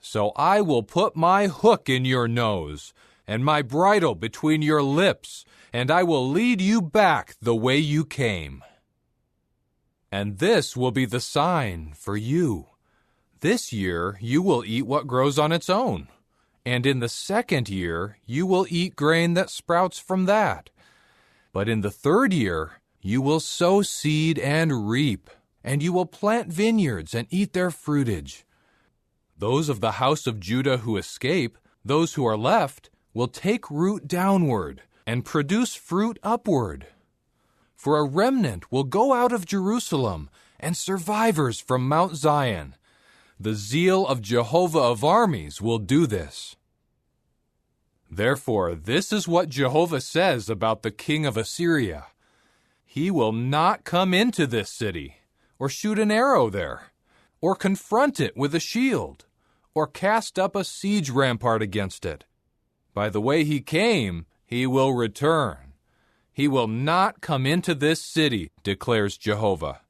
Speaker 7: So I will put my hook in your nose, and my bridle between your lips, and I will lead you back the way you came. And this will be the sign for you. This year you will eat what grows on its own, and in the second year you will eat grain that sprouts from that. But in the third year you will sow seed and reap, and you will plant vineyards and eat their fruitage. Those of the house of Judah who escape, those who are left, will take root downward and produce fruit upward. For a remnant will go out of Jerusalem, and survivors from Mount Zion. The zeal of Jehovah of armies will do this. Therefore, this is what Jehovah says about the king of Assyria. He will not come into this city, or shoot an arrow there, or confront it with a shield, or cast up a siege rampart against it. By the way he came, he will return. He will not come into this city, declares Jehovah.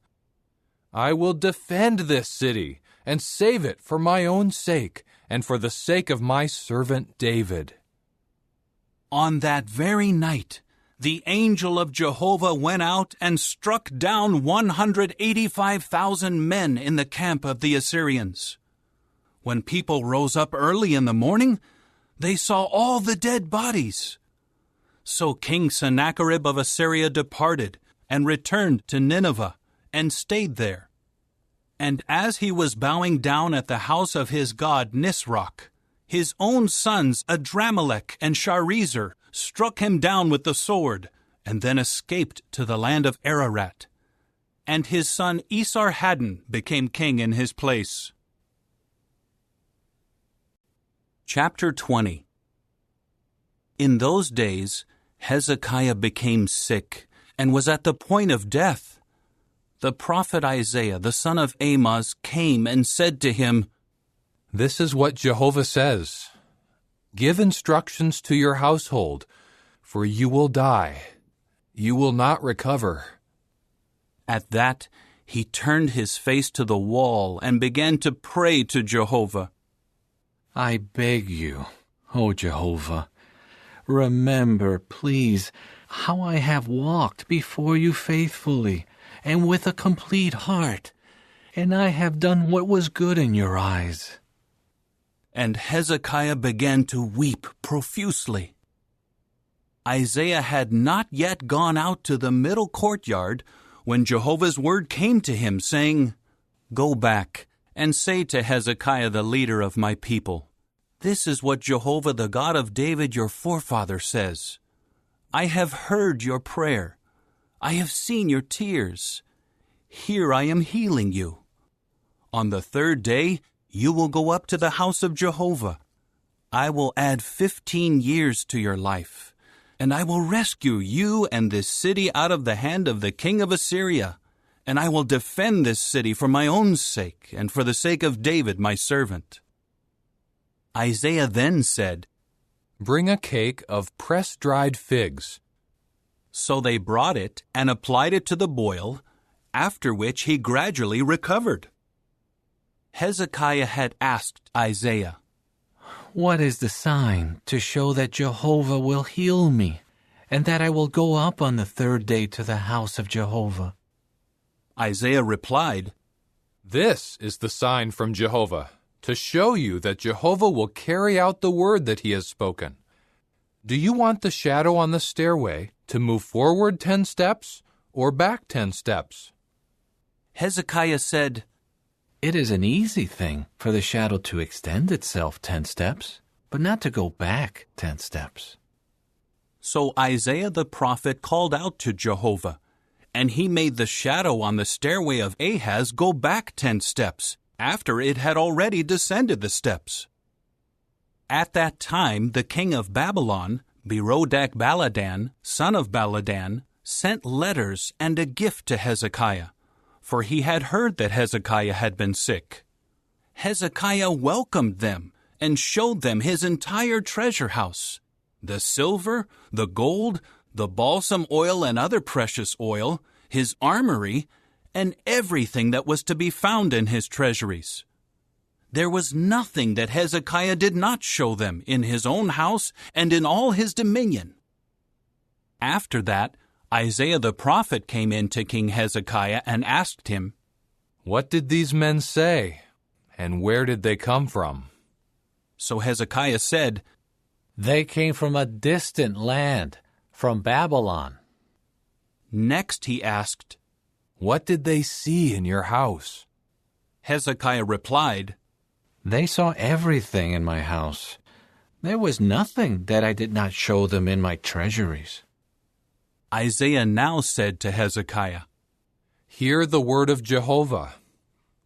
Speaker 7: I will defend this city and save it for my own sake and for the sake of my servant David.
Speaker 1: On that very night, the angel of Jehovah went out and struck down 185,000 men in the camp of the Assyrians. When people rose up early in the morning, they saw all the dead bodies. So King Sennacherib of Assyria departed and returned to Nineveh and stayed there. And as he was bowing down at the house of his god Nisroch, his own sons Adramelech and Sharezer struck him down with the sword, and then escaped to the land of Ararat. And his son Esarhaddon became king in his place. Chapter 20. In those days, Hezekiah became sick and was at the point of death. The prophet Isaiah, the son of Amoz, came and said to him,
Speaker 7: This is what Jehovah says. Give instructions to your household, for you will die. You will not recover.
Speaker 1: At that, he turned his face to the wall and began to pray to Jehovah.
Speaker 22: I beg you, O Jehovah, remember, please, how I have walked before you faithfully and with a complete heart, and I have done what was good in your eyes.
Speaker 1: And Hezekiah began to weep profusely. Isaiah had not yet gone out to the middle courtyard when Jehovah's word came to him, saying, Go back and say to Hezekiah, the leader of my people, This is what Jehovah, the God of David, your forefather, says. I have heard your prayer. I have seen your tears. Here I am healing you. On the third day, you will go up to the house of Jehovah. I will add 15 years to your life, and I will rescue you and this city out of the hand of the king of Assyria, and I will defend this city for my own sake and for the sake of David my servant. Isaiah then said,
Speaker 7: Bring a cake of pressed dried figs.
Speaker 1: So they brought it and applied it to the boil, after which he gradually recovered. Hezekiah had asked Isaiah,
Speaker 22: What is the sign to show that Jehovah will heal me, and that I will go up on the third day to the house of Jehovah?
Speaker 1: Isaiah replied,
Speaker 7: This is the sign from Jehovah, to show you that Jehovah will carry out the word that he has spoken. Do you want the shadow on the stairway to move forward 10 steps or back 10 steps?
Speaker 1: Hezekiah said,
Speaker 22: It is an easy thing for the shadow to extend itself 10 steps, but not to go back 10 steps.
Speaker 1: So Isaiah the prophet called out to Jehovah, and he made the shadow on the stairway of Ahaz go back 10 steps, after it had already descended the steps. At that time the king of Babylon, Berodach-Baladan, son of Baladan, sent letters and a gift to Hezekiah, for he had heard that Hezekiah had been sick. Hezekiah welcomed them and showed them his entire treasure house, the silver, the gold, the balsam oil and other precious oil, his armory, and everything that was to be found in his treasuries. There was nothing that Hezekiah did not show them in his own house and in all his dominion. After that, Isaiah the prophet came in to King Hezekiah and asked him,
Speaker 7: "What did these men say, and where did they come from?"
Speaker 1: So Hezekiah said,
Speaker 22: "They came from a distant land, from Babylon."
Speaker 1: Next he asked,
Speaker 7: "What did they see in your house?"
Speaker 1: Hezekiah replied,
Speaker 22: "They saw everything in my house. There was nothing that I did not show them in my treasuries."
Speaker 1: Isaiah now said to Hezekiah,
Speaker 7: "Hear the word of Jehovah.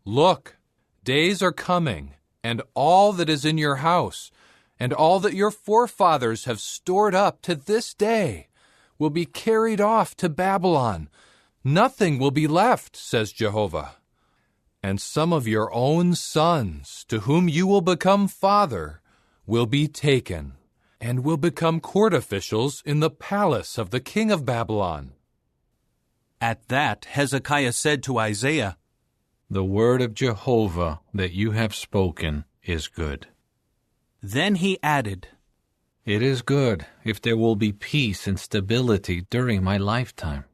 Speaker 7: Look, days are coming, and all that is in your house, and all that your forefathers have stored up to this day, will be carried off to Babylon. Nothing will be left, says Jehovah. And some of your own sons, to whom you will become father, will be taken, and will become court officials in the palace of the king of Babylon."
Speaker 1: At that Hezekiah said to Isaiah,
Speaker 22: "The word of Jehovah that you have spoken is good."
Speaker 1: Then he added,
Speaker 22: "It is good if there will be peace and stability during my lifetime."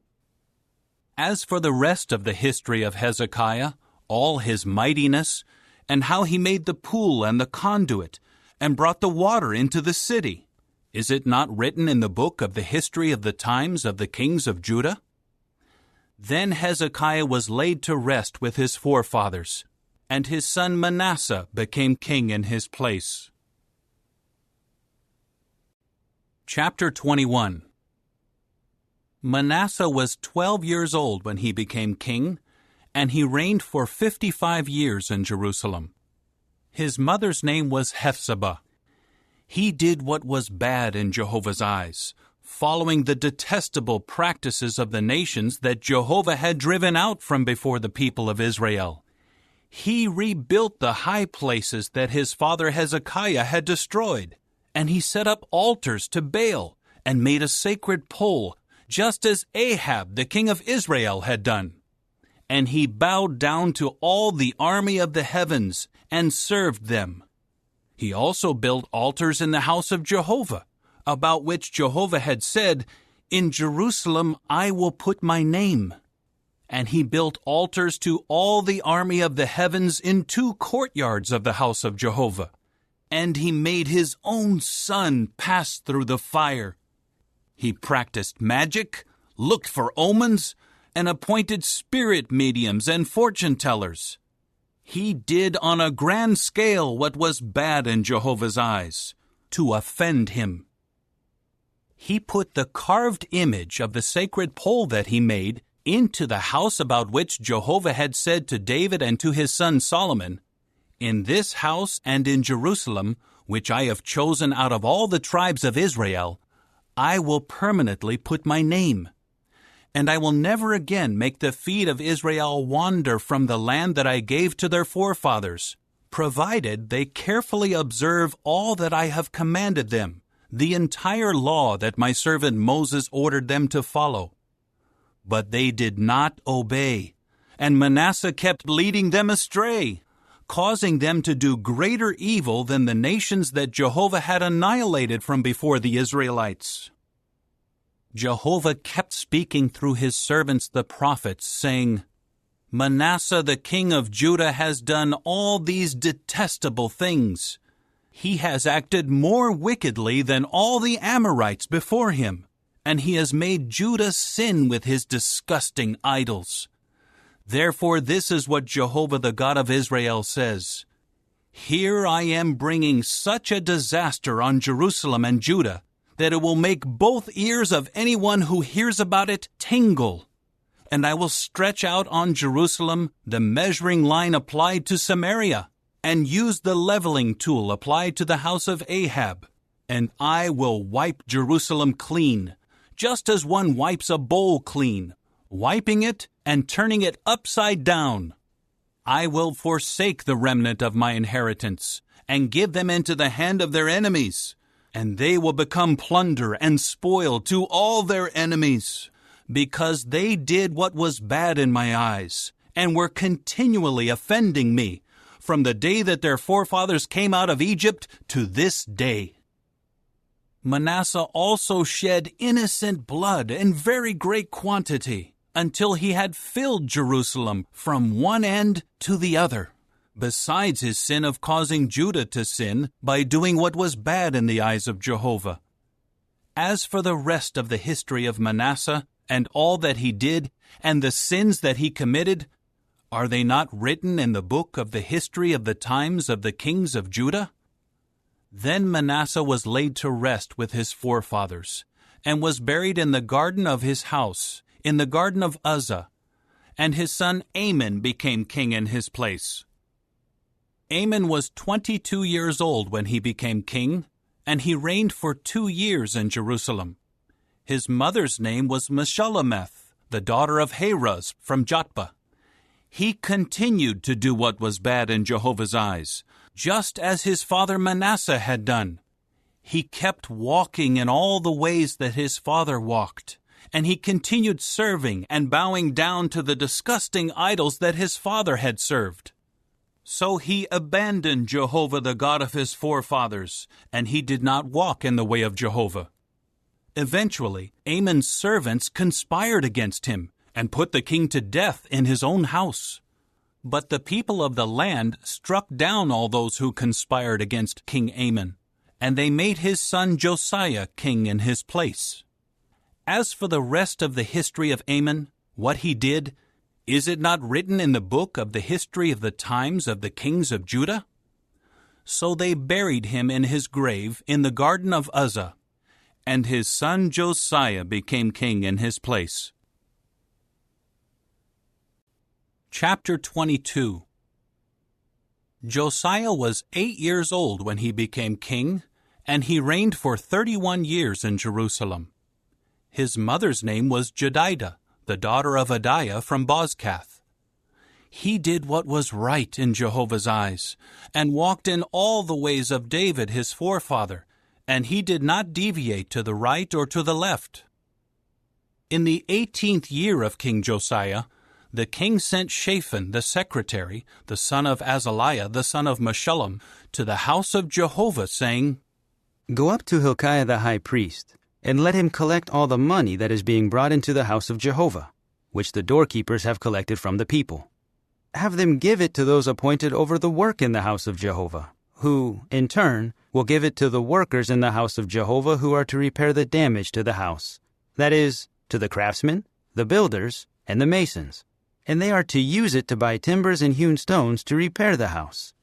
Speaker 1: As for the rest of the history of Hezekiah, all his mightiness, and how he made the pool and the conduit, and brought the water into the city, is it not written in the book of the history of the times of the kings of Judah? Then Hezekiah was laid to rest with his forefathers, and his son Manasseh became king in his place. Chapter 21. Manasseh was 12 years old when he became king, and he reigned for 55 years in Jerusalem. His mother's name was Hephzibah. He did what was bad in Jehovah's eyes, following the detestable practices of the nations that Jehovah had driven out from before the people of Israel. He rebuilt the high places that his father Hezekiah had destroyed, and he set up altars to Baal and made a sacred pole, just as Ahab, the king of Israel, had done. And he bowed down to all the army of the heavens and served them. He also built altars in the house of Jehovah, about which Jehovah had said, "In Jerusalem I will put my name." And he built altars to all the army of the heavens in 2 courtyards of the house of Jehovah. And he made his own son pass through the fire. He practiced magic, looked for omens, and appointed spirit mediums and fortune-tellers. He did on a grand scale what was bad in Jehovah's eyes, to offend him. He put the carved image of the sacred pole that he made into the house about which Jehovah had said to David and to his son Solomon, "In this house and in Jerusalem, which I have chosen out of all the tribes of Israel, I will permanently put my name. And I will never again make the feet of Israel wander from the land that I gave to their forefathers, provided they carefully observe all that I have commanded them, the entire law that my servant Moses ordered them to follow." But they did not obey, and Manasseh kept leading them astray, causing them to do greater evil than the nations that Jehovah had annihilated from before the Israelites. Jehovah kept speaking through his servants the prophets, saying, "Manasseh the king of Judah has done all these detestable things. He has acted more wickedly than all the Amorites before him, and he has made Judah sin with his disgusting idols. Therefore this is what Jehovah the God of Israel says, Here I am bringing such a disaster on Jerusalem and Judah that it will make both ears of anyone who hears about it tingle. And I will stretch out on Jerusalem the measuring line applied to Samaria, and use the leveling tool applied to the house of Ahab. And I will wipe Jerusalem clean, just as one wipes a bowl clean, wiping it and turning it upside down. I will forsake the remnant of my inheritance, and give them into the hand of their enemies, and they will become plunder and spoil to all their enemies, because they did what was bad in my eyes, and were continually offending me, from the day that their forefathers came out of Egypt to this day. Manasseh also shed innocent blood in very great quantity, until he had filled Jerusalem from one end to the other, besides his sin of causing Judah to sin by doing what was bad in the eyes of Jehovah. As for the rest of the history of Manasseh, and all that he did, and the sins that he committed, are they not written in the book of the history of the times of the kings of Judah? Then Manasseh was laid to rest with his forefathers, and was buried in the garden of his house, in the garden of Uzzah, and his son Amon became king in his place. Amon was 22 years old when he became king, and he reigned for 2 years in Jerusalem. His mother's name was Meshullemeth, the daughter of Haraz from Jotbah. He continued to do what was bad in Jehovah's eyes, just as his father Manasseh had done. He kept walking in all the ways that his father walked, and he continued serving and bowing down to the disgusting idols that his father had served. So he abandoned Jehovah, the God of his forefathers, and he did not walk in the way of Jehovah. Eventually, Amon's servants conspired against him and put the king to death in his own house. But the people of the land struck down all those who conspired against King Amon, and they made his son Josiah king in his place. As for the rest of the history of Amon, what he did, is it not written in the book of the history of the times of the kings of Judah? So they buried him in his grave in the garden of Uzzah, and his son Josiah became king in his place. Chapter 22. Josiah was 8 years old when he became king, and he reigned for 31 years in Jerusalem. His mother's name was Jedidah, the daughter of Adiah from Bozkath. He did what was right in Jehovah's eyes, and walked in all the ways of David his forefather, and he did not deviate to the right or to the left. In the 18th year of King Josiah, the king sent Shaphan the secretary, the son of Azaliah, the son of Meshullam, to the house of Jehovah, saying,
Speaker 2: Go up to Hilkiah the high priest, and let him collect all the money that is being brought into the house of Jehovah, which the doorkeepers have collected from the people. Have them give it to those appointed over the work in the house of Jehovah, who, in turn, will give it to the workers in the house of Jehovah who are to repair the damage to the house, that is, to the craftsmen, the builders, and the masons, and they are to use it to buy timbers and hewn stones to repair the house.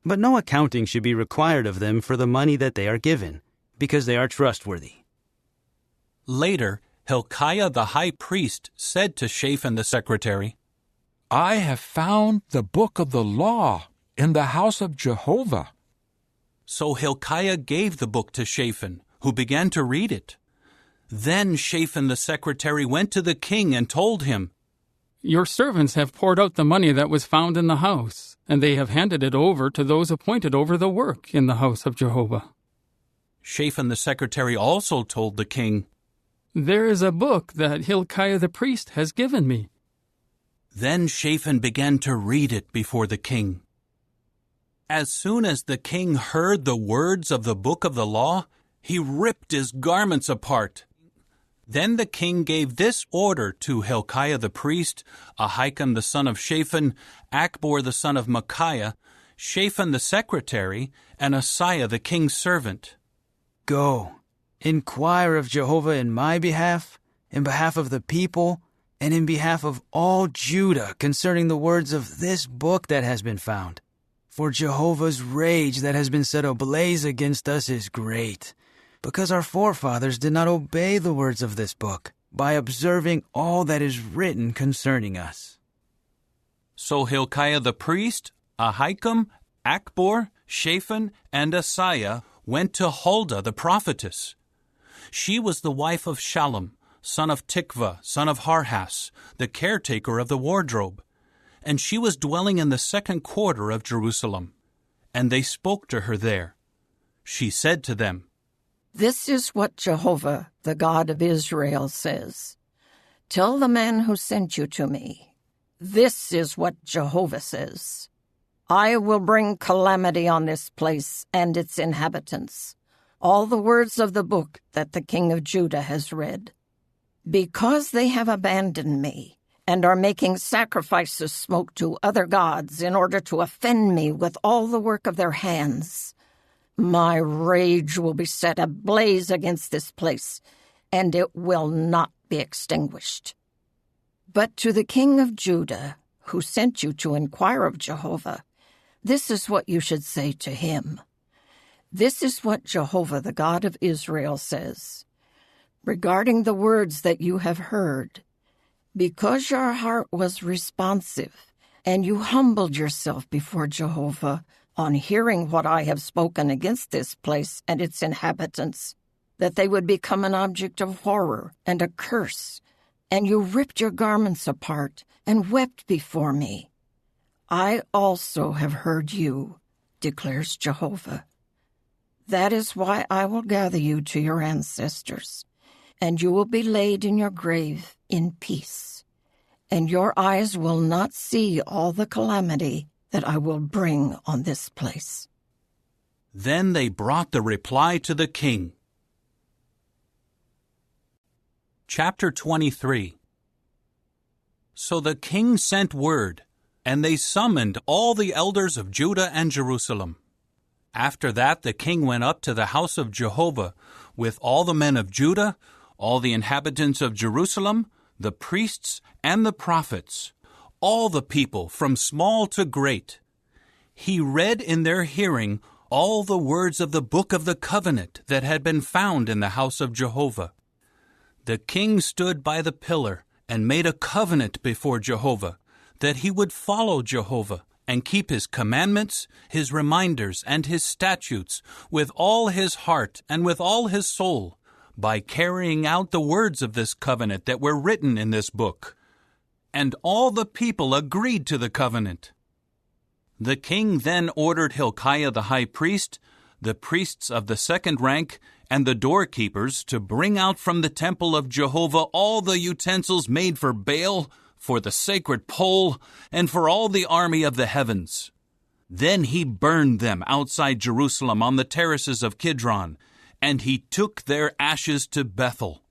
Speaker 2: But no accounting should be required of them for the money that they are given, because they are trustworthy.
Speaker 1: Later, Hilkiah the high priest said to Shaphan the secretary,
Speaker 3: I have found the book of the law in the house of Jehovah.
Speaker 1: So Hilkiah gave the book to Shaphan, who began to read it. Then Shaphan the secretary went to the king and told him,
Speaker 23: Your servants have poured out the money that was found in the house, and they have handed it over to those appointed over the work in the house of Jehovah.
Speaker 1: Shaphan the secretary also told the king,
Speaker 23: There is a book that Hilkiah the priest has given me.
Speaker 1: Then Shaphan began to read it before the king. As soon as the king heard the words of the book of the law, he ripped his garments apart. Then the king gave this order to Hilkiah the priest, Ahikam the son of Shaphan, Achbor the son of Micaiah, Shaphan the secretary, and Asaiah the king's servant.
Speaker 2: Go, inquire of Jehovah in my behalf, in behalf of the people, and in behalf of all Judah concerning the words of this book that has been found. For Jehovah's rage that has been set ablaze against us is great, because our forefathers did not obey the words of this book by observing all that is written concerning us.
Speaker 1: So Hilkiah the priest, Ahikam, Achbor, Shaphan, and Asaiah went to Huldah the prophetess. She was the wife of Shallum, son of Tikvah, son of Harhas, the caretaker of the wardrobe, and she was dwelling in the second quarter of Jerusalem. And they spoke to her there. She said to them,
Speaker 8: This is what Jehovah, the God of Israel, says. Tell the man who sent you to me, this is what Jehovah says. I will bring calamity on this place and its inhabitants, all the words of the book that the king of Judah has read. Because they have abandoned me and are making sacrifices smoked to other gods in order to offend me with all the work of their hands, my rage will be set ablaze against this place, and it will not be extinguished. But to the king of Judah, who sent you to inquire of Jehovah, this is what you should say to him. This is what Jehovah, the God of Israel, says. Regarding the words that you have heard, because your heart was responsive, and you humbled yourself before Jehovah, on hearing what I have spoken against this place and its inhabitants, that they would become an object of horror and a curse, and you ripped your garments apart and wept before me. I also have heard you, declares Jehovah. That is why I will gather you to your ancestors, and you will be laid in your grave in peace, and your eyes will not see all the calamity that I will bring on this place.
Speaker 1: Then they brought the reply to the king. Chapter 23. So the king sent word, and they summoned all the elders of Judah and Jerusalem. After that the king went up to the house of Jehovah with all the men of Judah, all the inhabitants of Jerusalem, the priests and the prophets, all the people from small to great. He read in their hearing all the words of the book of the covenant that had been found in the house of Jehovah. The king stood by the pillar and made a covenant before Jehovah, that he would follow Jehovah and keep his commandments, his reminders, and his statutes with all his heart and with all his soul, by carrying out the words of this covenant that were written in this book. And all the people agreed to the covenant. The king then ordered Hilkiah the high priest, the priests of the second rank, and the doorkeepers to bring out from the temple of Jehovah all the utensils made for Baal, for the sacred pole, and for all the army of the heavens. Then he burned them outside Jerusalem on the terraces of Kidron, and he took their ashes to Bethel.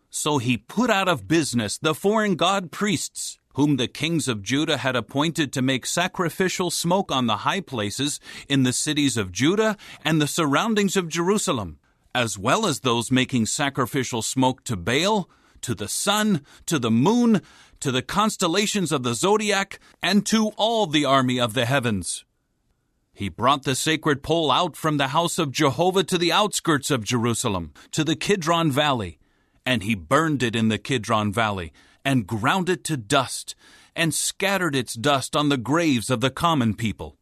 Speaker 1: So he put out of business the foreign god priests, whom the kings of Judah had appointed to make sacrificial smoke on the high places in the cities of Judah and the surroundings of Jerusalem, as well as those making sacrificial smoke to Baal, to the sun, to the moon, to the constellations of the zodiac, and to all the army of the heavens. He brought the sacred pole out from the house of Jehovah to the outskirts of Jerusalem, to the Kidron Valley, and he burned it in the Kidron Valley, and ground it to dust, and scattered its dust on the graves of the common people.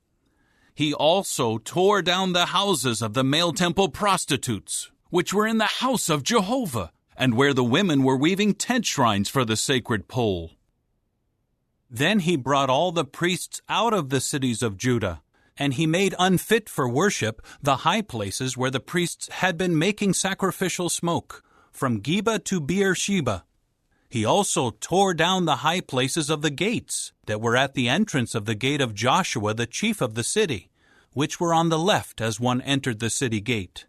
Speaker 1: He also tore down the houses of the male temple prostitutes, which were in the house of Jehovah, and where the women were weaving tent shrines for the sacred pole. Then he brought all the priests out of the cities of Judah, and he made unfit for worship the high places where the priests had been making sacrificial smoke, from Geba to Beersheba. He also tore down the high places of the gates that were at the entrance of the gate of Joshua, the chief of the city, which were on the left as one entered the city gate.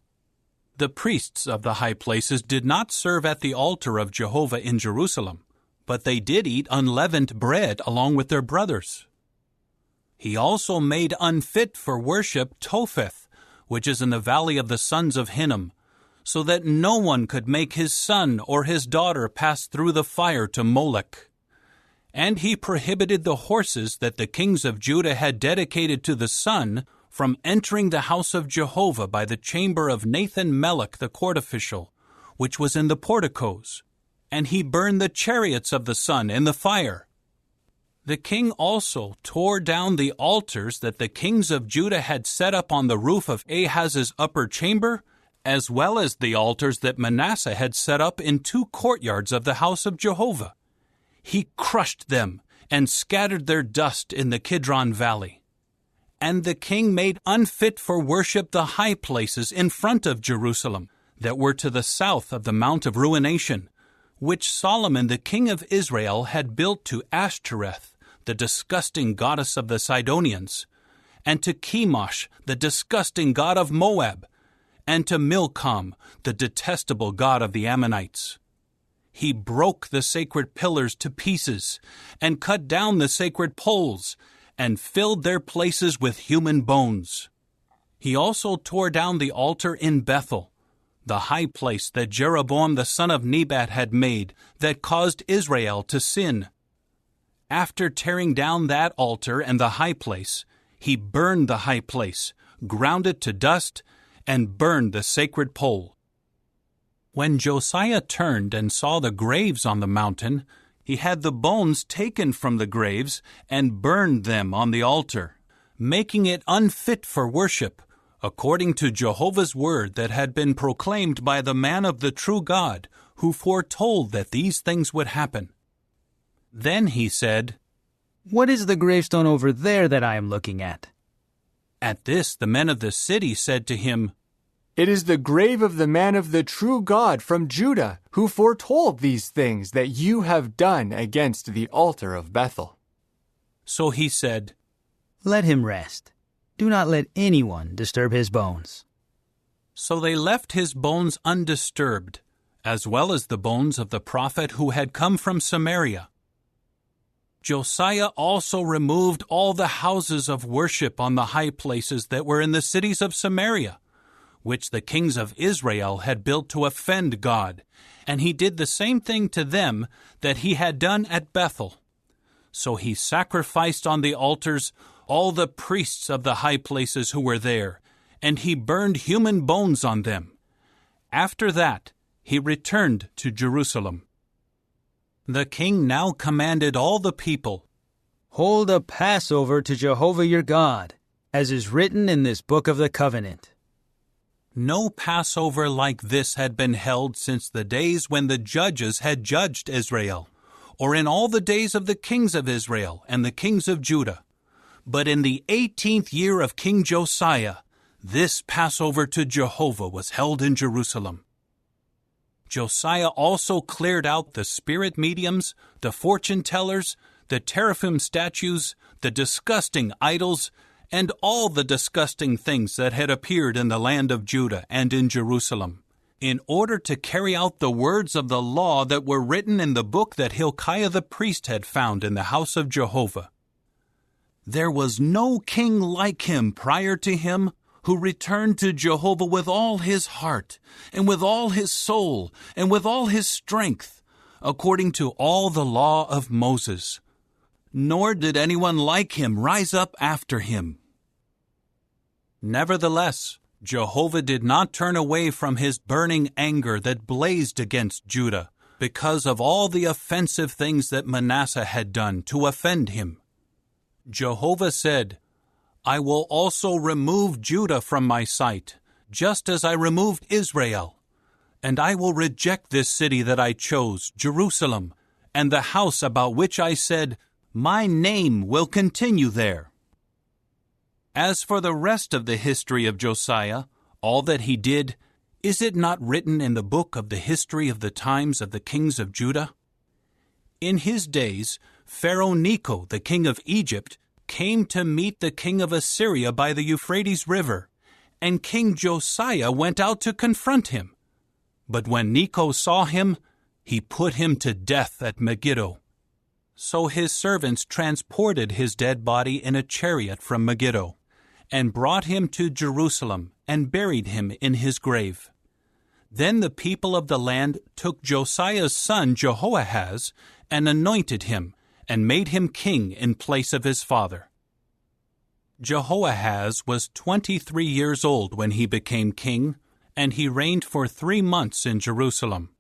Speaker 1: The priests of the high places did not serve at the altar of Jehovah in Jerusalem, but they did eat unleavened bread along with their brothers. He also made unfit for worship Topheth, which is in the valley of the sons of Hinnom, so that no one could make his son or his daughter pass through the fire to Molech. And he prohibited the horses that the kings of Judah had dedicated to the sun from entering the house of Jehovah by the chamber of Nathan-Melech the court official, which was in the porticos, and he burned the chariots of the sun in the fire. The king also tore down the altars that the kings of Judah had set up on the roof of Ahaz's upper chamber, as well as the altars that Manasseh had set up in 2 courtyards of the house of Jehovah. He crushed them and scattered their dust in the Kidron Valley. And the king made unfit for worship the high places in front of Jerusalem, that were to the south of the Mount of Ruination, which Solomon the king of Israel had built to Ashtoreth, the disgusting goddess of the Sidonians, and to Chemosh, the disgusting god of Moab, and to Milcom, the detestable god of the Ammonites. He broke the sacred pillars to pieces, and cut down the sacred poles, and filled their places with human bones. He also tore down the altar in Bethel, the high place that Jeroboam the son of Nebat had made, that caused Israel to sin. After tearing down that altar and the high place, he burned the high place, ground it to dust, and burned the sacred pole. When Josiah turned and saw the graves on the mountain, he had the bones taken from the graves and burned them on the altar, making it unfit for worship, according to Jehovah's word that had been proclaimed by the man of the true God, who foretold that these things would happen. Then he said,
Speaker 2: "What is the gravestone over there that I am looking at?"
Speaker 1: At this the men of the city said to him,
Speaker 9: "It is the grave of the man of the true God from Judah, who foretold these things that you have done against the altar of Bethel."
Speaker 1: So he said,
Speaker 2: "Let him rest. Do not let anyone disturb his bones."
Speaker 1: So they left his bones undisturbed, as well as the bones of the prophet who had come from Samaria. Josiah also removed all the houses of worship on the high places that were in the cities of Samaria, which the kings of Israel had built to offend God, and he did the same thing to them that he had done at Bethel. So he sacrificed on the altars all the priests of the high places who were there, and he burned human bones on them. After that, he returned to Jerusalem. The king now commanded all the people,
Speaker 2: "Hold a Passover to Jehovah your God, as is written in this book of the covenant."
Speaker 1: No Passover like this had been held since the days when the judges had judged Israel, or in all the days of the kings of Israel and the kings of Judah. But in the 18th year of King Josiah, this Passover to Jehovah was held in Jerusalem. Josiah also cleared out the spirit mediums, the fortune tellers, the teraphim statues, the disgusting idols, and all the disgusting things that had appeared in the land of Judah and in Jerusalem, in order to carry out the words of the law that were written in the book that Hilkiah the priest had found in the house of Jehovah. There was no king like him prior to him, who returned to Jehovah with all his heart, and with all his soul, and with all his strength, according to all the law of Moses. Nor did anyone like him rise up after him. Nevertheless, Jehovah did not turn away from his burning anger that blazed against Judah, because of all the offensive things that Manasseh had done to offend him. Jehovah said, "I will also remove Judah from my sight, just as I removed Israel. And I will reject this city that I chose, Jerusalem, and the house about which I said, 'My name will continue there.'" As for the rest of the history of Josiah, all that he did, is it not written in the book of the history of the times of the kings of Judah? In his days, Pharaoh Necho, the king of Egypt, came to meet the king of Assyria by the Euphrates River, and King Josiah went out to confront him. But when Necho saw him, he put him to death at Megiddo. So his servants transported his dead body in a chariot from Megiddo, and brought him to Jerusalem, and buried him in his grave. Then the people of the land took Josiah's son Jehoahaz, and anointed him, and made him king in place of his father. Jehoahaz was 23 years old when he became king, and he reigned for 3 months in Jerusalem.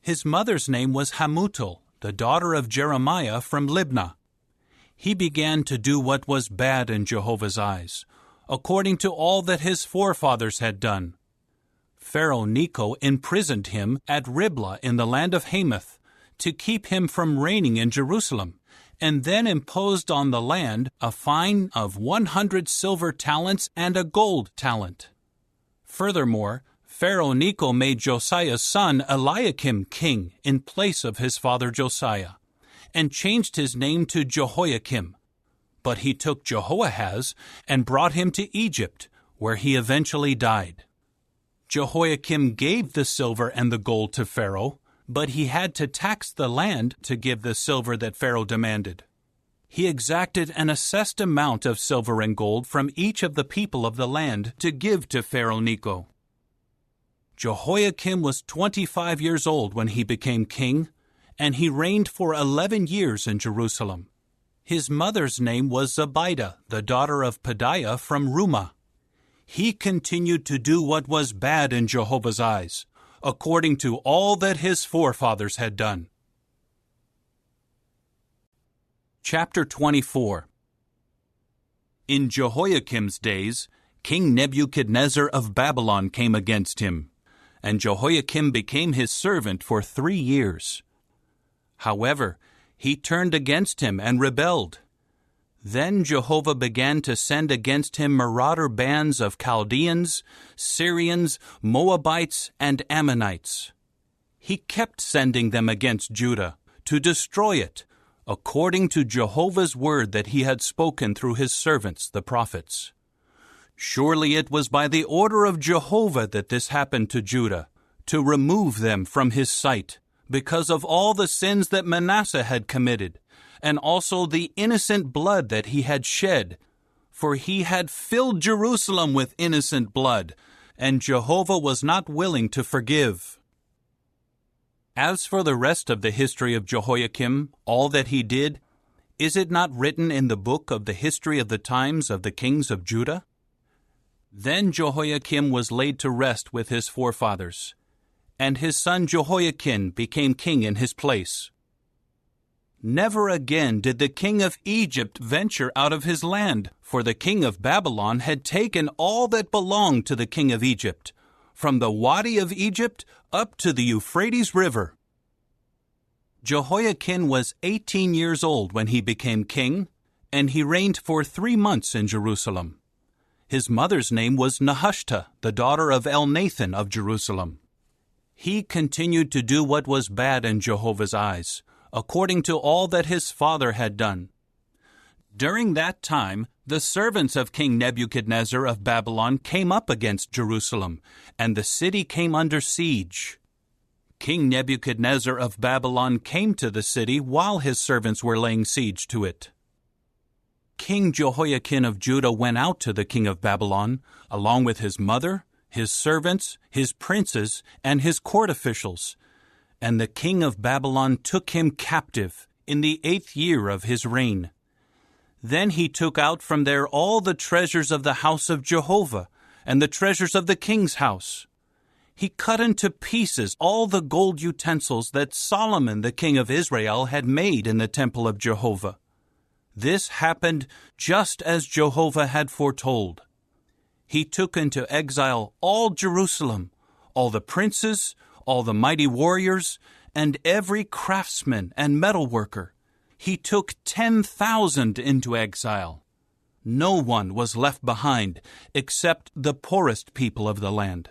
Speaker 1: His mother's name was Hamutal, the daughter of Jeremiah from Libnah. He began to do what was bad in Jehovah's eyes, according to all that his forefathers had done. Pharaoh Necho imprisoned him at Riblah in the land of Hamath, to keep him from reigning in Jerusalem, and then imposed on the land a fine of 100 silver talents and a gold talent. Furthermore, Pharaoh Necho made Josiah's son Eliakim king in place of his father Josiah, and changed his name to Jehoiakim. But he took Jehoahaz and brought him to Egypt, where he eventually died. Jehoiakim gave the silver and the gold to Pharaoh, but he had to tax the land to give the silver that Pharaoh demanded. He exacted an assessed amount of silver and gold from each of the people of the land to give to Pharaoh Necho. Jehoiakim was 25 years old when he became king, and he reigned for 11 years in Jerusalem. His mother's name was Zebidah, the daughter of Pedaiah from Rumah. He continued to do what was bad in Jehovah's eyes, according to all that his forefathers had done. Chapter 24. In Jehoiakim's days, King Nebuchadnezzar of Babylon came against him, and Jehoiakim became his servant for 3 years. However, he turned against him and rebelled. Then Jehovah began to send against him marauder bands of Chaldeans, Syrians, Moabites, and Ammonites. He kept sending them against Judah to destroy it, according to Jehovah's word that he had spoken through his servants, the prophets. Surely it was by the order of Jehovah that this happened to Judah, to remove them from his sight, because of all the sins that Manasseh had committed, and also the innocent blood that he had shed, for he had filled Jerusalem with innocent blood, and Jehovah was not willing to forgive. As for the rest of the history of Jehoiakim, all that he did, is it not written in the book of the history of the times of the kings of Judah? Then Jehoiakim was laid to rest with his forefathers, and his son Jehoiakim became king in his place. Never again did the king of Egypt venture out of his land, for the king of Babylon had taken all that belonged to the king of Egypt, from the Wadi of Egypt up to the Euphrates River. Jehoiakim was 18 years old when he became king, and he reigned for 3 months in Jerusalem. His mother's name was Nehushta, the daughter of Elnathan of Jerusalem. He continued to do what was bad in Jehovah's eyes, according to all that his father had done. During that time, the servants of King Nebuchadnezzar of Babylon came up against Jerusalem, and the city came under siege. King Nebuchadnezzar of Babylon came to the city while his servants were laying siege to it. King Jehoiakim of Judah went out to the king of Babylon, along with his mother, his servants, his princes, and his court officials, and the king of Babylon took him captive in the 8th year of his reign. Then he took out from there all the treasures of the house of Jehovah, and the treasures of the king's house. He cut into pieces all the gold utensils that Solomon the king of Israel had made in the temple of Jehovah. This happened just as Jehovah had foretold. He took into exile all Jerusalem, all the princes, all the mighty warriors, and every craftsman and metalworker. He took 10,000 into exile. No one was left behind except the poorest people of the land.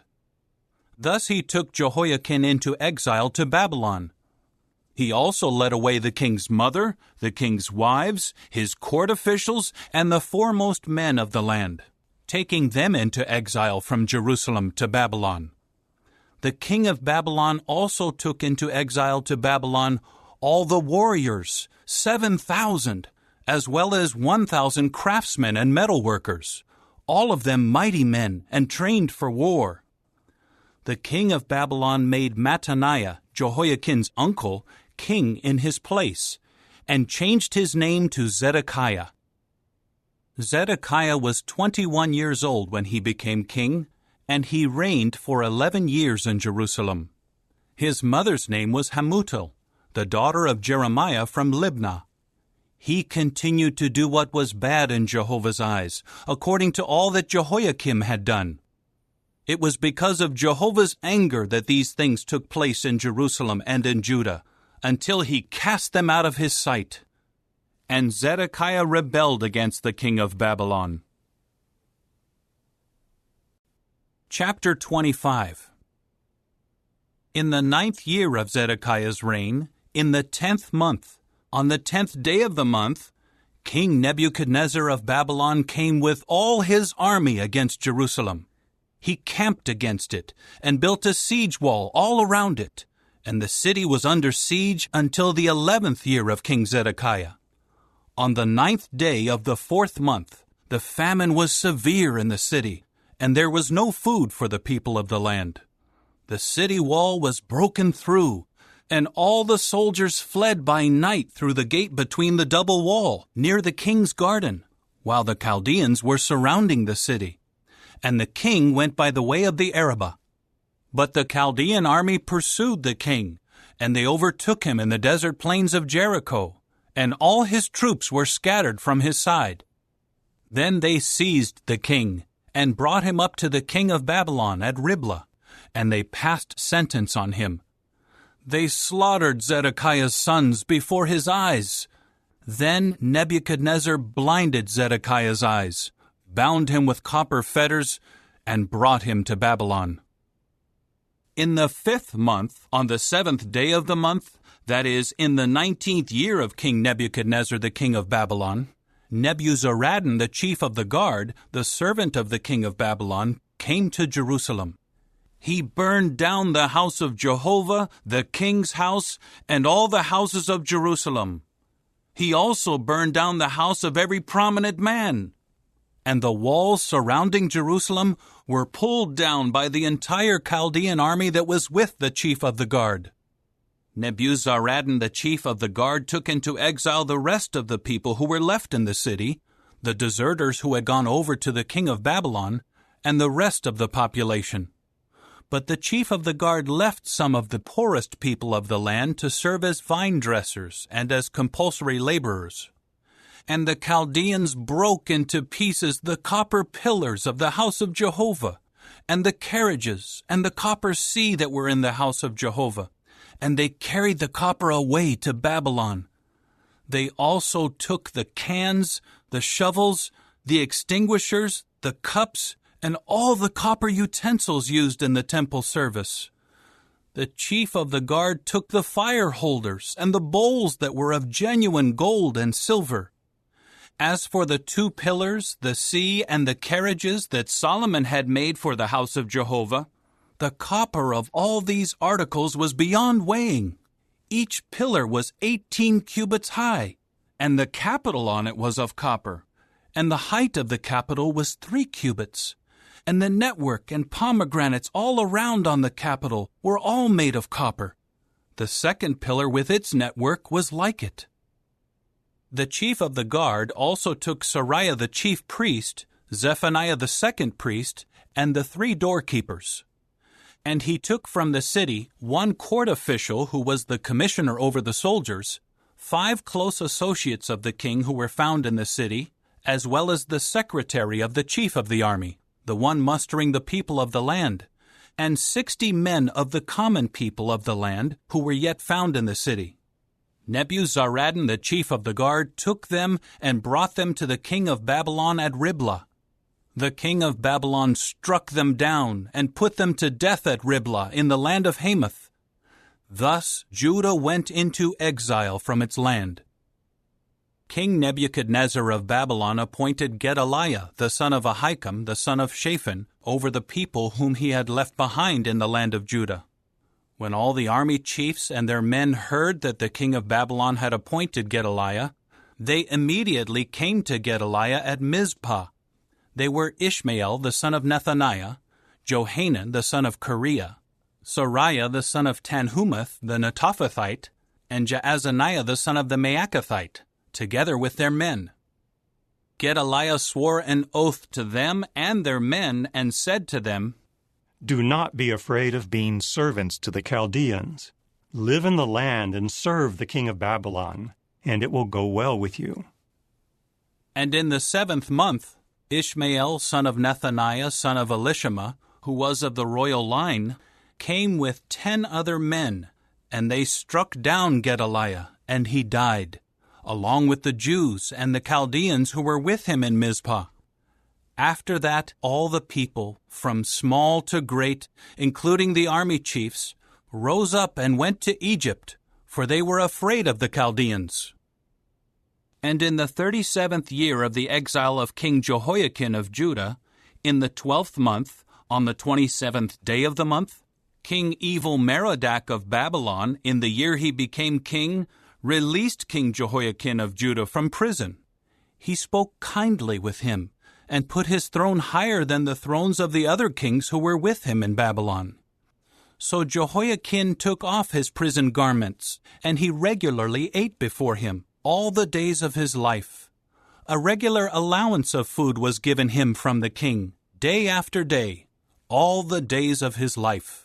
Speaker 1: Thus he took Jehoiakim into exile to Babylon. He also led away the king's mother, the king's wives, his court officials, and the foremost men of the land, taking them into exile from Jerusalem to Babylon. The king of Babylon also took into exile to Babylon all the warriors, 7,000, as well as 1,000 craftsmen and metalworkers, all of them mighty men and trained for war. The king of Babylon made Mattaniah, Jehoiakim's uncle, king in his place, and changed his name to Zedekiah. Zedekiah was 21 years old when he became king, and he reigned for 11 years in Jerusalem. His mother's name was Hamutal, the daughter of Jeremiah from Libnah. He continued to do what was bad in Jehovah's eyes, according to all that Jehoiakim had done. It was because of Jehovah's anger that these things took place in Jerusalem and in Judah, until he cast them out of his sight. And Zedekiah rebelled against the king of Babylon. Chapter 25. In the 9th year of Zedekiah's reign, in the 10th month, on the 10th day of the month, King Nebuchadnezzar of Babylon came with all his army against Jerusalem. He camped against it and built a siege wall all around it, and the city was under siege until the 11th year of King Zedekiah. On the 9th day of the 4th month, the famine was severe in the city, and there was no food for the people of the land. The city wall was broken through, and all the soldiers fled by night through the gate between the double wall, near the king's garden, while the Chaldeans were surrounding the city. And the king went by the way of the Arabah. But the Chaldean army pursued the king, and they overtook him in the desert plains of Jericho, and all his troops were scattered from his side. Then they seized the king, and brought him up to the king of Babylon at Riblah, and they passed sentence on him. They slaughtered Zedekiah's sons before his eyes. Then Nebuchadnezzar blinded Zedekiah's eyes, bound him with copper fetters, and brought him to Babylon. In the 5th month, on the 7th day of the month, that is, in the 19th year of King Nebuchadnezzar the king of Babylon, Nebuzaradan the chief of the guard, the servant of the king of Babylon, came to Jerusalem. He burned down the house of Jehovah, the king's house, and all the houses of Jerusalem. He also burned down the house of every prominent man. And the walls surrounding Jerusalem were pulled down by the entire Chaldean army that was with the chief of the guard. Nebuzaradan, the chief of the guard, took into exile the rest of the people who were left in the city, the deserters who had gone over to the king of Babylon, and the rest of the population. But the chief of the guard left some of the poorest people of the land to serve as vine dressers and as compulsory laborers. And the Chaldeans broke into pieces the copper pillars of the house of Jehovah, and the carriages and the copper sea that were in the house of Jehovah, and they carried the copper away to Babylon. They also took the cans, the shovels, the extinguishers, the cups, and all the copper utensils used in the temple service. The chief of the guard took the fire holders and the bowls that were of genuine gold and silver. As for the 2 pillars, the sea, and the carriages that Solomon had made for the house of Jehovah, the copper of all these articles was beyond weighing. Each pillar was 18 cubits high, and the capital on it was of copper, and the height of the capital was 3 cubits. And the network and pomegranates all around on the capital were all made of copper. The 2nd pillar with its network was like it. The chief of the guard also took Seraiah the chief priest, Zephaniah the 2nd priest, and the 3 doorkeepers. And he took from the city 1 court official who was the commissioner over the soldiers, 5 close associates of the king who were found in the city, as well as the secretary of the chief of the army, the one mustering the people of the land, and 60 men of the common people of the land who were yet found in the city. Nebuzaradan, the chief of the guard, took them and brought them to the king of Babylon at Riblah. The king of Babylon struck them down and put them to death at Riblah in the land of Hamath. Thus Judah went into exile from its land. King Nebuchadnezzar of Babylon appointed Gedaliah, the son of Ahikam, the son of Shaphan, over the people whom he had left behind in the land of Judah. When all the army chiefs and their men heard that the king of Babylon had appointed Gedaliah, they immediately came to Gedaliah at Mizpah. They were Ishmael, the son of Nethaniah, Johanan, the son of Kareah, Seraiah, the son of Tanhumeth, the Netophathite, and Jaazaniah, the son of the Maacathite, together with their men. Gedaliah swore an oath to them and their men and said to them,
Speaker 11: "Do not be afraid of being servants to the Chaldeans. Live in the land and serve the king of Babylon, and it will go well with you."
Speaker 1: And in the 7th month, Ishmael, son of Nethaniah, son of Elishama, who was of the royal line, came with 10 other men, and they struck down Gedaliah, and he died, along with the Jews and the Chaldeans who were with him in Mizpah. After that, all the people, from small to great, including the army chiefs, rose up and went to Egypt, for they were afraid of the Chaldeans. And in the 37th year of the exile of King Jehoiakim of Judah, in the 12th month, on the 27th day of the month, King Evil-Merodach of Babylon, in the year he became king, released King Jehoiakim of Judah from prison. He spoke kindly with him, and put his throne higher than the thrones of the other kings who were with him in Babylon. So Jehoiakim took off his prison garments, and he regularly ate before him all the days of his life. A regular allowance of food was given him from the king, day after day, all the days of his life.